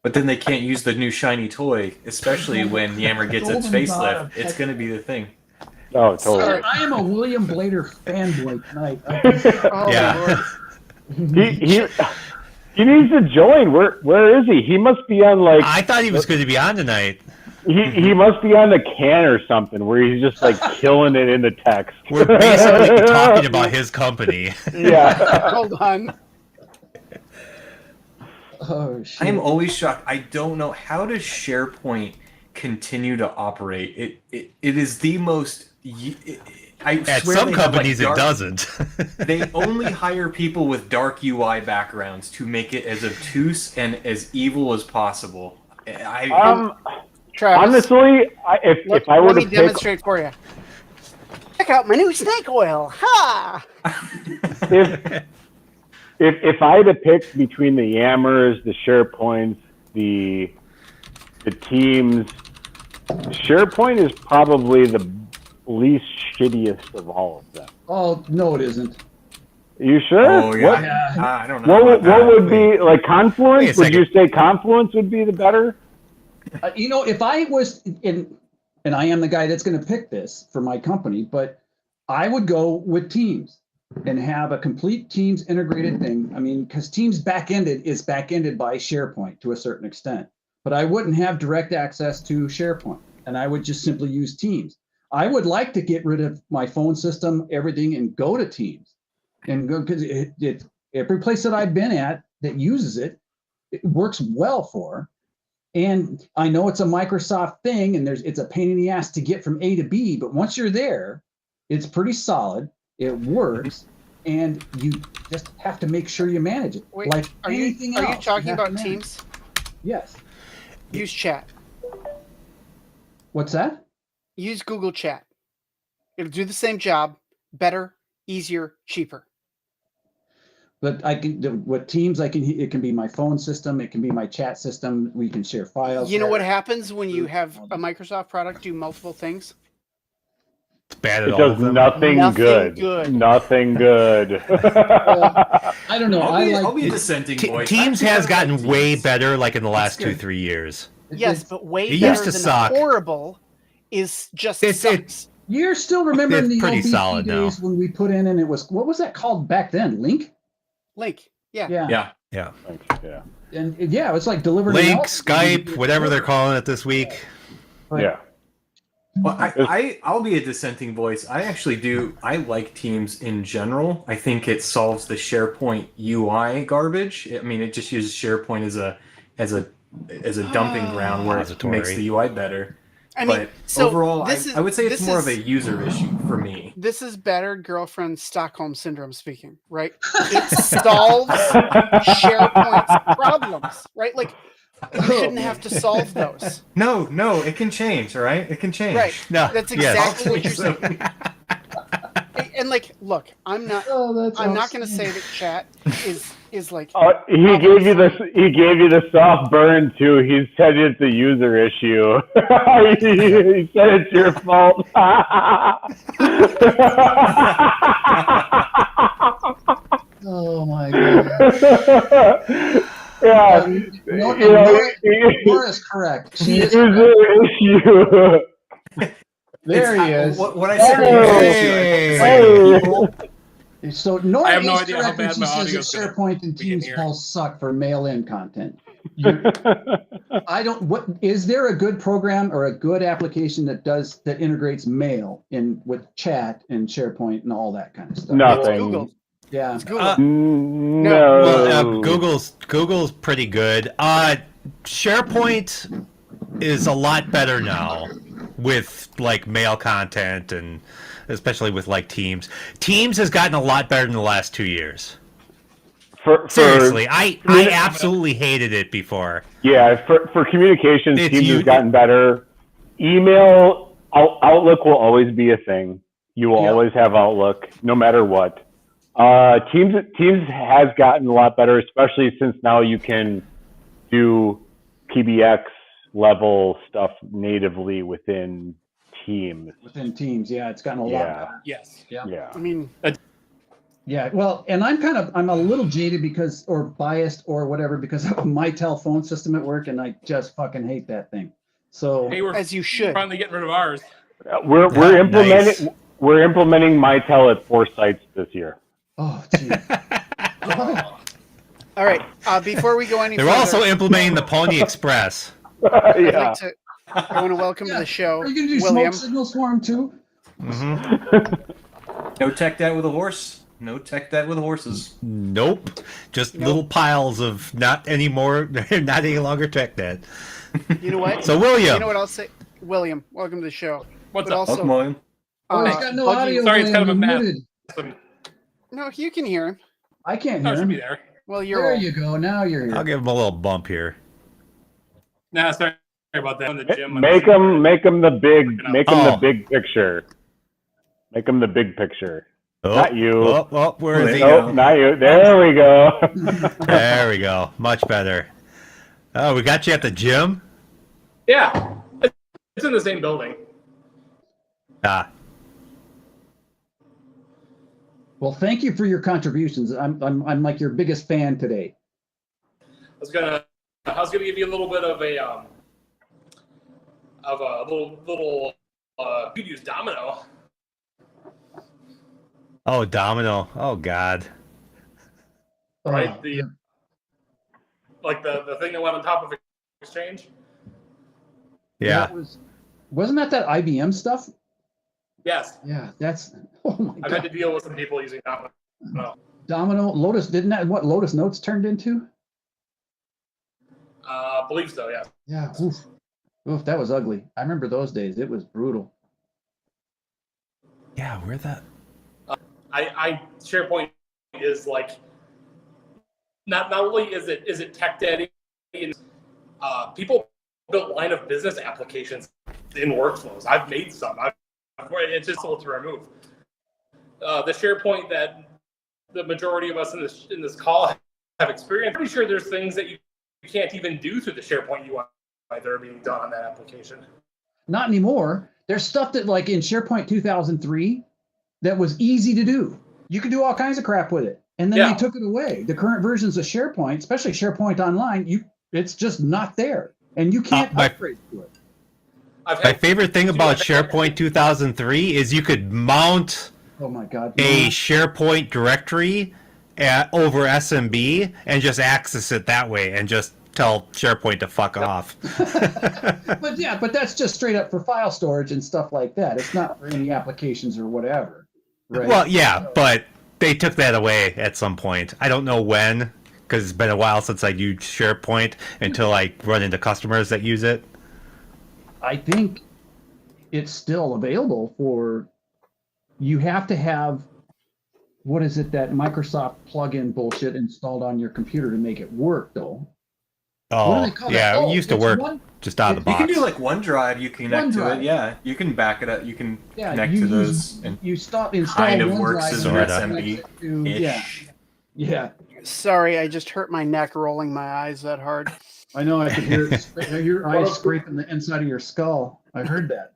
But then they can't use the new shiny toy, especially when Yammer gets its Golden god facelift. of It's going to be the thing. Oh, totally. I am a William Blader fanboy tonight. Oh, Yeah. Lord. He needs to join. Where is he? He must be on like I thought he was going to be on tonight. he must be on the can or something where he's just like killing it in the text. We're basically talking about his company. Yeah. Hold on. Oh shit! I am always shocked. I don't know, how does SharePoint continue to operate? It is the most. I At swear some they have, like, companies, dark- it doesn't. They only hire people with dark UI backgrounds to make it as obtuse and as evil as possible. Travis, Honestly, if I were let to me pick, demonstrate for you. Check out my new snake oil. Ha! if I had to pick between the Yammers, the SharePoints, the Teams, SharePoint is probably the least shittiest of all of them. Oh no, it isn't. Are you sure? Oh yeah, What, Yeah. I don't know. what would be like Confluence? Wait a Would you second. say Confluence would be the better? If I was in, and I am the guy that's going to pick this for my company, but I would go with Teams and have a complete Teams integrated thing. I mean, because Teams is back-ended by SharePoint to a certain extent, but I wouldn't have direct access to SharePoint, and I would just simply use Teams. I would like to get rid of my phone system, everything, and go to Teams, and go because it every place that I've been at that uses it works well for. And I know it's a Microsoft thing, and it's a pain in the ass to get from A to B, but once you're there, it's pretty solid. It works, and you just have to make sure you manage it. Wait, like are you anything else, talking have to about manage. Teams? Yes. Use chat. What's that? Use Google Chat. It'll do the same job, better, easier, cheaper. But with Teams, it can be my phone system, it can be my chat system. We can share files. You know there. what happens when you have a Microsoft product do multiple things? It's bad at It all does of them. nothing Nothing good. good. Nothing good. I don't know. I'll be a dissenting voice. Teams I has like gotten way Teams. better, like in the last good. 2-3 years. Yes, but way it better used to than suck. horrible is just It's- sucks. You're still remembering It's the pretty old BT solid now. days when we put in, and it was, what was that called back then? Link? Link. Yeah. Yeah. Yeah. Yeah. And yeah, it's like delivered. Link, Skype, whatever they're calling it this week. Yeah. Well, I'll be a dissenting voice. I actually do. I like Teams in general. I think it solves the SharePoint UI garbage. I mean, it just uses SharePoint as a dumping ground where it Repository. makes the UI better. I mean, But so overall, this I would say it's this more of is- a user issue for me. This is better girlfriend Stockholm syndrome speaking, right? It solves SharePoint's problems, right? Like you shouldn't have to solve those. No, it can change. All right, it can change. Right. No, That's yes. exactly what you're saying. And like, look, I'm not going to say that chat is like. He gave you the soft burn too. He said it's a user issue. He said it's your fault. Oh my god. Yeah, Nora is correct. She is user correct. issue. There he is. What I said Hey. Hey. people, So Nora I have no is idea how correct when bad she my says audio that is gonna SharePoint and be in Teams here. both suck for mail-in content. I don't. What is there a good program or a good application that integrates mail in with chat and SharePoint and all that kind of stuff? Nothing. Google. Yeah. It's Google. No. Well, Google's pretty good. SharePoint is a lot better now with like mail content and especially with like Teams. Teams has gotten a lot better in the last 2 years. Seriously, I absolutely hated it before. Yeah, for communications, Teams you- has gotten better. Email, Outlook will always be a thing. You will Yep. always have Outlook, no matter what. Teams has gotten a lot better, especially since now you can do PBX level stuff natively within Teams. Within Teams, yeah, it's gotten a lot Yeah. better. Yes. Yeah. Yeah. I mean, Yeah, well, and I'm a little jaded because, or biased or whatever, because of my telephone system at work, and I just fucking hate that thing. So Hey, we're as you should. finally getting rid of ours. We're implementing Nice. we're implementing Mitel at 4 sites this year. oh gee. All right. Before we go any They're further, also implementing the Pony Express. I Yeah. want to welcome to the show Are you gonna do William. smoke signals for him too? No tech debt with a horse. No tech debt with horses. Nope. Just Nope. little piles of not anymore, not any longer tech debt. You know what? So William, You know what I'll say? William, welcome to the show. What's But up? also, Welcome, William. Oh, he's got no Buggy- audio. Sorry, it's kind of a William. mess. You're muted. No, you can hear him. I can't No, hear it should be him. there. Well, you're There old. you go. Now you're here. I'll give him a little bump here. Nah, sorry about that. In the gym. Make them the Oh. big picture. Make them the big picture. Oh, Not you. Oh, where is he? Oh, not you. There we go. There we go. Much better. Oh, we got you at the gym? Yeah. It's in the same building. Ah, Well, thank you for your contributions. I'm like your biggest fan today. I was gonna give you a little bit of a little you could use Domino. oh, Domino. Oh, God. Right? Oh, The like the thing that went on top of Exchange. Yeah. Wasn't that IBM stuff? Yes. Yeah, that's. Oh my I've had to god. deal with some people using Domino. Domino, Lotus, didn't that what Lotus Notes turned into? Believe so, yeah. Yeah. Oof. Oof, that was ugly. I remember those days. It was brutal. Yeah, where that? I SharePoint is like not only is it tech dead, people built line of business applications in workflows. I've made some. It's just told to remove. The SharePoint that the majority of us in this call have experienced. I'm pretty sure there's things that you can't even do through the SharePoint UI that are being done on that application. Not anymore. There's stuff that like in SharePoint 2003 that was easy to do. You could do all kinds of crap with it. And then Yeah. they took it away. The current versions of SharePoint, especially SharePoint Online, it's just not there. And you can't my- upgrade to it. My favorite thing about SharePoint 2003 is you could mount Oh my God. a SharePoint directory over SMB and just access it that way and just tell SharePoint to fuck off. But yeah, but that's just straight up for file storage and stuff like that. It's not for any applications or whatever. Right. Well, yeah, but they took that away at some point. I don't know when, because it's been a while since I used SharePoint until I run into customers that use it. I think it's still available for, you have to have, what is it, that Microsoft plugin bullshit installed on your computer to make it work though. What do Oh, they call that? yeah, Oh, it used to it's work one- just out of the You box. can do like OneDrive. You connect to OneDrive. it. Yeah, you can back it up. You can Yeah, connect you to use- those. And You install kind of OneDrive works and as an it SMB connects it to- Yeah, yeah. Sorry, I just hurt my neck rolling my eyes that hard. I know. I could hear it, your eyes scraping the inside of your skull. I heard that.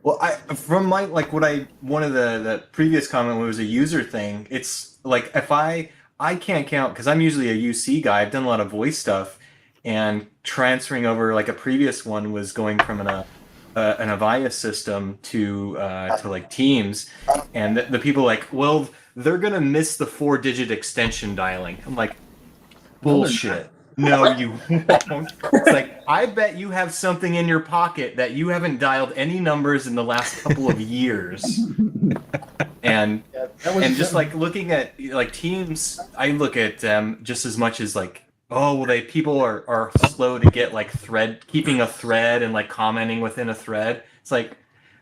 Well, from my one of the previous comment was a user thing. It's like if I can't count because I'm usually a UC guy. I've done a lot of voice stuff, and transferring over like a previous one was going from an Avaya system to like Teams, and the people like, well, they're gonna miss the 4-digit extension dialing. I'm like, No, they're bullshit. No, you won't. It's like, I bet you have something in your pocket that you haven't dialed any numbers in the last couple of years. And just like looking at like teams, I look at them just as much as like, oh, well, people are slow to get like keeping a thread and like commenting within a thread. It's like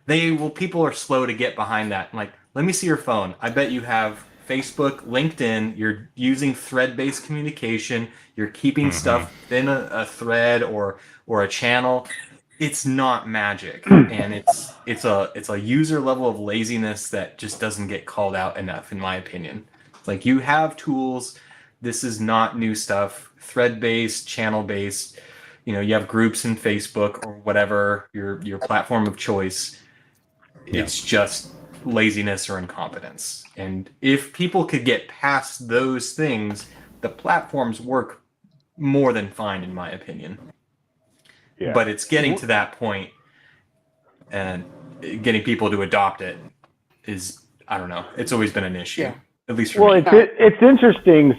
people are slow to get behind that. I'm like, let me see your phone. I bet you have Facebook, LinkedIn, you're using thread-based communication, you're keeping stuff in a thread or a channel. It's not magic, and it's a user level of laziness that just doesn't get called out enough, in my opinion. Like, you have tools. This is not new stuff. Thread-based, channel-based. You know, you have groups in Facebook or whatever your platform of choice. Yeah. It's just laziness or incompetence. And if people could get past those things, the platforms work more than fine, in my opinion. Yeah. But it's getting to that point, and getting people to adopt it is, I don't know. It's always been an issue, Yeah. at least for me. It's interesting,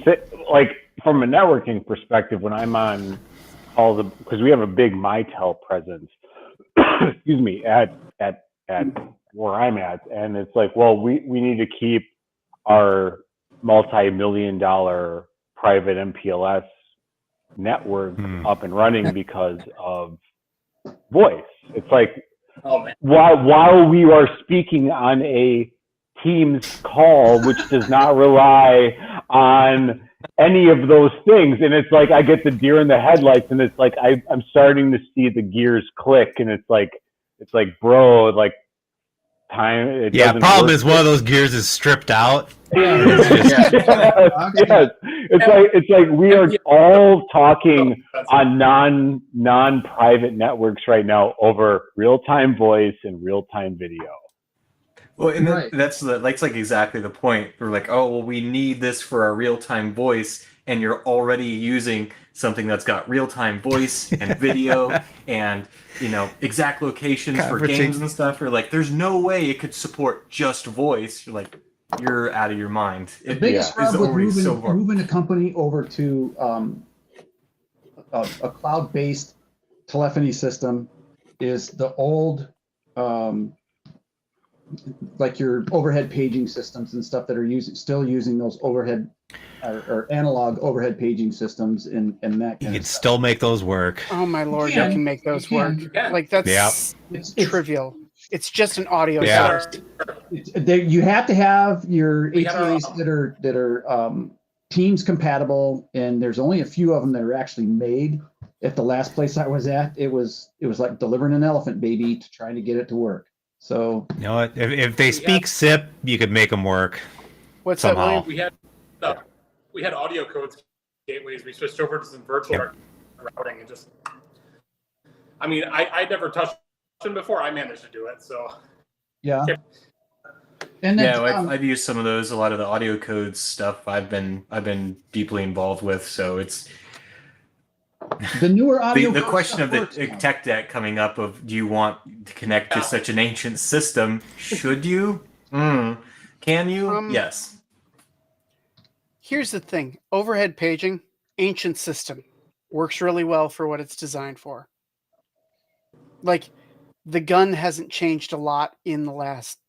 like from a networking perspective, when I'm on calls, because we have a big Mitel presence, excuse me, at where I'm at, and it's like, well, we need to keep our multi-million-dollar private MPLS network up and running because of voice. It's like, Oh man. while we are speaking on a Teams call, which does not rely on any of those things, and it's like I get the deer in the headlights, and it's like I'm starting to see the gears click, and it's like, bro, like, time. Problem is one of those gears is stripped out. Yes. It's like we are all talking on non-private networks right now over real-time voice and real-time video. Well, and that's like exactly the point. We're like, oh, well, we need this for our real-time voice, and you're already using something that's got real-time voice and video and, you know, exact locations for games and stuff. You're like, there's no way it could support just voice. You're like, you're out of your mind. The biggest rub with moving a company over to a cloud-based telephony system is the old, like your overhead paging systems and stuff that are still using those overhead or analog overhead paging systems and that kind You can of stuff. still make those work. Oh my lord, you can make those work. Yeah. Like that's It's trivial. It's just an audio Yeah. source. you have to have your We gotta- ATAs that are Teams compatible, and there's only a few of them that are actually made. At the last place I was at, it was like delivering an elephant baby to trying to get it to work. So You know what? If they speak SIP, you could make them work. What's Somehow. that, We had audio codes gateways. We switched over to some virtual routing and just. I mean, I never touched them before. I managed to do it, so. yeah. And then, I've used some of those. A lot of the audio codes stuff I've been deeply involved with. So it's the newer audio. the question of the tech debt coming up of, do you want to connect to such an ancient system? Should you? Can you? Yes. Here's the thing. Overhead paging, ancient system, works really well for what it's designed for. Like, the gun hasn't changed a lot in the last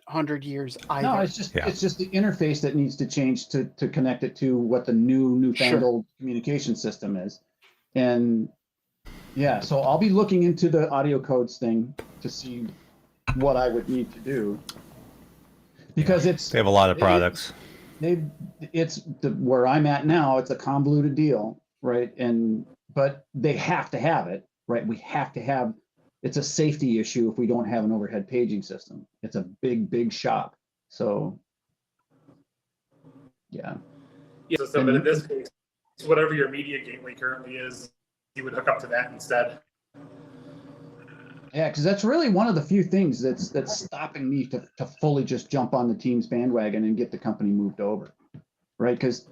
100 years either. No, it's just the interface that needs to change to connect it to what the newfangled communication system is. And yeah, so I'll be looking into the audio codes thing to see what I would need to do, because They have a lot of products. Where I'm at now, it's a convoluted deal, right? But they have to have it, right? We have to have. It's a safety issue if we don't have an overhead paging system. It's a big shop. So, yeah. Yeah, so but in this case, whatever your media gateway currently is, you would hook up to that instead. Yeah, because that's really one of the few things that's stopping me to fully just jump on the Teams bandwagon and get the company moved over, right? Because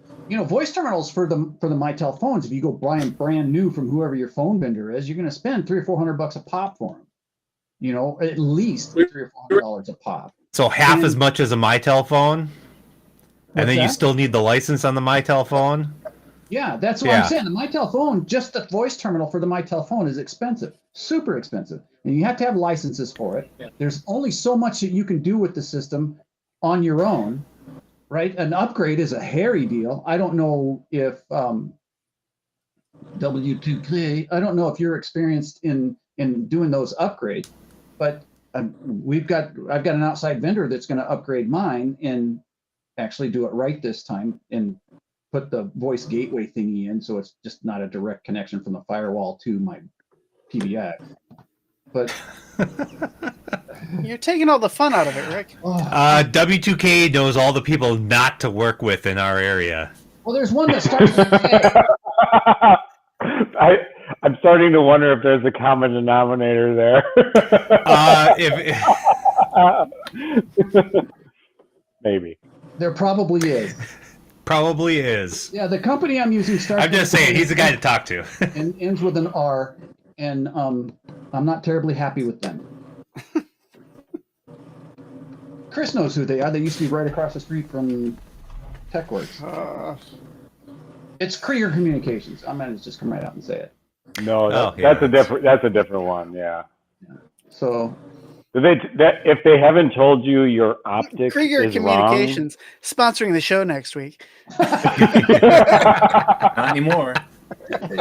voice terminals for the Mitel phones, if you go buy them brand new from whoever your phone vendor is, you're going to spend $300 or $400 a pop for them. At least $300 or $400 a pop. So half as much as a Mitel phone, and then you still need the license on the Mitel phone. Yeah, that's what I'm saying. The Mitel phone, just the voice terminal for the Mitel phone is expensive, super expensive. And you have to have licenses for it. Yeah. There's only so much that you can do with the system on your own, right? An upgrade is a hairy deal. I don't know if W2K, I don't know if you're experienced in doing those upgrades, but I've got an outside vendor that's going to upgrade mine and actually do it right this time and put the voice gateway thingy in, so it's just not a direct connection from the firewall to my PBX. But You're taking all the fun out of it, Rick. W2K knows all the people not to work with in our area. Well, there's one that starts with K. I'm starting to wonder if there's a common denominator there. Maybe. There probably is. Probably is. Yeah, the company I'm using starts. I'm just saying, he's the guy to talk to. And ends with an R, and I'm not terribly happy with them. Chris knows who they are. They used to be right across the street from TechWorks. It's Krieger Communications. I'm gonna just come right out and say it. No, that's a different one. Yeah. So. If they haven't told you your optics Krieger is Communications sponsoring the show next week. Not anymore.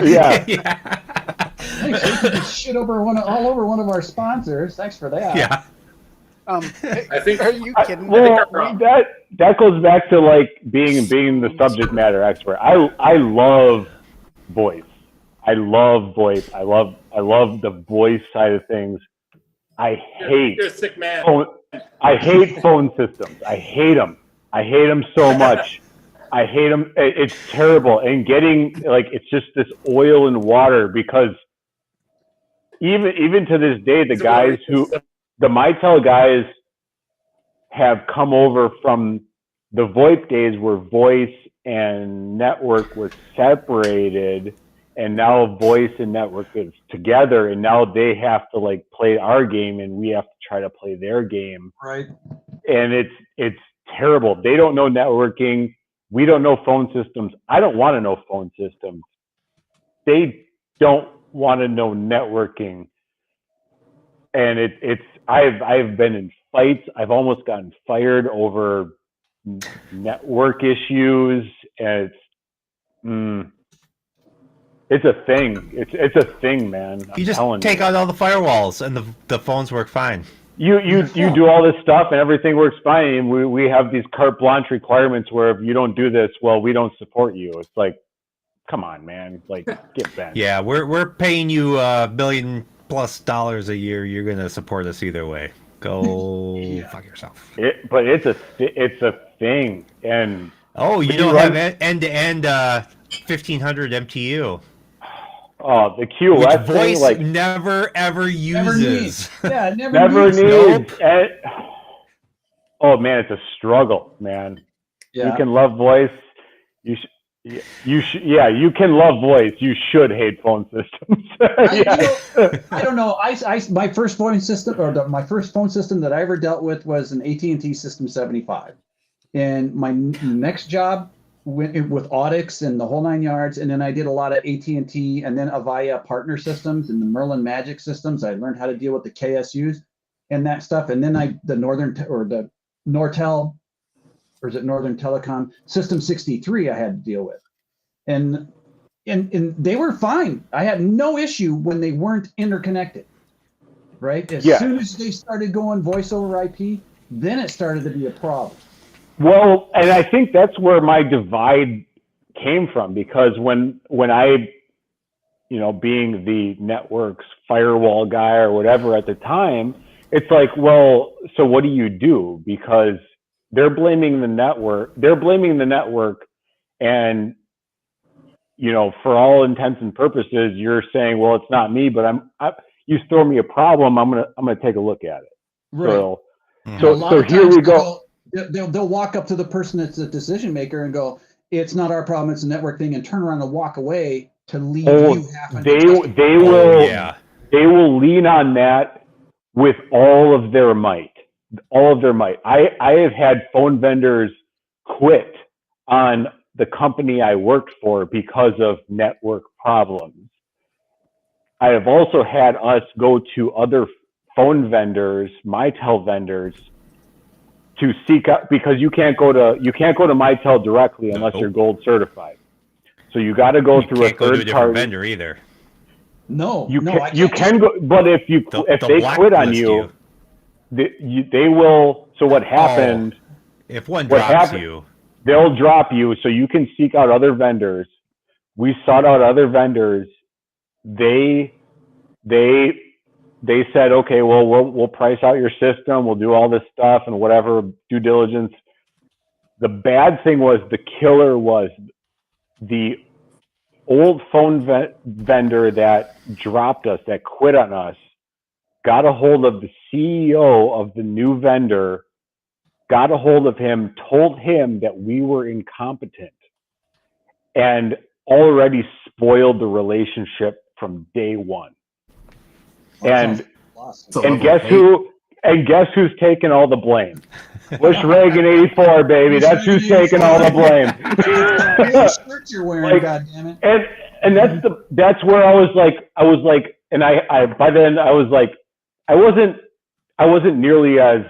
Yeah. Thanks, you could shit over all over one of our sponsors. Thanks for that. Yeah. I think. Are you kidding? Well, that goes back to like being the subject matter expert. I love voice. I love voice. I love the voice side of things. You're a sick man. I hate phone systems. I hate them. I hate them so much. I hate them. It's terrible. And getting like, it's just this oil and water, because even to this day, the Mitel guys have come over from the VoIP days where voice and network was separated, and now voice and network is together, and now they have to like play our game and we have to try to play their game. Right. And it's terrible. They don't know networking. We don't know phone systems. I don't want to know phone systems. They don't want to know networking. And I've been in fights. I've almost gotten fired over network issues, and it's a thing. It's a thing, man. You just take out all the firewalls, and the phones work fine. You do all this stuff, and everything works fine. And we have these carte blanche requirements where if you don't do this, well, we don't support you. It's like, come on, man. Like, get bent. Yeah, we're paying you $1 million+ a year. You're gonna support us either way. Go fuck yourself. But it's a thing, and you don't have end-to-end 1500 MTU. Oh, the QoS Which voice thing, like never ever uses. Never needs. Nope. Oh man, it's a struggle, man. Yeah. You can love voice. You can love voice. You should hate phone systems. I don't know. My first phone system, my first phone system that I ever dealt with was an AT&T System 75, and my next job went with Audix and the whole 9 yards, and then I did a lot of AT&T and then Avaya partner systems and the Merlin Magic systems. I learned how to deal with the KSUs and that stuff, and then the Nortel, or is it Northern Telecom System 63 I had to deal with, and they were fine. I had no issue when they weren't interconnected. Right, as soon as they started going voice over IP, then it started to be a problem. Well, and I think that's where my divide came from, because when I, being the network's firewall guy or whatever at the time, it's like, well, so what do you do? Because they're blaming the network. And, for all intents and purposes, you're saying, well, it's not me, but you throw me a problem, I'm gonna take a look at it. Right. So here we go. They'll walk up to the person that's the decision maker and go, "It's not our problem; it's a network thing," and turn around and walk away to leave you half. They will lean on that with all of their might. All of their might. I have had phone vendors quit on the company I worked for because of network problems. I have also had us go to other phone vendors, Mitel vendors, to seek out, because you can't go to Mitel directly unless you're gold certified. So you got to go You through a can't go to a third different party. vendor either. No, You no, can, I can't. you can go, but if They'll they quit on blacklist you, they will. So what happened? If one What drops happened- you, They'll drop you, so you can seek out other vendors. We sought out other vendors. They said, okay, well, we'll price out your system. We'll do all this stuff and whatever due diligence. The bad thing was, the killer was the old phone vendor that dropped us, that quit on us, got a hold of the CEO of the new vendor, got a hold of him, told him that we were incompetent, and already spoiled the relationship from day one. And guess who? And guess who's taking all the blame? Bush Reagan 84, baby. That's who's taking all the blame. Shirt you're wearing, goddammit. And that's where I was like, and I by then I was like, I wasn't nearly as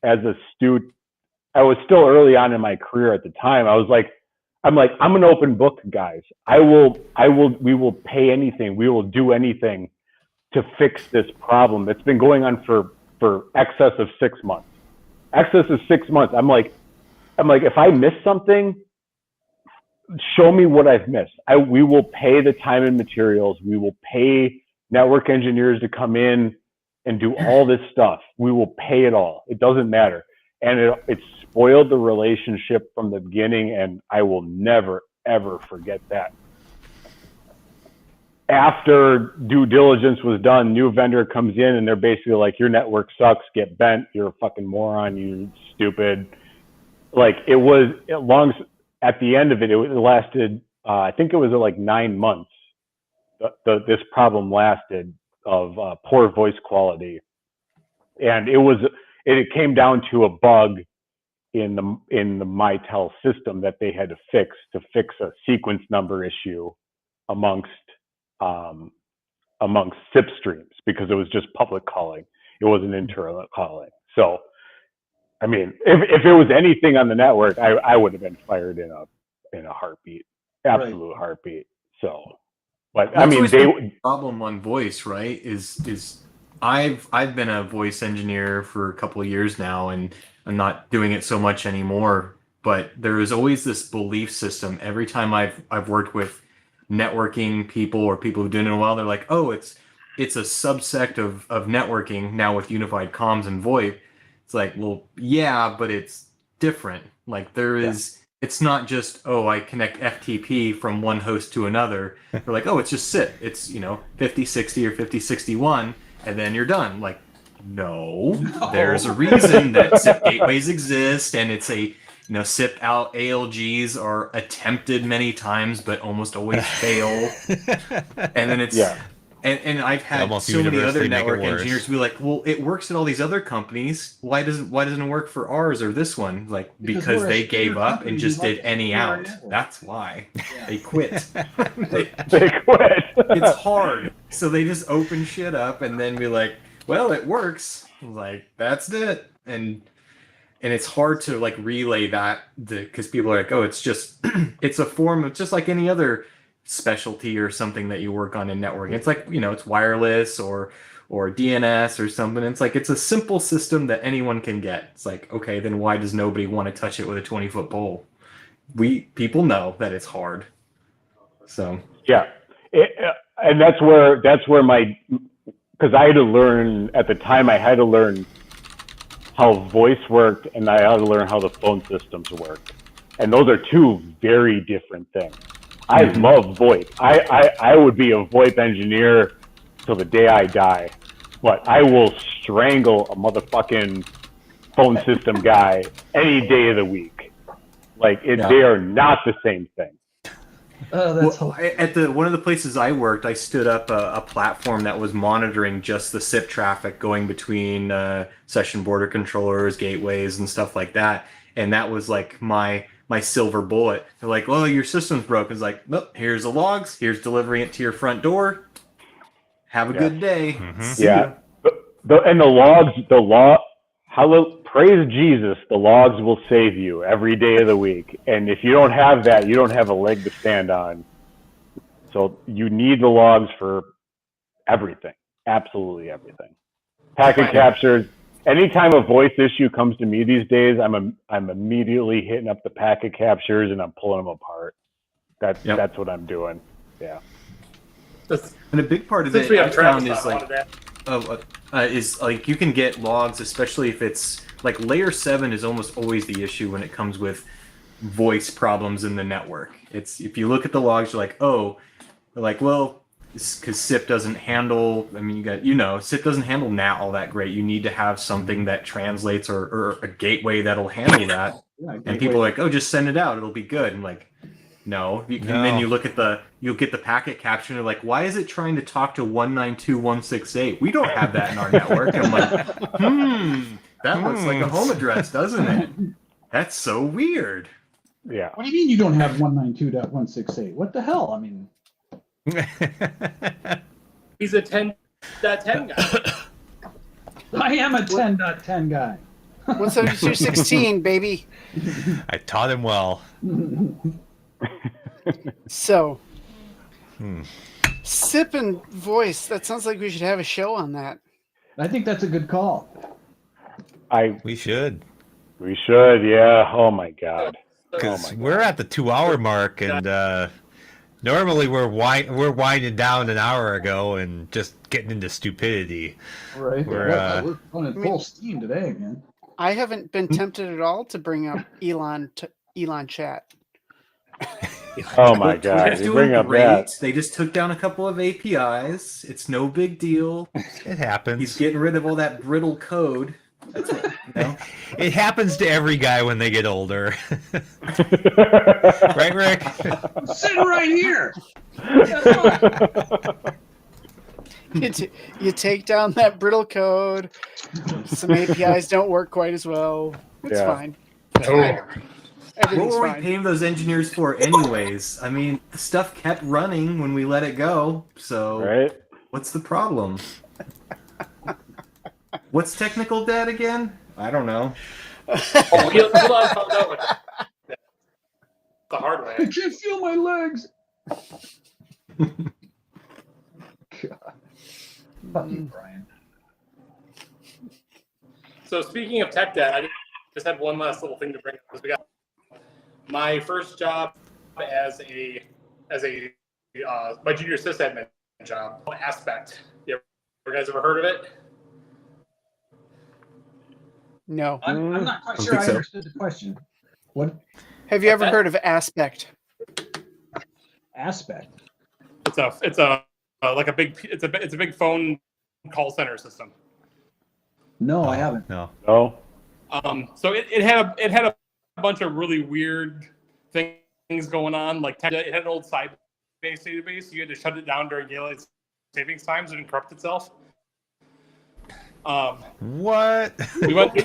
astute. I was still early on in my career at the time. I'm an open book, guys. We will pay anything. We will do anything to fix this problem. It's been going on for excess of 6 months. I'm like, if I miss something, show me what I've missed. We will pay the time and materials. We will pay network engineers to come in and do all this stuff. We will pay it all. It doesn't matter. And it spoiled the relationship from the beginning, and I will never, ever forget that. After due diligence was done, new vendor comes in and they're basically like, your network sucks, get bent, you're a fucking moron, you stupid. Like, it was at the end of it, it lasted, I think it was like 9 months. This problem lasted of poor voice quality. And it came down to a bug in the Mitel system that they had to fix a sequence number issue amongst SIP streams, because it was just public calling. It wasn't internal calling. So, I mean, if it was anything on the network, I would have been fired in a heartbeat, absolute heartbeat. So, but That's I mean, the problem on voice, right? Is I've been a voice engineer for a couple of years now, and I'm not doing it so much anymore. But there is always this belief system. Every time I've worked with networking people or people who've done it a while, they're like, oh, it's a subsect of networking now with unified comms and VoIP. It's like, well, yeah, but it's different. Like, there is, it's not just, oh, I connect FTP from one host to another. They're like, oh, it's just SIP. It's, 5060 or 5061, and then you're done. Like, no. There's a reason that SIP gateways exist, and it's a, SIP out ALGs are attempted many times, but almost always fail. And then it's, and I've had so many other network engineers be like, well, it works at all these other companies. Why doesn't it work for ours or this one? Like, because they gave up and just did any out. That's why they quit. they quit. It's hard. So they just open shit up and then be like, well, it works. Like, that's it. And it's hard to like relay that because people are like, oh, it's just it's a form of just like any other specialty or something that you work on in networking. It's like, it's wireless or DNS or something. It's like, it's a simple system that anyone can get. It's like, okay, then why does nobody want to touch it with a 20-foot pole? People know that it's hard. So and that's where because I had to learn at the time. I had to learn how voice worked, and I had to learn how the phone systems worked. And those are two very different things. I love VoIP. I would be a VoIP engineer till the day I die, but I will strangle a motherfucking phone system guy any day of the week. Like, they are not the same thing. At one of the places I worked, I stood up a platform that was monitoring just the SIP traffic going between session border controllers, gateways, and stuff like that. And that was like my my silver bullet. They're like, well, your system's broken. It's like, nope, here's the logs. Here's delivering it to your front door. Have a good day. See ya. And praise Jesus, the logs will save you every day of the week. And if you don't have that, you don't have a leg to stand on. So you need the logs for everything, absolutely everything. Packet captures. Anytime a voice issue comes to me these days, I'm immediately hitting up the packet captures and I'm pulling them apart. That's what I'm doing. Yeah. And a big part of it I found is like, is like you can get logs, especially if it's like layer 7 is almost always the issue when it comes with voice problems in the network. It's if you look at the logs, you're like, oh, they're like, well, because SIP doesn't handle. I mean, SIP doesn't handle NAT all that great. You need to have something that translates or a gateway that'll handle that. And people are like, oh, just send it out, it'll be good. And like, no. And then you look at you'll get the packet capture and they're like, why is it trying to talk to 192.168? We don't have that in our network. I'm like, that looks like a home address, doesn't it? That's so weird. Yeah. What do you mean you don't have 192.168? What the hell? I mean, He's a 10.10 guy. I am a 10.10 guy. 172.16, baby. I taught him well. So, SIP and voice, that sounds like we should have a show on that. I think that's a good call. We should. We should, yeah. Oh my God. Because we're at the 2-hour mark, and normally we're winding down an hour ago and just getting into stupidity. Right. We're running full steam today, man. I haven't been tempted at all to bring up Elon chat. Oh my God! Twitter's doing great. They just took down a couple of APIs. It's no big deal. It happens. He's getting rid of all that brittle code. That's what, It happens to every guy when they get older. Right, Rick? I'm sitting right here. You take down that brittle code. Some APIs don't work quite as well. It's fine. What were we paying those engineers for anyways? I mean, the stuff kept running when we let it go, so what's the problem? What's technical debt again? I don't know. Elon found out with the hard way. I can't feel my legs. God. Fuck you, Brian. So speaking of tech debt, I just had one last little thing to bring up because we got my first job as my junior sysadmin job, Aspect. You guys ever heard of it? No. I'm not quite sure I understood the question. What? Have you ever heard of Aspect? Aspect. It's a big phone call center system. No, I haven't. No. So it had a bunch of really weird things going on. Like it had an old Sybase database. You had to shut it down during daylight savings times and encrypt itself. What? We went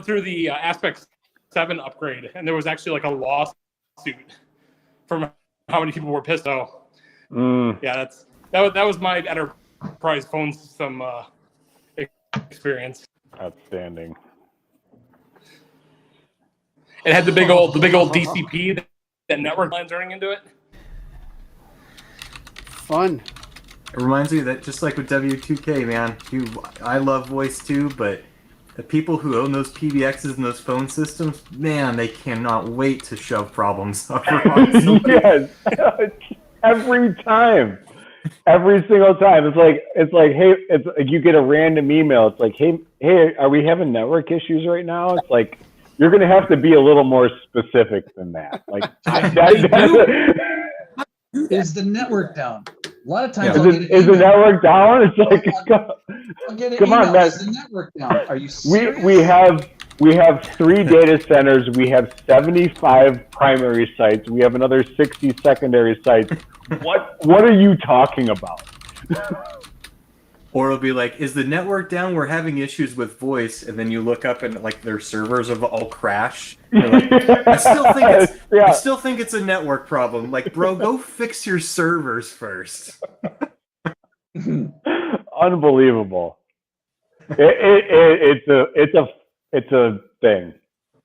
through the Aspect 7 upgrade, and there was actually like a lawsuit from how many people were pissed. Oh, yeah, that was my enterprise phone system experience. Outstanding. It had the big old DCP that network lines running into it. Fun. It reminds me that just like with W2K, man, I love voice too, but the people who own those PBXs and those phone systems, man, they cannot wait to shove problems over on somebody. Yes, every time, every single time. It's like, hey, it's like you get a random email. It's like, hey, are we having network issues right now? It's like you're gonna have to be a little more specific than that. Like, is the network down? A lot of times, is the network down? It's like, come on, man. Is the network down? Are you serious? We have 3 data centers. We have 75 primary sites. We have another 60 secondary sites. What are you talking about? Or it'll be like, is the network down? We're having issues with voice, and then you look up and like their servers have all crashed. You're like, I still think it's a network problem. Like, bro, go fix your servers first. Unbelievable. It's a thing.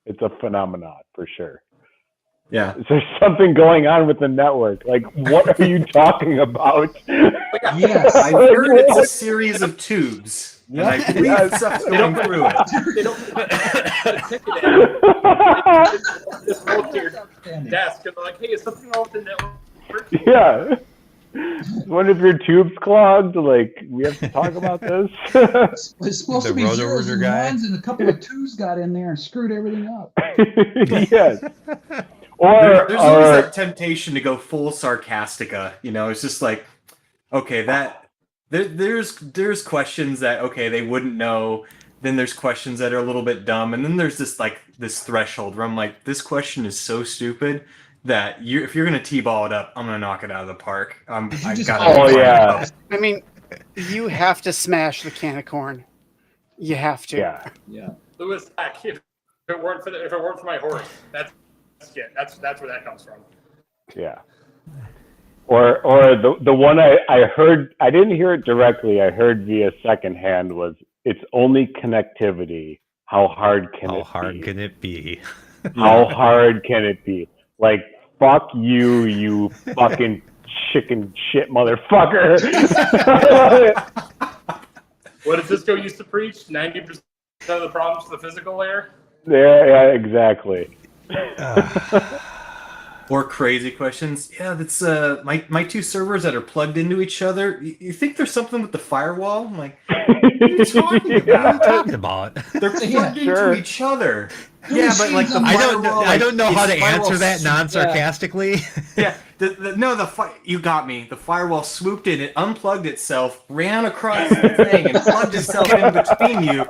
It's a phenomenon for sure. Yeah. There's something going on with the network. Like, what are you talking about? Yes. I've heard it's a series of tubes. And I believe stuff's going through it. They don't just roll to your desk and they're like, hey, is something wrong with the network? Yeah. One of your tubes clogged. Like, we have to talk about this. It's supposed The to be roto zeros rooter and guy. ones, and a couple of twos got in there and screwed everything up. Yes. Or There's always that temptation to go full sarcastica. You know, it's just like, okay, there's questions that okay they wouldn't know. Then there's questions that are a little bit dumb, and then there's this threshold where I'm like, this question is so stupid that if you're gonna t-ball it up, I'm gonna knock it out of the park. I gotta. Oh yeah. I mean, you have to smash the can of corn. You have to. Yeah. Yeah. Lewis, if it weren't for my horse, that's where that comes from. Yeah. Or the one I heard, I didn't hear it directly. I heard via secondhand was, it's only connectivity. How hard can it be? How hard can it be? Like, fuck you, you fucking chicken shit motherfucker. What did Cisco used to preach? 90% of the problems to the physical layer? Yeah, exactly. Or crazy questions. Yeah, that's my two servers that are plugged into each other. You think there's something with the firewall? I'm like, what are you talking about? What are you talking about? They're plugged into each other. Yeah, but like the firewall, I don't know how to answer firewall that non-sarcastically. Yeah, you got me. The firewall swooped in, it unplugged itself, ran across the thing, and plugged itself in between you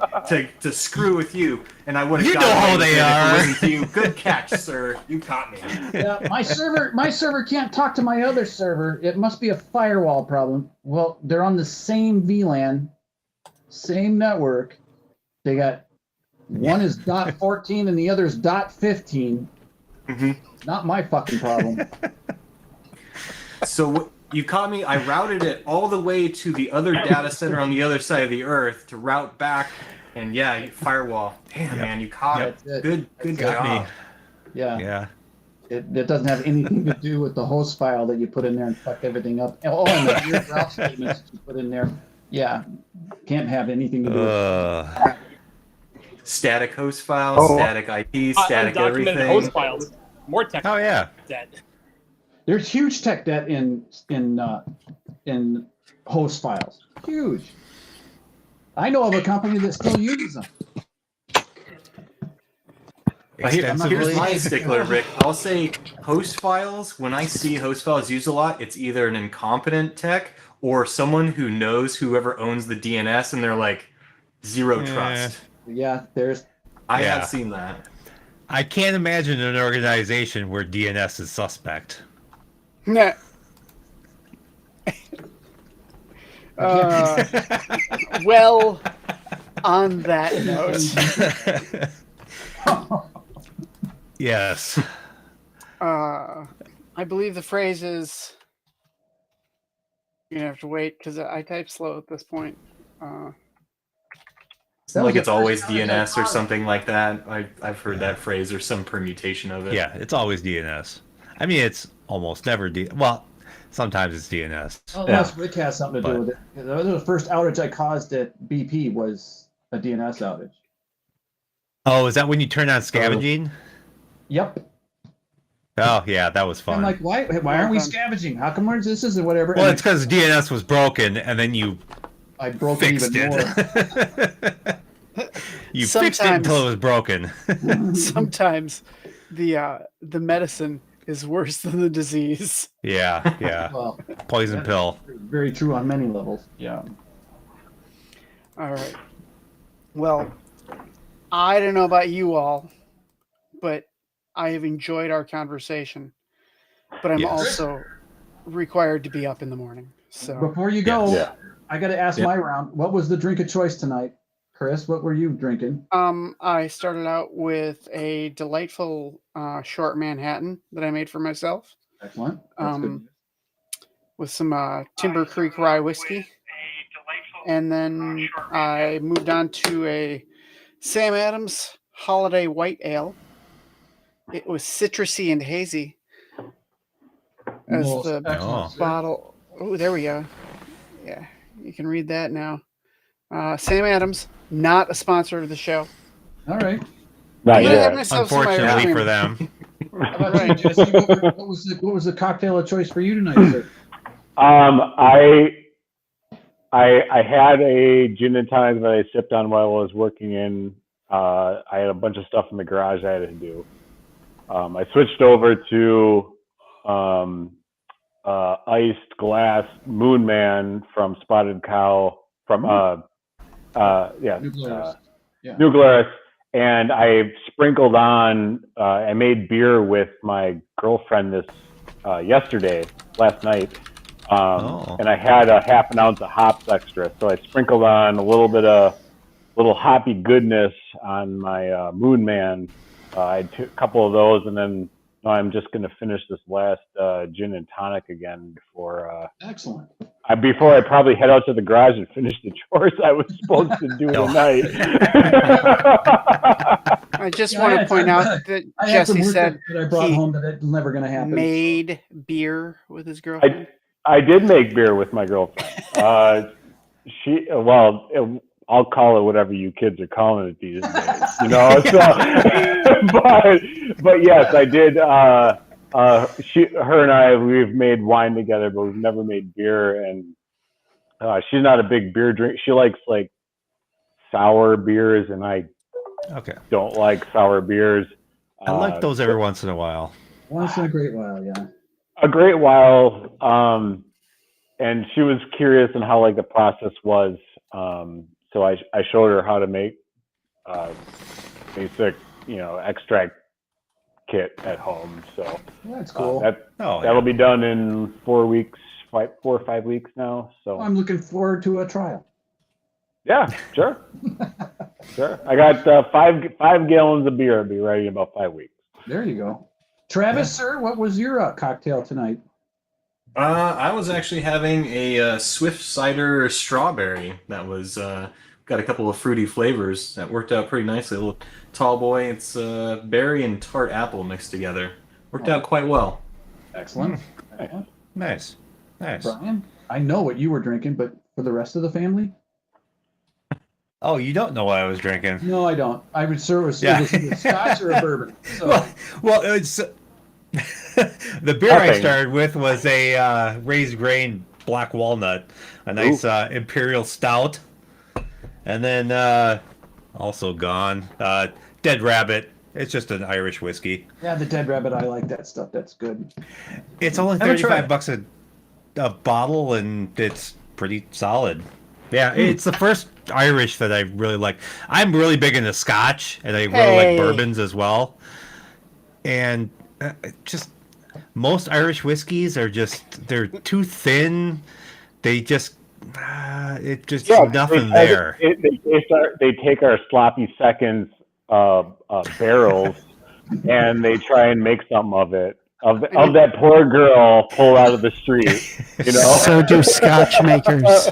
to screw with you. And I would have. You know how they are. If it wasn't for you. Good catch, sir. You caught me. Yeah, my server can't talk to my other server. It must be a firewall problem. Well, they're on the same VLAN, same network. They got one is .14 and the other is .15. Mm-hmm. Not my fucking problem. So you caught me. I routed it all the way to the other data center on the other side of the earth to route back. And yeah, firewall. Damn, man, you caught it. Good Got job. me. Yeah. Yeah. It doesn't have anything to do with the host file that you put in there and fuck everything up. Oh, and the weird route statements that you put in there. Yeah, can't have anything to do with it. Static host files, static IP, static undocumented everything. host files. More tech. Oh yeah. Debt. There's huge tech debt in host files. Huge. I know of a company that still uses them. Here's my stickler, Rick. I'll say host files. When I see host files used a lot, it's either an incompetent tech or someone who knows whoever owns the DNS, and they're like zero trust. Yeah, I have seen that. I can't imagine an organization where DNS is suspect. Nah. Well, on that note, Yes. I believe the phrase is you're gonna have to wait because I type slow at this point. Like it's always DNS or something like that. I've heard that phrase or some permutation of it. Yeah, it's always DNS. I mean, it's almost never well, sometimes it's DNS. Unless Rick has something to do with it. That was the first outage I caused at BP was a DNS outage. Oh, is that when you turn on scavenging? Yep. Oh, yeah, that was fun. I'm like, why aren't we scavenging? How come this isn't whatever? Well, it's because DNS was broken, and then you I broke it fixed even more. it. You fixed it until it was broken. Sometimes the medicine is worse than the disease. Yeah. Well, Poison pill. very true on many levels. Yeah. All right. Well, I don't know about you all, but I have enjoyed our conversation. But I'm Yes. also required to be up in the morning. So Before you go, Yeah. I got to ask my round. What was the drink of choice tonight, Chris? What were you drinking? I started out with a delightful short Manhattan that I made for myself. Excellent. That's good. With some Timber Creek rye whiskey. And then I moved on to a Sam Adams Holiday White Ale. It was citrusy and hazy as Most the excellent, sir. bottle. Oh, there we go. Yeah, you can read that now. Sam Adams, not a sponsor of the show. All right. Not I'm gonna have yet. myself some Unfortunately Irish for cream. them. How about you, Jesse? What was the cocktail of choice for you tonight, sir? I had a gin and tonic that I sipped on while I was working in. I had a bunch of stuff in the garage I had to do. I switched over to iced glass Moon Man from Spotted Cow from New Glarus. Yeah. New Glarus, and I sprinkled on. I made beer with my girlfriend last night. And I had a half an ounce of hops extra, so I sprinkled on a little bit of little hoppy goodness on my Moon Man. I had a couple of those, and then I'm just going to finish this last gin and tonic again before Excellent. before I probably head out to the garage and finish the chores I was supposed to do tonight. I just want to point out that I had some Jesse work said that I brought he home that it's never going to happen. made beer with his girlfriend. I did make beer with my girlfriend. I'll call it whatever you kids are calling it these days, you know. So, but yes, I did. Her and I, we've made wine together, but we've never made beer. And she's not a big beer drink. She likes like sour beers, and I don't like sour beers. I like those every once in a while. Once in a great while, yeah. A great while. And she was curious on how like the process was. So I showed her how to make basic, extract kit at home. So that's cool. That'll be done in 4 or 5 weeks now. So I'm looking forward to a trial. Yeah, sure. Sure. I got 5 gallons of beer. I'll be ready in about 5 weeks. There you go. Travis, sir, what was your cocktail tonight? I was actually having a Swift cider strawberry that was got a couple of fruity flavors that worked out pretty nicely. A little tall boy. It's berry and tart apple mixed together. Worked out quite well. Excellent. Nice. Brian, I know what you were drinking, but for the rest of the family? Oh, you don't know what I was drinking? No, I don't. I would serve it was either scotch or a bourbon. So. Well, it's the beer I started with was a raised grain black walnut, a nice imperial stout, and then also gone Dead Rabbit. It's just an Irish whiskey. Yeah, the Dead Rabbit. I like that stuff. That's good. It's only $35 a bottle, and it's pretty solid. Yeah, it's the first Irish that I really like. I'm really big into Scotch, and I really like bourbons as well. And just most Irish whiskeys are they're too thin. They just nothing there. They take our sloppy seconds barrels and they try and make something of it. Of that poor girl pulled out of the street, you know. So do Scotch makers.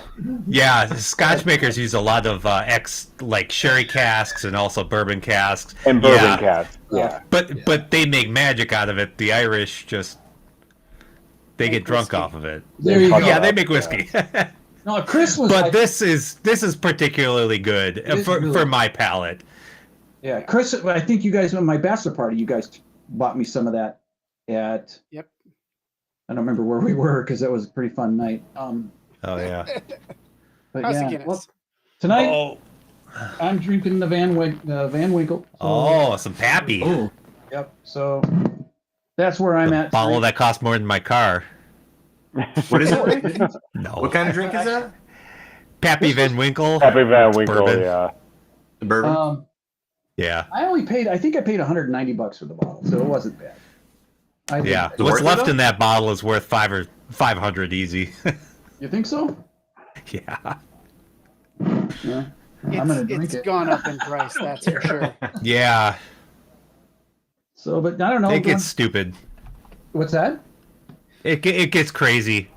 Yeah, Scotch makers use a lot of sherry casks and also bourbon casks. And bourbon casks, yeah. But they make magic out of it. The Irish they get drunk off of it. There you go. Yeah, they make whiskey. No, Chris was. But this is particularly good for my palate. Yeah, Chris. I think you guys, on my bachelor party, you guys bought me some of that. Yep. I don't remember where we were because that was a pretty fun night. Oh yeah. But How's the yeah, Guinness? tonight I'm drinking the Van Winkle. So, some Pappy. Oh. Yep. So that's where I'm at. Bottle that costs more than my car. What is it? No. What kind of drink is that? Pappy Van Winkle. Pappy Van Winkle, bourbon. yeah. The bourbon. Yeah. I think I paid $190 for the bottle, so it wasn't bad. What's left in that bottle is worth $500 easy. You think so? Yeah. Yeah. I'm gonna drink It's it. gone up in price, that's for sure. Yeah. So, but I don't know. It gets stupid. What's that? It gets crazy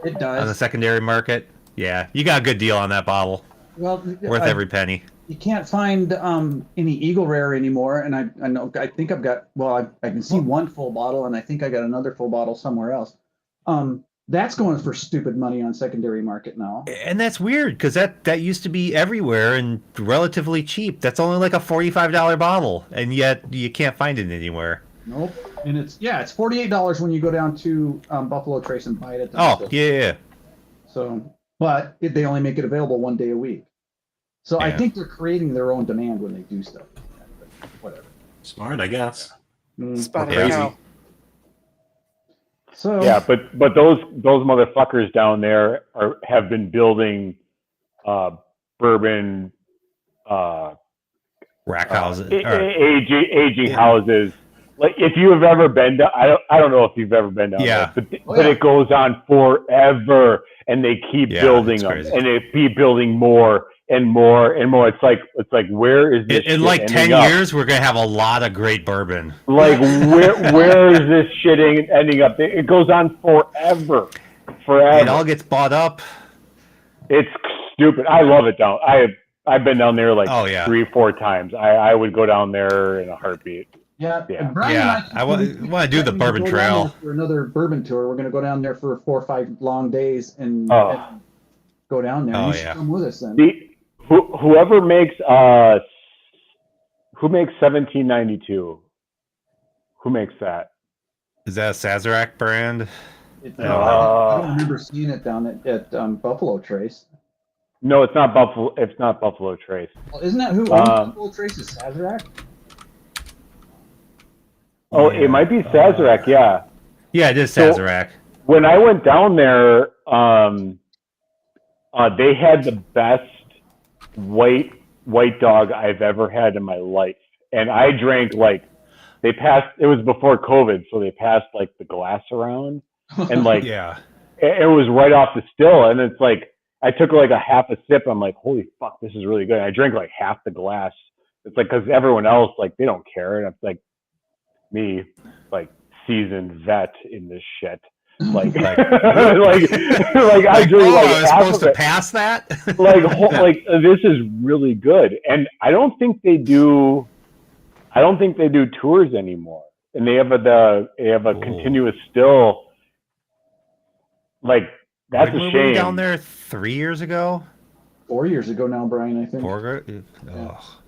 It on the does. secondary market. Yeah. You got a good deal on that bottle. Well, Worth every penny. you can't find any Eagle Rare anymore, and I think I've got, well, I can see one full bottle, and I think I got another full bottle somewhere else. That's going for stupid money on secondary market now. And that's weird because that used to be everywhere and relatively cheap. That's only like a $45 bottle, and yet you can't find it anywhere. Nope. And it's $48 when you go down to Buffalo Trace and buy it at the Oh, store. yeah. So, but they only make it available one day a week. So I Yeah. think they're creating their own demand when they do stuff like that. But whatever. Smart, I guess. Spotted Crazy. cow. So Yeah, but those motherfuckers down there have been building bourbon Rack houses. aging houses. Like if you have ever been down, I don't know if you've ever been down Yeah. there, but it goes on forever, and they keep building it's them, crazy. and they keep building more and more and more. It's like where is this? In shit like 10 ending up? years, we're going to have a lot of great bourbon. Like where is this shit ending up? It goes on forever. It all gets bought up. It's stupid. I love it down. I've been down there like Oh, yeah. 3-4 times. I would go down there in a heartbeat. yeah, Yeah. and Brian Yeah, and I want to do the bourbon go down trail. there for another bourbon tour. We're going to go down there for 4 or 5 long days and, Oh. and go down there. Oh, You should yeah. come with us then. Whoever makes who makes 1792? Who makes that? Is that a Sazerac brand? I don't remember seeing it down at Buffalo Trace. No, it's not Buffalo. It's not Buffalo Trace. Well, isn't that who owns Buffalo Trace? Is Sazerac? Oh, it might be Sazerac. Yeah. Yeah, it is So- Sazerac. When I went down there, they had the best white dog I've ever had in my life, and I drank like they passed. It was before COVID, so they passed like the glass around, and like Yeah. it was right off the still, and it's like I took like a half a sip. I'm like, holy fuck, this is really good. And I drank like half the glass. It's like because everyone else like they don't care, and it's like me, like seasoned vet in this shit. Like, like I drink I like was half supposed of to it. pass that. Like this is really good, and I don't think they do tours anymore, and they have a continuous still. Like that's When a were shame. we down there 3 years ago? 4 years ago now, Brian, I think. Oh,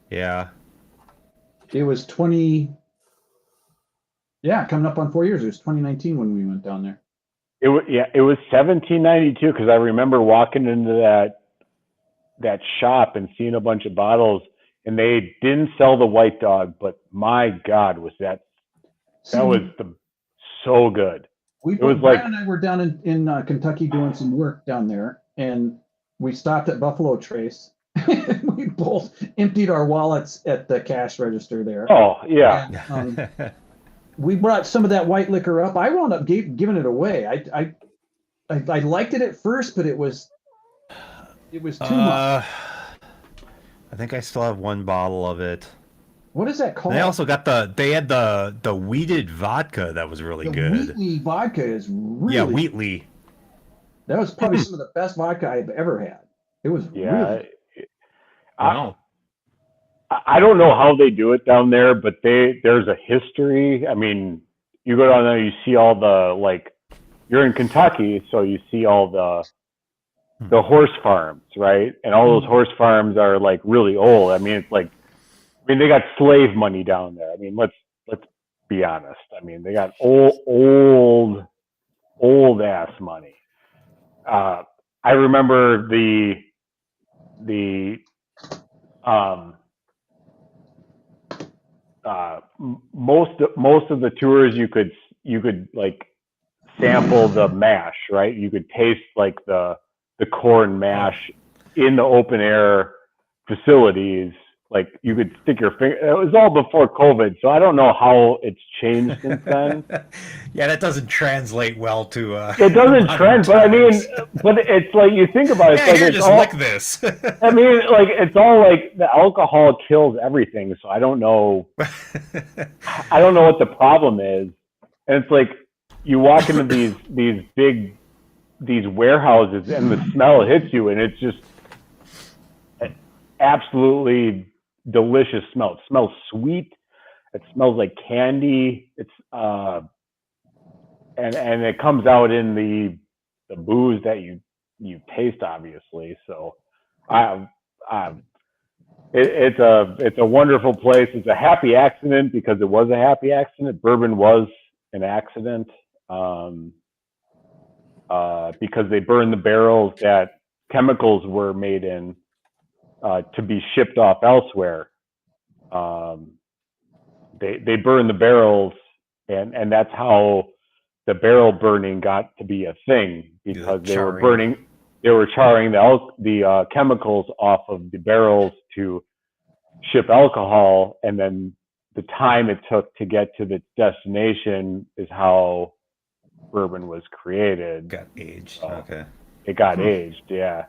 yeah. It was 20. Yeah, coming up on 4 years. It was 2019 when we went down there. It was 1792 because I remember walking into that shop and seeing a bunch of bottles, and they didn't sell the White Dog, but my God, was that was so good. Brian and I were down in Kentucky doing some work down there, and we stopped at Buffalo Trace. We both emptied our wallets at the cash register there. Oh yeah. And, we brought some of that white liquor up. I wound up giving it away. I liked it at first, but it was too much. I think I still have one bottle of it. What is that called? They also got they had the wheated vodka that was really good. Wheatley vodka is really Yeah, Wheatley. That was probably some of the best vodka I've ever had. It was really. Wow. I don't know how they do it down there, but there's a history. I mean, you go down there, you see all the you're in Kentucky, so you see all the horse farms, right? And all those horse farms are like really old. I mean, they got slave money down there. I mean, let's be honest. I mean, they got old ass money. I remember most of the tours you could like sample the mash, right? You could taste like the corn mash in the open air facilities, like you could stick your finger. It was all before COVID, so I don't know how it's changed since then. Yeah, that doesn't translate well to. It doesn't modern trend, but I mean, times. but it's like you think about it. It's Yeah, like here, it's just all, lick this. I mean, like it's all like the alcohol kills everything. So I don't know. I don't know what the problem is. And it's like you walk into these warehouses and the smell hits you, and it's just absolutely delicious smell. It smells sweet. It smells like candy. It's and it comes out in the booze that you taste, obviously. So it's a wonderful place. It's a happy accident because it was a happy accident. Bourbon was an accident because they burned the barrels that chemicals were made in to be shipped off elsewhere. They burned the barrels, and that's how the barrel burning got to be a thing, because they were charring the chemicals off of the barrels to ship alcohol, and then the time it took to get to the destination is how bourbon was created. Got aged. So Okay. it got aged, yeah.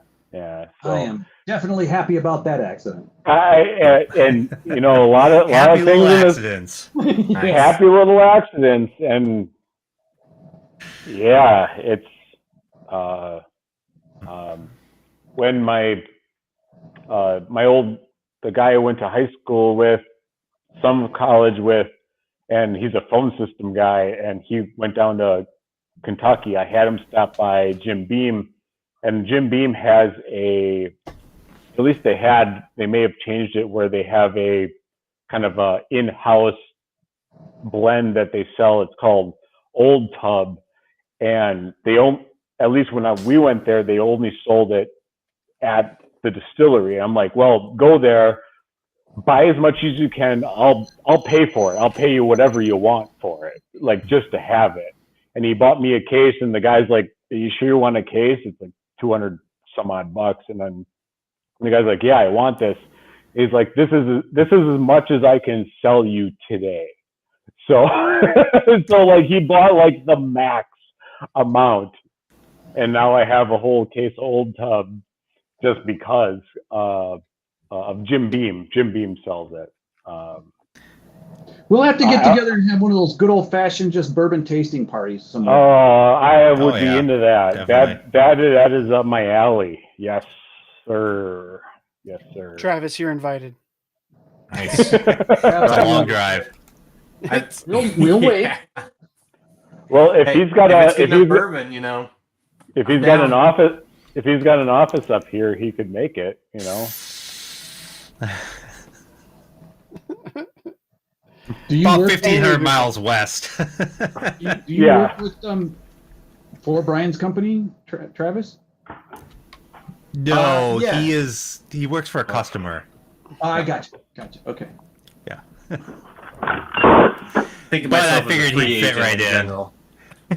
So I am definitely happy about that accident. and you know, a lot of Happy things little in this, accidents. happy little accidents, and yeah, it's when the guy I went to high school with, some college with, and he's a phone system guy, and he went down to Kentucky. I had him stop by Jim Beam, and Jim Beam has at least they may have changed it, where they have a kind of a in-house blend that they sell. It's called Old Tub, and at least when we went there, they only sold it at the distillery. I'm like, well, go there, buy as much as you can. I'll pay for it. I'll pay you whatever you want for it, like just to have it. And he bought me a case, and the guy's like, "Are you sure you want a case?" It's like 200 some odd bucks. And then the guy's like, "Yeah, I want this." He's like, "This is as much as I can sell you today." So, so like he bought like the max amount, and now I have a whole case of Old Tub just because of Jim Beam. Jim Beam sells it. We'll have to get together and have one of those good old fashioned just bourbon tasting parties somewhere. I would be yeah, into that. definitely. That is up my alley. Yes, sir. Yes, sir. Travis, you're invited. Nice. It's a long drive. We'll wait. Yeah. Well, if Hey, he's got if it's good enough bourbon, you know. if I'm he's got down. an office, if he's got an office up here, he could make it. You know. Do you About work 1,500 miles west. Do you Yeah. work with for Brian's company, Travis? No, yeah. he works for a customer. Oh, I got you. Okay. Yeah. Think of But I myself as a figured free he'd fit agent right in. general.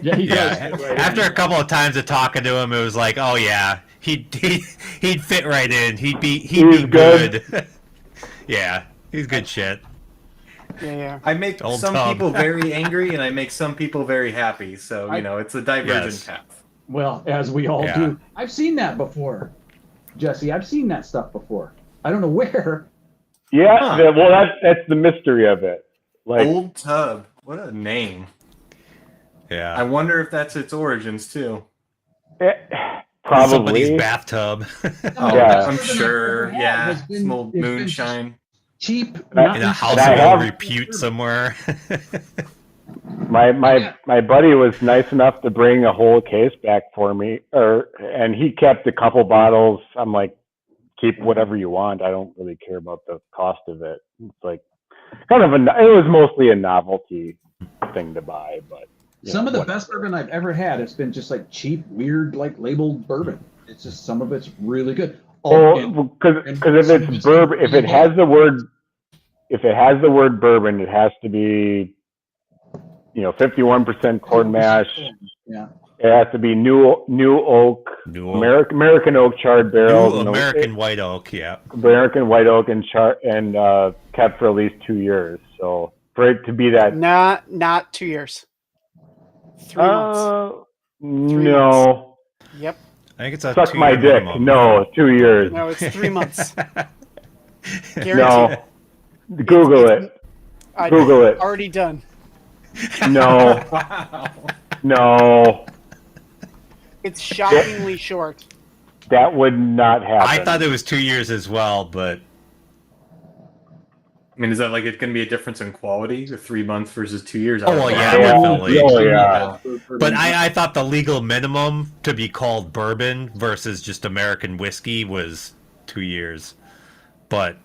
Yeah, he Yeah. does. Right. After a couple of times of talking to him, it was like, oh yeah, he'd fit right in. He'd be good. good. Yeah, he's good shit. Yeah. I make Old some tub. people very angry, and I make some people very happy. So you know, it's a divergent Yes. path. Well, as we all Yeah. do. I've seen that before, Jesse. I've seen that stuff before. I don't know where. Yeah. Huh. Well, that's the mystery of it. Like, Old Tub. What a name. I Yeah. wonder if that's its origins too. probably. Somebody's bathtub. Oh, Yeah. I'm sure. Yeah, Has been- some old it's been moonshine. Cheap. And In a house And I of have- ill repute somewhere. My buddy was nice enough to bring a whole case back for me, and he kept a couple bottles. I'm like, keep whatever you want. I don't really care about the cost of it. It's like kind of it was mostly a novelty thing to buy, but you Some know, of the whatever. best bourbon I've ever had has been just like cheap, weird, like labeled bourbon. It's just some of it's really good. Because if it's bourbon, if it has the word bourbon, it has to be 51% corn mash, Yeah. It has to be new oak, New oak. American oak charred barrels, New and American white oak, yeah. American white oak and kept for at least 2 years. So for it to be that, Not 2 years. 3 months. 3 no, Yep. I think it's a suck 2-year my dick. minimum. No, 2 years. No, it's 3 months. No, Guaranteed. Google it. Google it. Already done. No, Wow. no, It's shockingly short. that would not happen. I thought it was 2 years as well, but I mean, is that like it's going to be a difference in quality, the 3 months versus 2 years? Oh, well, yeah, Yeah. definitely. Oh, yeah. But I thought the legal minimum to be called bourbon versus just American whiskey was 2 years. But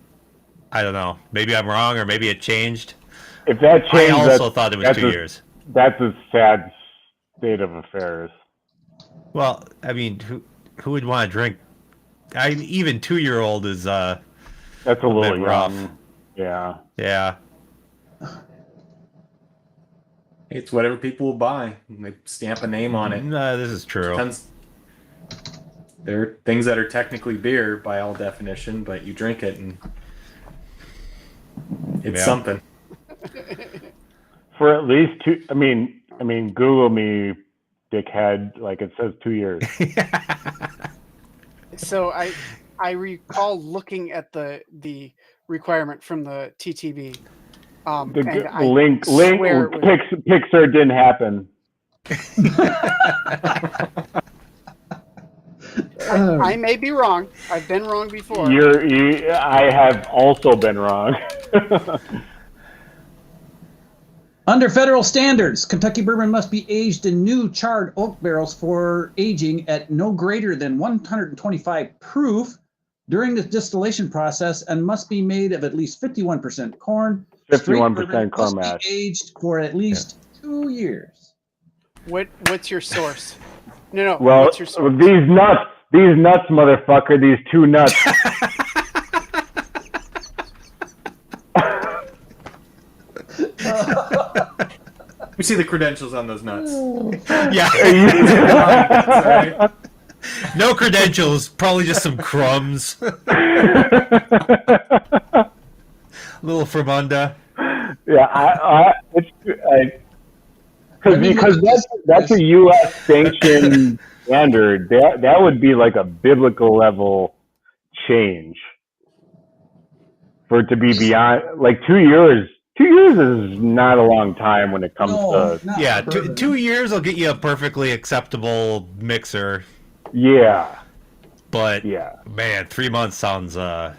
I don't know. Maybe I'm wrong, or maybe it changed. If that I changed, also thought it was 2 years. That's a sad state of affairs. Well, I mean, who would want to drink? Even 2-year-old is That's a little bit rough. young. Yeah. yeah. It's whatever people will buy. They stamp a name on it. No, this is true. Depends. There are things that are technically beer by all definition, but you drink it and it's Yeah. something. For at least 2. I mean, Google me, dickhead. Like it says 2 years. So I recall looking at the requirement from the TTB. And I Link. swear it was- Pixar didn't happen. I may be wrong. I've been wrong before. I have also been wrong. Under federal standards, Kentucky bourbon must be aged in new charred oak barrels for aging at no greater than 125 proof during the distillation process and must be made of at least 51% corn. 51% corn Straight bourbon mash. must be aged for at least 2 years. What's your source? No. Well, What's your source? these nuts, motherfucker, these 2 nuts. We see the credentials on those nuts. Yeah. Sorry. No credentials, probably just some crumbs. Little Fremunda. Yeah, because that's a U.S. sanctioned standard. That would be like a biblical level change for it to be beyond like 2 years. 2 years is not a long time when it comes to not Yeah, bourbon. 2 years will get you a perfectly acceptable mixer. yeah. But Yeah. man, 3 months sounds That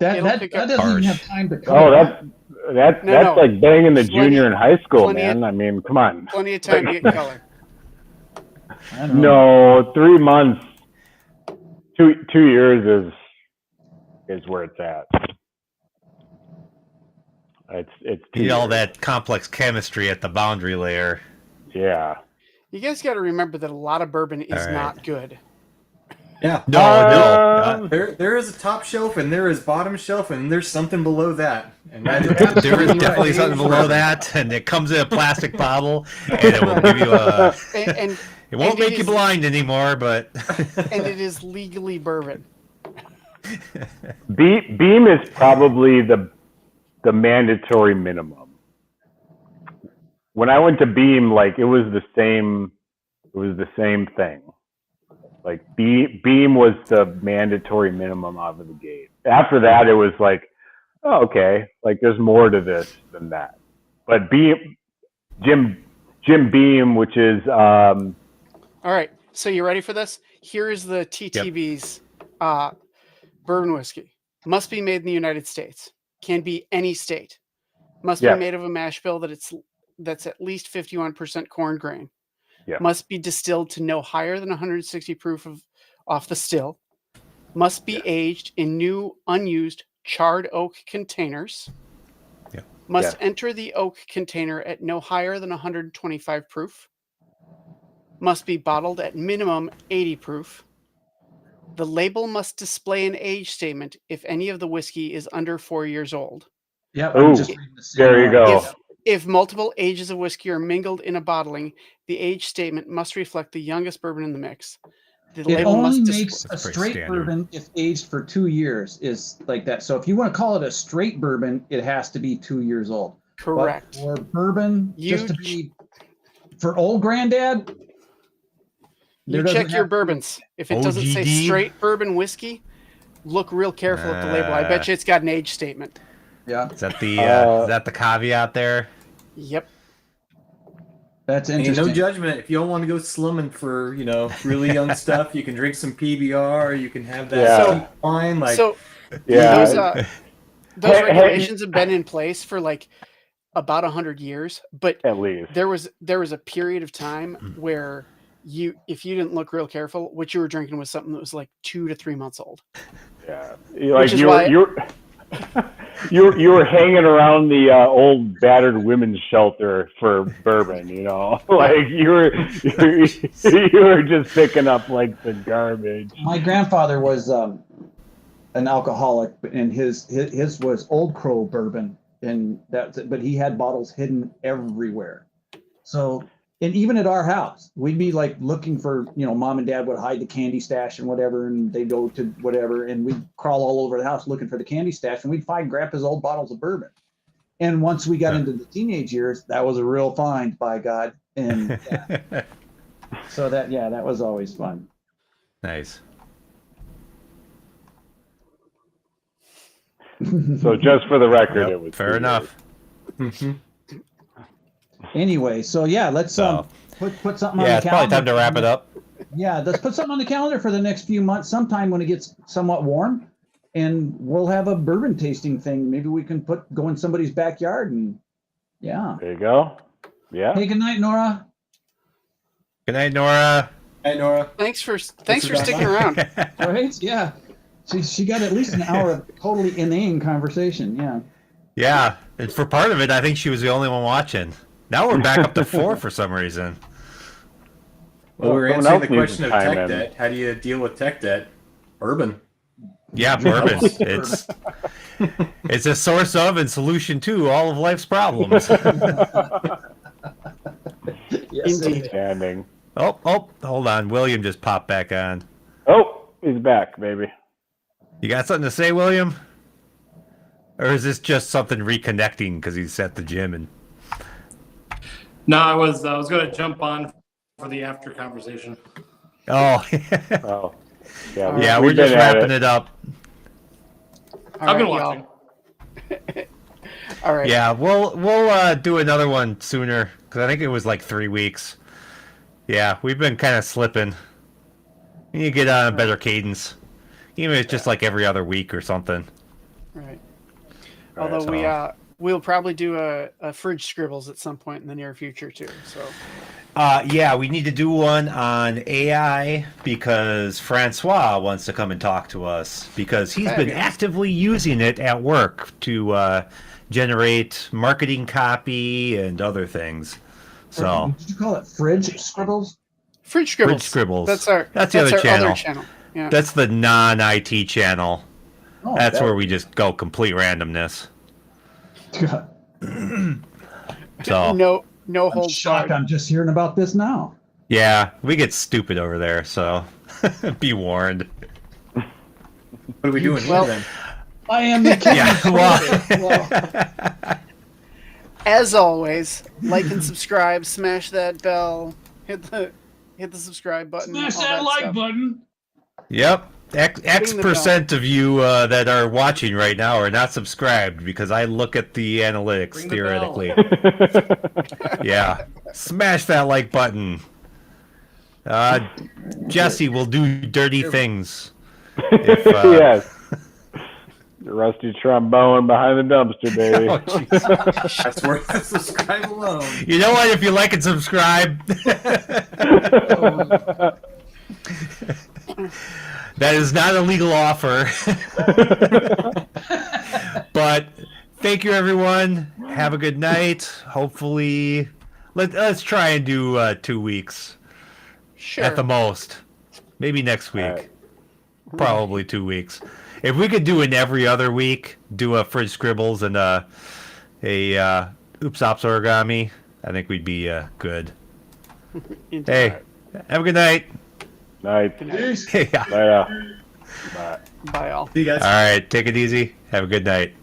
It'll pick up doesn't even harsh. have time to Oh, cover. that's No. like banging the Plenty- junior in high school, plenty of- man. I mean, come on. Plenty of time to get color. I don't know. No, 3 months, 2 years is where it's at. It's 2 you know, all years. that complex chemistry at the boundary layer. Yeah. You guys got to remember that a lot of bourbon is All right. not good. Yeah. No. There is a top shelf and there is bottom shelf and there's something below that. And that is There is definitely something below that, and it comes in a plastic bottle, and it will give you a. And It won't And make it you is- blind anymore, but and it is legally bourbon. Beam is probably the mandatory minimum. When I went to Beam, like it was the same thing. Like Beam was the mandatory minimum out of the gate. After that, it was like, oh, okay, like there's more to this than that. But Jim Beam, which is All right. So you ready for this? Here is the TTB's bourbon whiskey. Must be made in the United States. Can be any state. Must Yes. be made of a mash bill that's at least 51% corn grain. Yeah. Must be distilled to no higher than 160 proof off the still. Must be aged in new unused charred oak containers. Yeah. Must Yes. enter the oak container at no higher than 125 proof. Must be bottled at minimum 80 proof. The label must display an age statement if any of the whiskey is under 4 years old. Yep, Ooh, I'm just reading the same there you one. go. If multiple ages of whiskey are mingled in a bottling, the age statement must reflect the youngest bourbon in the mix. The It label only must makes a That's pretty straight standard. bourbon if aged for 2 years is like that. So if you want to call it a straight bourbon, it has to be 2 years old. correct. But for bourbon, just to be for old granddad, You there doesn't check your have to be- bourbons. If it doesn't say OGD? straight bourbon whiskey, look real careful at the label. I bet you it's got an age statement. Yeah, Is that the caveat there? Yep. that's Hey, interesting. no judgment. If you don't want to go slumming for really young stuff, you can drink some PBR. You can have that Yeah. cheap wine. Like So Yeah. those Hey, regulations have been in place for like about 100 years, but At least. there was a period of time where if you didn't look real careful, what you were drinking was something that was like 2 to 3 months old. Yeah. Like Which is you why- were hanging around the old battered women's shelter for bourbon, like you were just picking up like the garbage. My grandfather was an alcoholic, and his was Old Crow bourbon, and but he had bottles hidden everywhere. So, and even at our house, we'd be like looking for, mom and dad would hide the candy stash and whatever, and they'd go to whatever, and we'd crawl all over the house looking for the candy stash, and we'd find grandpa's old bottles of bourbon. And once we got into the teenage years, that was a real find, by God. And so that was always fun. Nice. So just for the record, Yep, it was fair 2 enough. Anyway, so yeah, let's So, put something on yeah, the it's probably calendar. time to wrap it up. Yeah, let's put something on the calendar for the next few months, sometime when it gets somewhat warm, and we'll have a bourbon tasting thing. Maybe we can go in somebody's backyard and yeah. There you go. Yeah. Hey, good night, Nora. Good night, Nora. hey Nora. Thanks for for sticking around. Right? Yeah. She got at least an hour of totally inane conversation. Yeah. Yeah, and for part of it, I think she was the only one watching. Now we're back up to 4 for some reason. Well, we're someone answering the else needs question of to chime tech in. debt. How do you deal with tech debt? Bourbon. Yeah, bourbon. It's a source of and solution to all of life's problems. Yes, Indeed. Standing. Oh, hold on. William just popped back on. Oh, he's back, baby. You got something to say, William? Or is this just something reconnecting because he's at the gym and... No, I was going to jump on for the after conversation. Oh, Oh, yeah. yeah, we've we're just been at wrapping it up. All I've been right, watching. y'all. All right. Yeah, we'll do another one sooner because I think it was like 3 weeks. Yeah, we've been kind of slipping. We need to get on a better cadence, even if it's just like every other week or something. Right. Right, Although we'll probably do a fridge scribbles at some point in the near future too. So Yeah, we need to do one on AI because Francois wants to come and talk to us because he's been Fabulous. actively using it at work to generate marketing copy and other things. So, Did you call it fridge scribbles? fridge scribbles. Fridge Scribbles. That's the other our channel. other channel. Yeah. That's the non-IT channel. Oh, That's that- where we just go complete randomness. So, no I'm holds shocked. barred. I'm just hearing about this now. yeah, we get stupid over there, so be warned. What are we doing Well- here then? I am the king. Yeah, well, As always, like and subscribe, smash that bell, hit the subscribe button. Smash all that like stuff. button. yep. X Ring the percent of you that are watching right now are not subscribed because I look at the analytics Ring the bell. theoretically. Yeah, smash that like button. Jesse will do dirty things. If, Yes. The rusty trombone behind the dumpster, baby. Oh, jeez. That's worth the subscribe alone. You know what? If you like and subscribe, that is not a legal offer. But thank you, everyone. Have a good night. Hopefully, let's try and do 2 weeks Sure. at the most. Maybe next week. Alright. Probably 2 weeks. If we could do an every other week, do a fridge scribbles and a Oops Ops Origami, I think we'd be good. Into Hey, that. have a good night. Night. Good night. Yeah. Bye. Bye. Bye all. See you guys. All right, take it easy. Have a good night.